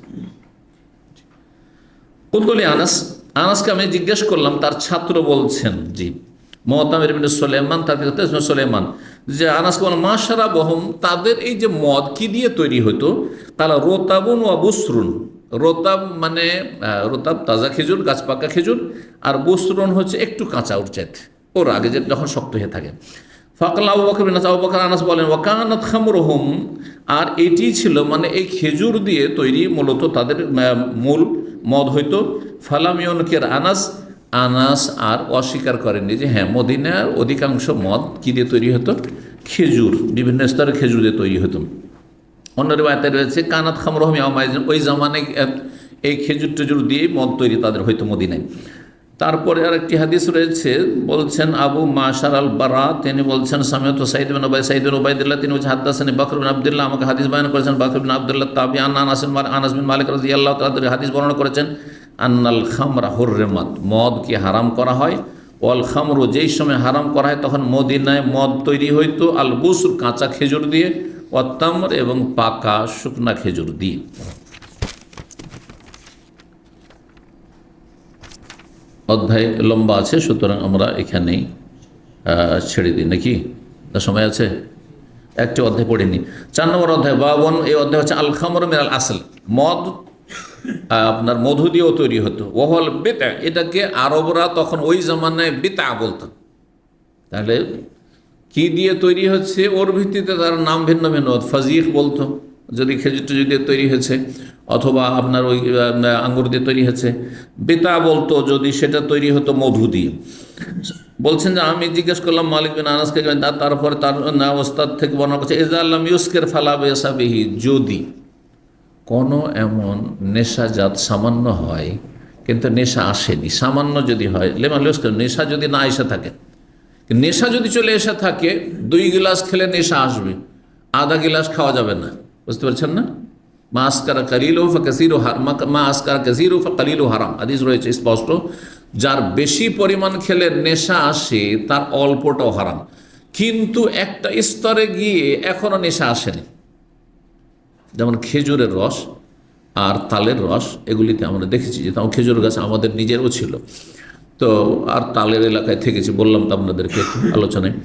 কুতুলি আনাসকে আমি জিজ্ঞেস করলাম, তার ছাত্র বলছেন, জি মুতামির ইবনে সুলাইমান, তার সুলাইমান, যে আনাসকে বলেন, মা শারাবহুম, তাদের এই যে মদ কি দিয়ে তৈরি হতো, তাহলে রোতাবুন ওয়া বুসরুন, রোতাব মানে রোতাব তাজা খেজুর, গাছ পাকা খেজুর, আর বুসরুন হচ্ছে একটু কাঁচা, উঠচাইতে ওর আগে যে যখন শক্ত হয়ে থাকে। ফাকলা আবু বকর বিন আনাস বলেন, ওয়াকানাত খামরুহুম, আর এটি ছিল মানে এই খেজুর দিয়ে তৈরি মূলত তাদের মূল মদ হইতো। ফালাম ইউনকির আনাস আর অস্বীকার করেননি যে হ্যাঁ, মদিনার অধিকাংশ মদ কী দিয়ে তৈরি হতো, খেজুর, বিভিন্ন স্তরের খেজুর দিয়ে তৈরি হতো। অন্য রিওয়ায়াতে রয়েছে, কানাত খামরুহুম ইয়াওমাইযিন, ওই জামানায় এই খেজুর টেজুর দিয়েই মদ তৈরি তাদের হয়তো মদিনায়। তারপরে আরেকটি হাদিস রয়েছে, বলছেন আবু মাশার আল বারা, তিনি বলছেন, সামিউতু সাইদ বিন উবাইদুল্লাহ, তিনি বলছেন হাদাসানি বকর বিন আব্দুল্লাহ, আমাকে হাদিস বয়ান করেছেন বকর বিন আব্দুল্লাহ তাবিআন, আনাস বিন মালিক রাদিয়াল্লাহু তাআলা হাদিস বর্ণনা করেছেন, আন্নাল খামরা হুররিমাত, মদ কি হারাম করা হয়, ওয়াল খামরু, যেই সময় হারাম করা হয় তখন মদিনায় মদ তৈরি হইতো, আল বুসর, কাঁচা খেজুর দিয়ে, ওয়াত তামর, এবং পাকা শুকনা খেজুর দিয়ে। অধ্যায় লম্বা আছে, সুতরাং আমরা এখানেই ছেড়ে দিই নাকি, সময় আছে? একটি অধ্যায় পড়িনি। 4 নম্বর অধ্যায় বাবন, এই অধ্যায় হচ্ছে আল খামর মিনাল আসল, মদ আপনার মধু দিয়েও তৈরি হতো। ওহল বেতা, এটাকে আরবরা তখন ওই জামানায় বেতা বলতো। তাহলে কি দিয়ে তৈরি হচ্ছে ওর ভিত্তিতে তার নাম ভিন্ন ভিন্ন, ফাজিক বলতো যদি খেজুর টেজুর দিয়ে তৈরি হয়েছে, অথবা আপনার ওই আঙ্গুর দিয়ে তৈরি হয়েছে। বেতা বলতো যদি সেটা তৈরি হতো মধু দিয়ে। বলছেন যে আমি জিজ্ঞেস করলাম মালিক বিন আনাসকে, তারপরে তার ওস্তাদ থেকে বর্ণনা করছে এজা আল্লাম ইউস্কের ফালা বেসাবিহি, যদি কোনো এমন নেশাজাত সামান্য হয় কিন্তু নেশা আসেনি, সামান্য যদি হয়, লেমান ইউস্কের, নেশা যদি না এসে থাকে, নেশা যদি চলে এসে থাকে, 2 গিলাস খেলে নেশা আসবে, আধা গিলাস খাওয়া যাবে না। বুঝতে পারছেন না? মা আসকারা কালিলু ফাকাসিরু হারাম, মা আসকারা কাসিরু ফাকালিলু হারাম, হাদিস রয়েছে স্পষ্ট। যার বেশি পরিমাণ খেলে নেশা আসে তার অল্পটাও হারাম। কিন্তু একটা স্তরে গিয়ে এখনো নেশা আসেনি, যেমন খেজুরের রস আর তালের রস, এগুলিতে আমরা দেখেছি যে তাও খেজুর গাছ আমাদের নিজেরও ছিল, তো আর তালের এলাকায় থেকেছি, বললাম তো আপনাদেরকে আলোচনায়।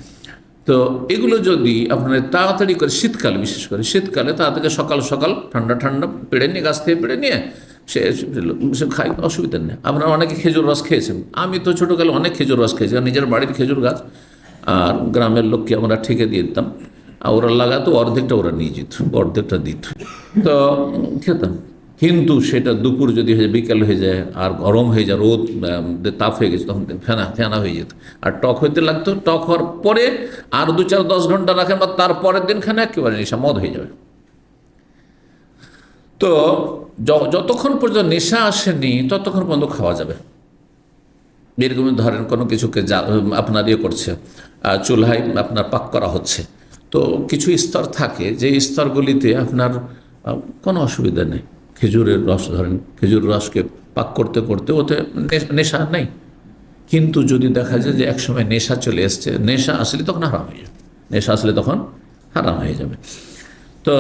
তো এগুলো যদি আপনার তাড়াতাড়ি করে শীতকালে, বিশেষ করে শীতকালে তাড়াতাড়ি সকাল সকাল ঠান্ডা ঠান্ডা পেড়ে নিয়ে, গাছ থেকে পেড়ে নিয়ে সে খাই, অসুবিধা নেই। আপনারা অনেকে খেজুর রস খেয়েছেন, আমি তো ছোটোকালে অনেক খেজুর রস খেয়েছি, নিজের বাড়ির খেজুর গাছ, আর গ্রামের লোককে আমরা ঠেকে দিয়ে দিতাম, আর ওরা লাগাতো, অর্ধেকটা ওরা নিয়ে যেত, অর্ধেকটা দিত, তো খেতাম। কিন্তু সেটা দুপুর যদি হয়ে যায়, বিকাল হয়ে যায়, আর গরম হয়ে যায়, রোদ তাপ হয়ে গেছে, তখন ফেনা ফেনা হয়ে যেত, আর টক হইতে লাগতো। টক হওয়ার পরে আর 2-4-10 ঘন্টা রাখেন, বা তারপরের দিনখানে একেবারে নেশা মদ হয়ে যাবে। তো যতক্ষণ পর্যন্ত নেশা আসেনি ততক্ষণ পর্যন্ত খাওয়া যাবে। এরকম ধরেন কোনো কিছুকে আপনার ইয়ে করছে, চুলহায় আপনার পাক করা হচ্ছে, তো কিছু স্তর থাকে যে স্তরগুলিতে আপনার কোনো অসুবিধা নেই। খেজুরের রস ধরেন, খেজুর রসকে পাক করতে করতে ওতে নেশা নেই, কিন্তু যদি দেখা যায় যে একসময় নেশা চলে এসছে, নেশা আসলে তখন হারাম হয়ে যাবে, নেশা আসলে তখন হারাম হয়ে যাবে। তো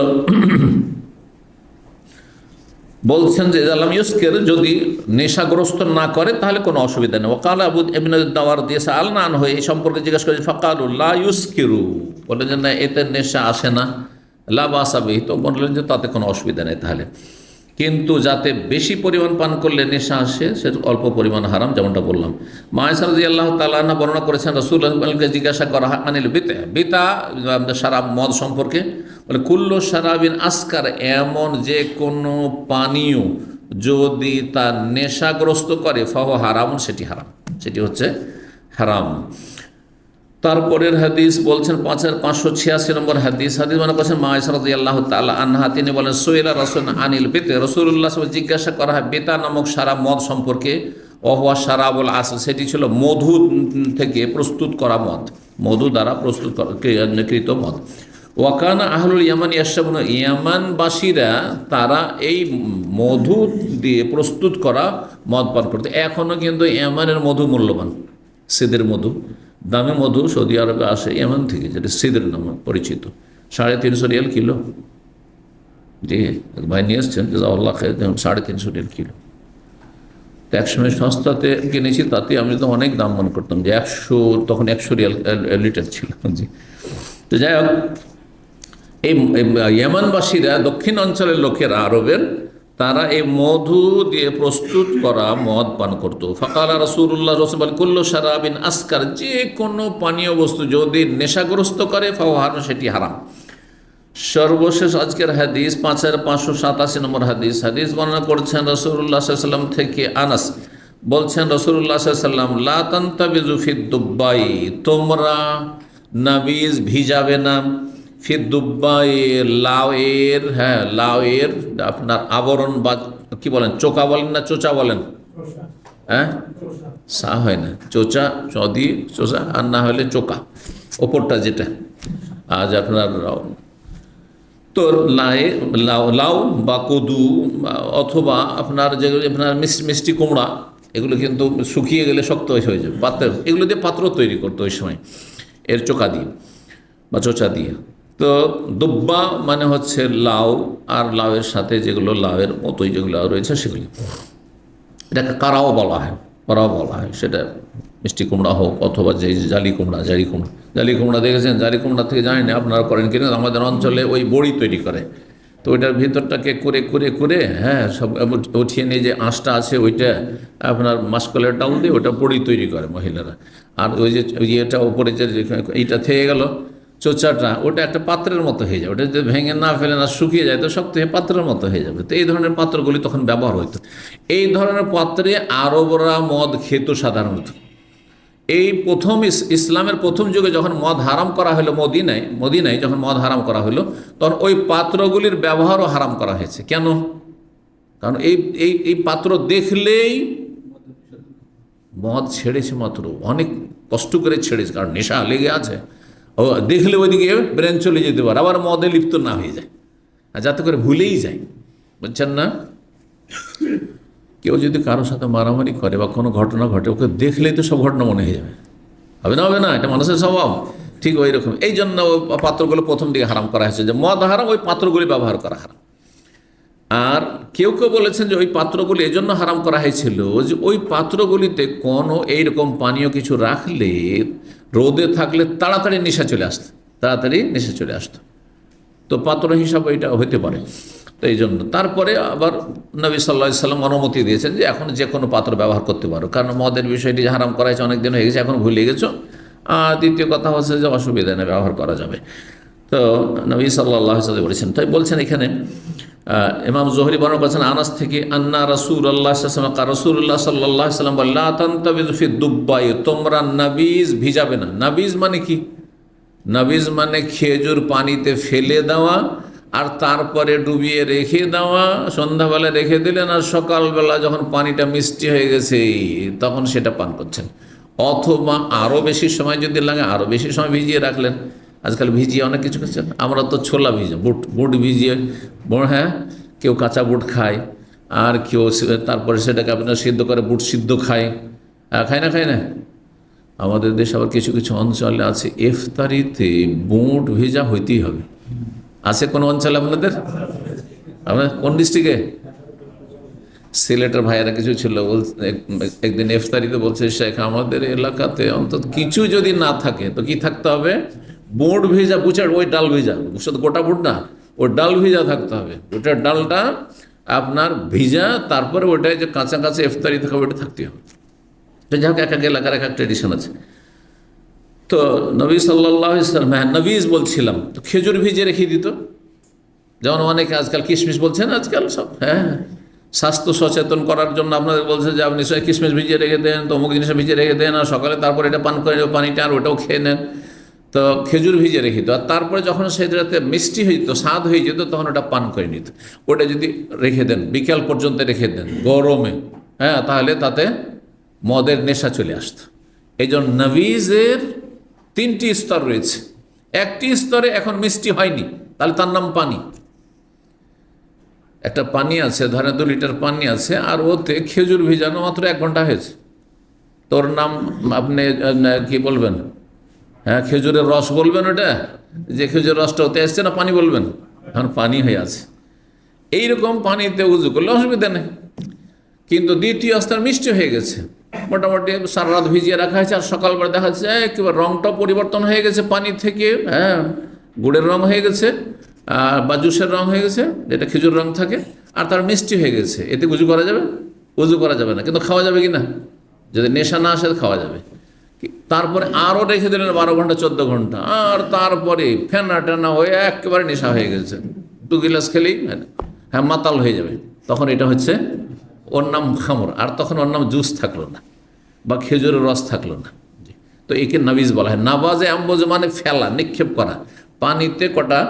বলছেন যে আল্লাম ইউস্কের, যদি নেশাগ্রস্ত না করে তাহলে কোনো অসুবিধা নেই। ওকাল আবু ইবনে দাওয়ার দিয়েছে আলনান হয়ে এই সম্পর্কে জিজ্ঞেস করেছে, ফাকালুল্লাহ ইউস্কিরু, বললেন যে না, এতে নেশা আসে না, লা বাসা বিহি, তো বললেন যে তাতে কোনো অসুবিধা নেই। তাহলে কিন্তু যাতে বেশি পরিমাণ পান করলে নেশা আসে, সে অল্প পরিমাণ হারাম, যেমনটা বললাম। মায়েশা রাদিয়াল্লাহু তাআলা আনহা বর্ণনা করেছেন, রাসূলুল্লাহকে জিজ্ঞাসা করা হয় আনিল বিতা, বিতা সারাব মদ সম্পর্কে, বলে কুল্লু সারাবিন আসকার, এমন যে কোনো পানীয় যদি তার নেশাগ্রস্ত করে, ফাহু হারাম, সেটি হারাম, সেটি হচ্ছে হারাম। তারপরের হাদিস বলছেন 5586 নম্বর হাদিস মনে করছেন মায়েশা রাদিয়াল্লাহু তাআলা আনহা, তিনি বলেন সুইলা রাসূল আনিল বিত, রাসূলুল্লাহ জিজ্ঞাসা করা হয় বেতা নামক সারাব মদ সম্পর্কে, ওহুয়া সারাবুল আসল, সেটি ছিল মধু থেকে প্রস্তুত করা মদ, মধু দ্বারা প্রস্তুত কৃত মদ। ওয়াকানা আহলুল ইয়ামান ইয়াশরাবুনা, ইয়ামানবাসীরা তারা এই মধু দিয়ে প্রস্তুত করা মদ পান করতে। এখনও কিন্তু ইয়ামানের মধু মূল্যবান, সিদের মধু, দামি মধু সৌদি আরবে আসে ইয়ামান থেকে, যেটা সিদের নামে পরিচিত, 350 রিয়াল কিলো। জি, ভাই নিয়ে এসছেন জাযাকাল্লাহ খাইর, 350 রিয়াল কিলো। তো একসময় সস্তাতে কিনেছি, তাতে আমি তো অনেক দাম মনে করতাম, যে 100, তখন 100 রিয়াল লিটার ছিল। জি, তো যাই হোক, এই ইয়ামানবাসীরা, দক্ষিণ অঞ্চলের লোকেরা, আরবের, তারা এই মধু দিয়ে প্রস্তুত করা মদ পান করত। ফাকালা রাসূলুল্লাহ, রাসূল বলেন কুল্লু শারাবিন আসকার, যে কোনো পানীয় বস্তু যদি নেশাগ্রস্ত করে, ফাহু হারাম, সেটি হারাম। সর্বশেষ আজকের হাদিস 5587 নম্বর হাদিস বর্ণনা করছেন রাসূলুল্লাহ সাল্লাল্লাহু আলাইহি ওয়াসাল্লাম থেকে আনাস, বলছেন রাসূলুল্লাহ সাল্লাল্লাহু আলাইহি ওয়াসাল্লাম, লা তানতাবিজু ফিদ দুব্বাই, তোমরা নাবিজ ভিজাবে না, ফিদ দুব্বাই, লাউয়ের, হ্যাঁ লাউয়ের আপনার আবরণ, বা কি বলেন, চোকা বলেন না চোচা বলেন, হ্যাঁ সা হয় না, চোচা, যদি চোচা, আর না হলে চোকা, ওপরটা যেটা, আজ আপনার তো লাউ বা কদু, অথবা আপনার যেগুলো আপনার মিষ্টি কুমড়া, এগুলো কিন্তু শুকিয়ে গেলে শক্ত হয়ে যাবে, পাত্রের, এগুলো দিয়ে পাত্র তৈরি করতো ওই সময়, এর চোকা দিয়ে বা চোচা দিয়ে। তো দুব্বা মানে হচ্ছে লাউ, আর লাউয়ের সাথে যেগুলো লাউয়ের মতোই যেগুলো রয়েছে সেগুলি, এটাকে কারাও বলা হয়, সেটা মিষ্টি কুমড়া হোক অথবা যে জালি কুমড়া দেখেছেন, জালি কুমড়া থেকে জানি না আপনারা করেন কিনা, আমাদের অঞ্চলে ওই বড়ি তৈরি করে, তো ওইটার ভিতরটাকে করে হ্যাঁ সব উঠিয়ে নিয়ে যে আঁশটা আছে ওইটা আপনার মাসকলের ডাউন দিয়ে ওটা বড়ি তৈরি করে মহিলারা। আর ওই যে ইয়েটা ওপরে যে এইটা থেকে গেল চোচাটা, ওটা একটা পাত্রের মতো হয়ে যাবে, ওটা যদি ভেঙে না ফেলে না শুকিয়ে যায় তো শক্ত হয়ে পাত্রের মতো হয়ে যাবে। তো এই ধরনের পাত্রগুলি তখন ব্যবহার হতো। এই ধরনের পাত্রে আরবরা মদ খেত সাধারণত। এই প্রথম ইসলামের প্রথম যুগে যখন মদ হারাম করা হলো মদিনায় যখন মদ হারাম করা হলো, তখন ওই পাত্রগুলির ব্যবহারও হারাম করা হয়েছে। কেন? কারণ এই পাত্র দেখলেই মদ ছেড়েছে, মাত্র অনেক কষ্ট করে ছেড়েছে, কারণ নেশা লেগে আছে, ও দেখলে ওইদিকে ব্রেন চলে যেতে পারে, আবার মদে লিপ্ত না হয়ে যায়, আর যাতে করে ভুলেই যায়। বুঝছেন না? কেউ যদি কারোর সাথে মারামারি করে বা কোনো ঘটনা ঘটে, ওকে দেখলেই তো সব ঘটনা মনে হয়ে যাবে, হবে না, এটা মানুষের স্বভাব। ঠিক ওই রকম এই জন্য ওই পাত্রগুলো প্রথম দিকে হারাম করা হয়েছে, যে মদ হারাম, ওই পাত্রগুলি ব্যবহার করা হারাম। আর কেউ বলেছেন যে ওই পাত্রগুলি এই জন্য হারাম করা হয়েছিল যে ওই পাত্রগুলিতে কোনো এইরকম পানীয় কিছু রাখলে, রোদে থাকলে তাড়াতাড়ি নেশা চলে আসতো, তো পাত্র হিসাবে এটা হতে পারে। তো এই জন্য তারপরে আবার নবী সাল্লাল্লাহু আলাইহি সাল্লাম অনুমতি দিয়েছেন যে এখন যে কোনো পাত্র ব্যবহার করতে পারো, কারণ মদের বিষয়টি যে হারাম করা হয়েছে অনেক দিন হয়ে গেছে, এখন ভুলে গেছো। আর দ্বিতীয় কথা হচ্ছে যে অসুবিধা নেই, ব্যবহার করা যাবে। তো নবী সাল্লাল্লাহু আলাইহি সাল্লাম বলেছেন। তাই বলছেন এখানে ইমাম জোহরি বর্ণনা করেছেন আনাস থেকে, আন্না রাসূলুল্লাহ রাসূলুল্লাহ সাল্লাল্লাহু আলাইহি সাল্লাম বলেন, লা তানতাবিযু ফি দুব্বাই, তোমরা নাবিজ ভিজাবে না। নাবিজ মানে কি? নাবিজ মানে খেজুর পানিতে ফেলে দেওয়া আর তারপরে ডুবিয়ে রেখে দেওয়া, সন্ধ্যাবেলা রেখে দিলেন আর সকালবেলা যখন পানিটা মিষ্টি হয়ে গেছে তখন সেটা পান করছেন। অথবা আরও বেশি সময় যদি লাগে আরও বেশি সময় ভিজিয়ে রাখলেন। আজকাল ভিজিয়ে অনেক কিছু করছেন, আমরা তো ছোলা ভিজে বুট ভিজিয়ে, হ্যাঁ, কেউ কাঁচা বুট খায়, আর কেউ তারপরে সেটাকে আপনার সিদ্ধ করে বুট সিদ্ধ খায় না। আমাদের দেশে আবার কিছু কিছু অঞ্চলে আছে ইফতারিতে বুট ভেজা হইতেই হবে। আছে কোন অঞ্চলে আপনাদের? আপনার কোন ডিস্ট্রিক্টে? সিলেটের ভাইয়েরা কিছু ছিল, একদিন ইফতারিতে বলছে, শেখ আমাদের এলাকাতে অন্তত কিছু যদি না থাকে তো কি থাকতে হবে? বুট ভেজা, বুচার ওই ডাল ভেজা, শুধু গোটা বুট না, ওই ডাল ভেজা থাকতে হবে। ওটার ডালটা আপনার ভিজা, তারপরে ওটাই যে কাঁচা ইফতারি থাকবে ওটা থাকতে হবে। তো যাই হোক, এক এক এলাকার এক এক ট্রেডিশন আছে। তো নবী সাল্লাল্লাহু আলাইহি সাল্লাম, হ্যাঁ নবীজ বলছিলাম, তো খেজুর ভিজে রেখে দিত। যেমন অনেকে আজকাল কিশমিশ বলছেন, আজকাল সব হ্যাঁ স্বাস্থ্য সচেতন করার জন্য আপনাদের বলছে যে আপনি কিশমিশ ভিজিয়ে রেখে দেন, তো অমুক জিনিসটা ভিজিয়ে রেখে দেন, আর সকালে তারপর এটা পান করে পানিটা আর ওটাও খেয়ে নেন। তো খেজুর ভিজে রেখে দিত, আর তারপরে যখন সেটাতে মিষ্টি হয়ে যেত, স্বাদ হয়ে যেত, তখন ওটা পান করে নিত। ওটা যদি রেখে দেন, বিকেল পর্যন্ত রেখে দেন গরমে, হ্যাঁ, তাহলে তাতে মদের নেশা চলে আসতো। এই জন্য নবীজের 3টি স্তর রয়েছে। একটি স্তরে এখন মিষ্টি হয়নি, তাহলে তার নাম পানি। একটা পানি আছে, ধরেন 2 লিটার পানি আছে, আর ওতে খেজুর ভিজানো মাত্র 1 ঘন্টা হয়েছে, তোর নাম আপনি কি বলবেন? হ্যাঁ, খেজুরের রস বলবেন, ওটা যে খেজুরের রসটা ওতে আসছে না পানি বলবেন? এখন পানি হয়ে আছে। এইরকম পানিতে উজু করলে অসুবিধা নেই, কিন্তু দ্বিতীয় স্তর মিষ্টি হয়ে গেছে, মোটামুটি সারা রাত ভিজিয়ে রাখা হয়েছে, আর সকালবেলা দেখা যাচ্ছে একেবারে রঙটাও পরিবর্তন হয়ে গেছে, পানি থেকে হ্যাঁ গুড়ের রং হয়ে গেছে বা জুসের রং হয়ে গেছে, যেটা খেজুর রং থাকে, আর তার মিষ্টি হয়ে গেছে। এতে উজু করা যাবে? উজু করা যাবে না, কিন্তু খাওয়া যাবে কি না? যদি নেশা না আসে খাওয়া যাবে। তারপরে আরও রেখে দিলেন 12 ঘন্টা 14 ঘন্টা, আর তারপরে ফেনা টেনা হয়ে একেবারে নেশা হয়ে গেছে, 2 গিলাস খেলেই হ্যাঁ মাতাল হয়ে যাবে, তখন এটা হচ্ছে ওর নাম খামর, আর তখন ওর নাম জুস থাকলো না বা খেজুরের রস থাকলো না। তো একে নাবিজ বলা হয়। নাবাজে আম্বজ মানে ফেলা, নিক্ষেপ করা। পানিতে কটা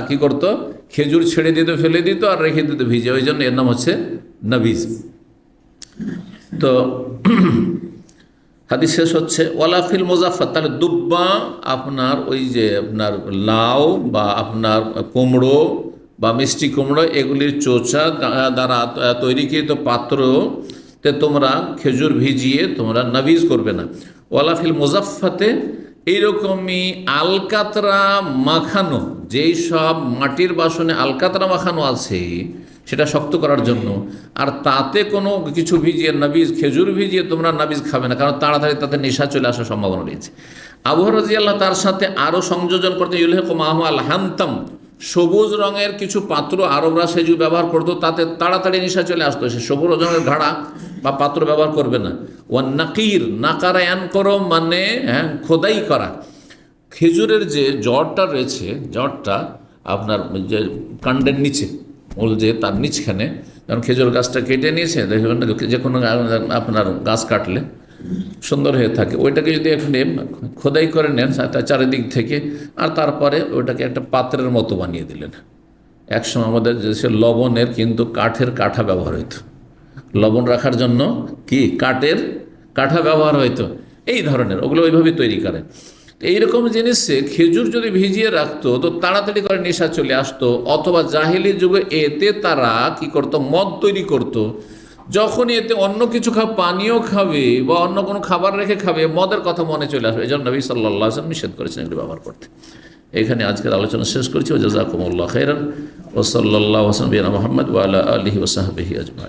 কি করতো? খেজুর ছেড়ে দিত, ফেলে দিত, আর রেখে দিত ভিজে, ওই জন্য এর নাম হচ্ছে নাবিজ। তো হাদিস শেষ হচ্ছে ওয়ালাফিল মুজাফফাত, তাহলে দুব্বা আপনার ওই যে আপনার লাউ বা আপনার কুমড়ো বা মিষ্টি কুমড়ো, এগুলির চোচা দ্বারা তৈরিকৃত পাত্রতে তোমরা খেজুর ভিজিয়ে তোমরা নাবিজ করবে না। ওয়ালাফিল মুজাফফাতে এইরকমই আলকাতরা মাখানো, যেই সব মাটির বাসনে আলকাতরা মাখানো আছে, সেটা শক্ত করার জন্য। আর তাতে কোনো কিছু ভিজিয়ে নাবিজ, খেজুর ভিজিয়ে তোমরা নাবিজ খাবে না, কারণ তাড়াতাড়ি তাতে নেশা চলে আসার সম্ভাবনা রয়েছে। আবু হুরায়রা রাদিয়াল্লাহু তার সাথে আরও সংযোজন করতে ইউলহিকু মাহু আল হান্তাম, সবুজ রঙের কিছু পাত্র আরবরা সেজু ব্যবহার করতো, তাতে তাড়াতাড়ি নেশা চলে আসতো। সে সবুজ রঙের ঘাড়া বা পাত্র ব্যবহার করবে না। ওয়ান নাকির, নাকারায়ান করো মানে খোদাই করা। খেজুরের যে জড়টা রয়েছে, জড়টা আপনার যে কাণ্ডের নিচে, মূল যে তার নিচখানে, কারণ খেজুর গাছটা কেটে নিয়েছে, দেখবেন যে কোনো আপনার গাছ কাটলে সুন্দর হয়ে থাকে, ওইটাকে যদি আপনি খোদাই করে নেন চারিদিক থেকে, আর তারপরে ওইটাকে একটা পাত্রের মতো বানিয়ে দিলেন। একসময় আমাদের দেশে লবণের কিন্তু কাঠের কাঠা ব্যবহার হইতো, লবণ রাখার জন্য কি কাঠের কাঠা ব্যবহার হইতো, এই ধরনের ওগুলো ওইভাবে তৈরি করে। এইরকম জিনিসে খেজুর যদি ভিজিয়ে রাখতো তো তাড়াতাড়ি করে নেশা চলে আসতো। অথবা জাহিলি যুগে এতে তারা কি করতো, মদ তৈরি করতো। যখনই এতে অন্য কিছু পানীয় খাবে বা অন্য কোনো খাবার রেখে খাবে, মদের কথা মনে চলে আসবে। এই জন্য নবী সাল্লাল্লাহু আলাইহি ওয়াসাল্লাম নিষেধ করেছেন এগুলো ব্যবহার করতে। এখানে আজকের আলোচনা শেষ করছি। ওয়া জাযাকুমুল্লাহু খাইরান ওয়া সাল্লাল্লাহু আলা মুহাম্মদ ওয়া আলা আলিহি ওয়া সাহবিহি আজমাইন।